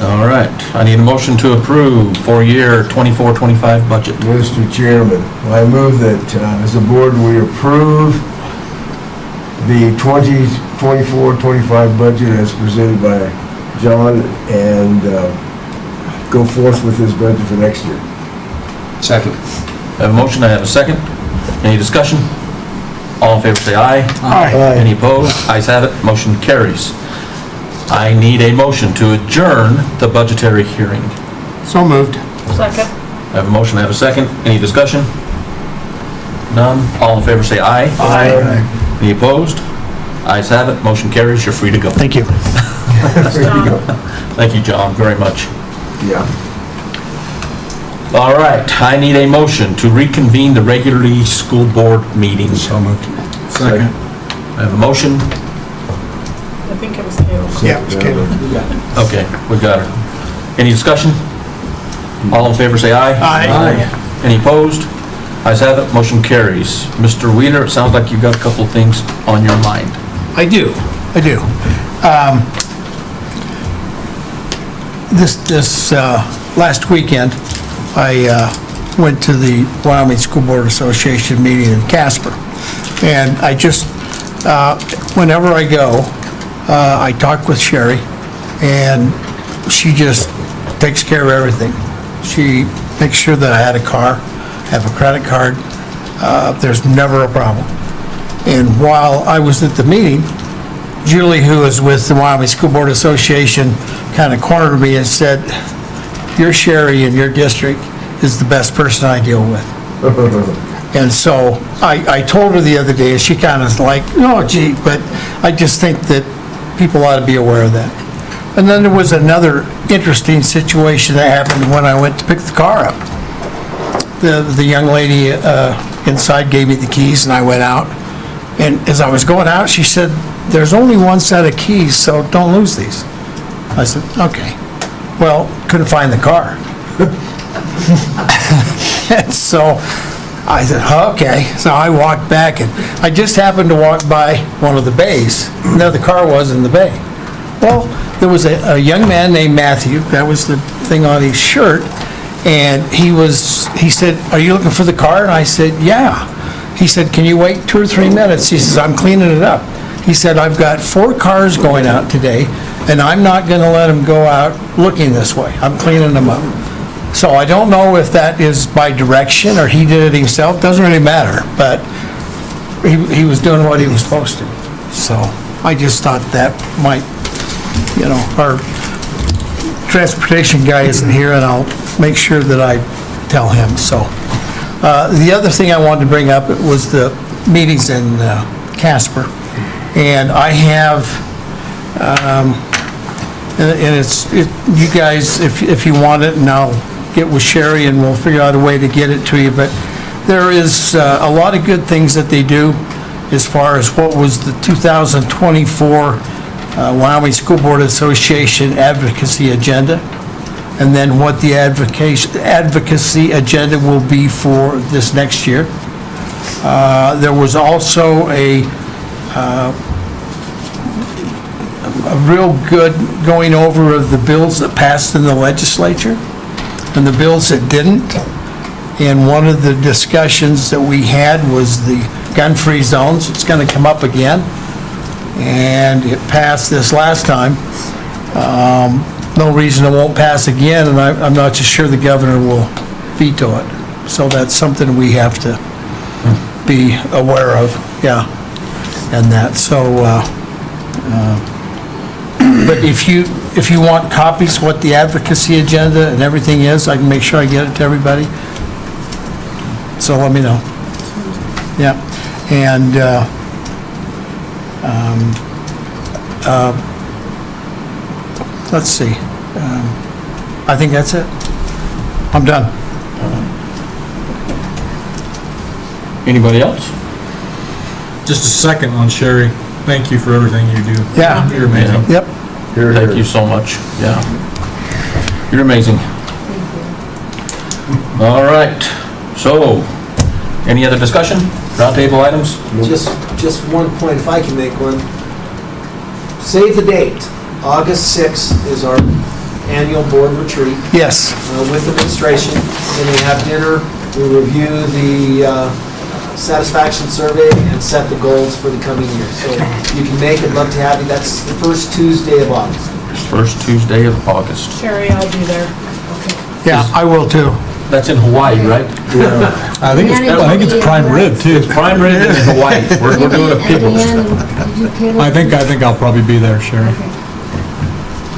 All right, I need a motion to approve for-year 24-25 budget. Mr. Chairman, I move that as a board, we approve the 2024-25 budget as presented by John and go forth with this budget for next year. Second. I have a motion, I have a second. Any discussion? All in favor say aye. Aye. Any opposed? Ayes have it, motion carries. I need a motion to adjourn the budgetary hearing. So moved. Second. I have a motion, I have a second. Any discussion? None. All in favor say aye. Aye. Any opposed? Ayes have it, motion carries, you're free to go. Thank you. Thank you, John, very much. Yeah. All right, I need a motion to reconvene the regularly school board meeting. So moved. Second. I have a motion. I think it was Caleb. Yeah, it's Caleb. Okay, we got her. Any discussion? All in favor say aye. Aye. Any opposed? Ayes have it, motion carries. Mr. Wheeler, it sounds like you've got a couple of things on your mind. I do. This last weekend, I went to the Wyoming School Board Association meeting in Casper. And I just, whenever I go, I talk with Sherry, and she just takes care of everything. She makes sure that I had a car, have a credit card. There's never a problem. And while I was at the meeting, Julie, who is with the Wyoming School Board Association, kind of cornered me and said, your Sherry in your district is the best person I deal with. And so I told her the other day, and she kind of like, oh gee, but I just think that people ought to be aware of that. And then there was another interesting situation that happened when I went to pick the car up. The young lady inside gave me the keys, and I went out. And as I was going out, she said, there's only one set of keys, so don't lose these. I said, okay. Well, couldn't find the car. And so I said, okay. So I walked back, and I just happened to walk by one of the bays, and there the car was in the bay. Well, there was a young man named Matthew, that was the thing on his shirt, and he said, are you looking for the car? And I said, yeah. He said, can you wait 2 or 3 minutes? He says, I'm cleaning it up. He said, I've got 4 cars going out today, and I'm not going to let them go out looking this way. I'm cleaning them up. So I don't know if that is by direction or he did it himself. Doesn't really matter, but he was doing what he was supposed to. So I just thought that might, our transportation guy isn't here, and I'll make sure that I tell him. So the other thing I wanted to bring up was the meetings in Casper. And I have, and you guys, if you want it, and I'll get with Sherry and we'll figure out a way to get it to you, but there is a lot of good things that they do as far as what was the 2024 Wyoming School Board Association advocacy agenda, and then what the advocacy agenda will be for this next year. There was also a real good going over of the bills that passed in the legislature and the bills that didn't. And one of the discussions that we had was the gun-free zones. It's going to come up again, and it passed this last time. No reason it won't pass again, and I'm not just sure the governor will veto it. So that's something we have to be aware of, yeah, and that. So, but if you want copies, what the advocacy agenda and everything is, I can make sure I get it to everybody. so let me know. Yeah, and, let's see. I think that's it. I'm done. Anybody else? Just a second on Sherry. Thank you for everything you do. Yeah. You're amazing. Yep. Thank you so much, yeah. You're amazing. All right, so, any other discussion? Roundtable items? Just one point, if I can make one. Save the date. August 6th is our annual board retreat Yes. with administration. Then we have dinner, we review the satisfaction survey and set the goals for the coming year. So you can make it, love to have you. That's the first Tuesday of August. First Tuesday of August. Sherry, I'll be there. Yeah, I will too. That's in Hawaii, right? I think it's prime rib too. It's prime rib in Hawaii. We're doing a people's. I think I'll probably be there, Sherry.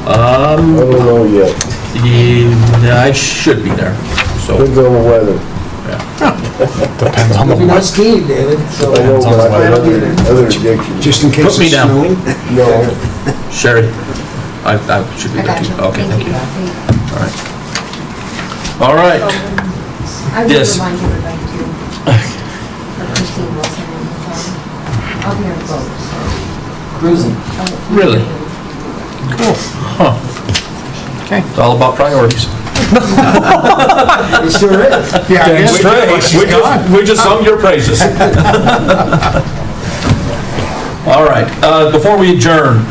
I don't know yet. Yeah, I should be there, so. Depends on the weather. Depends on the We're not skiing, David, so. I know, but I have I'll be there. other addictions. Just in case Put me it's down. snowing. No. Sherry, I should be there too. Okay, thank you. All right. All right. I will Yes. remind everybody too. For Christine Wilson and I'll be on the boat, so. Cruising. Really? Cool. Huh. Okay. It's all about priorities. It sure is. Yeah, I guess so. We just sung your praises. All right, before we adjourn,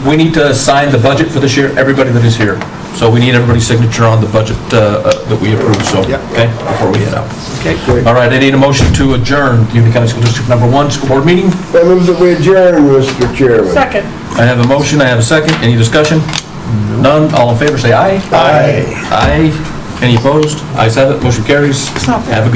we need to sign the budget for this year, everybody that is here. So we need everybody's signature on the budget that we approve, so, okay, before we head out. Okay. All right, I need a motion to adjourn the Union County School District Number 1 School Board meeting. I move that we adjourn, Mr. Chairman. Second. I have a motion, I have a second. Any discussion? None, all in favor, say aye. Aye. Aye. Any opposed? Ayes have it, motion carries. Have a good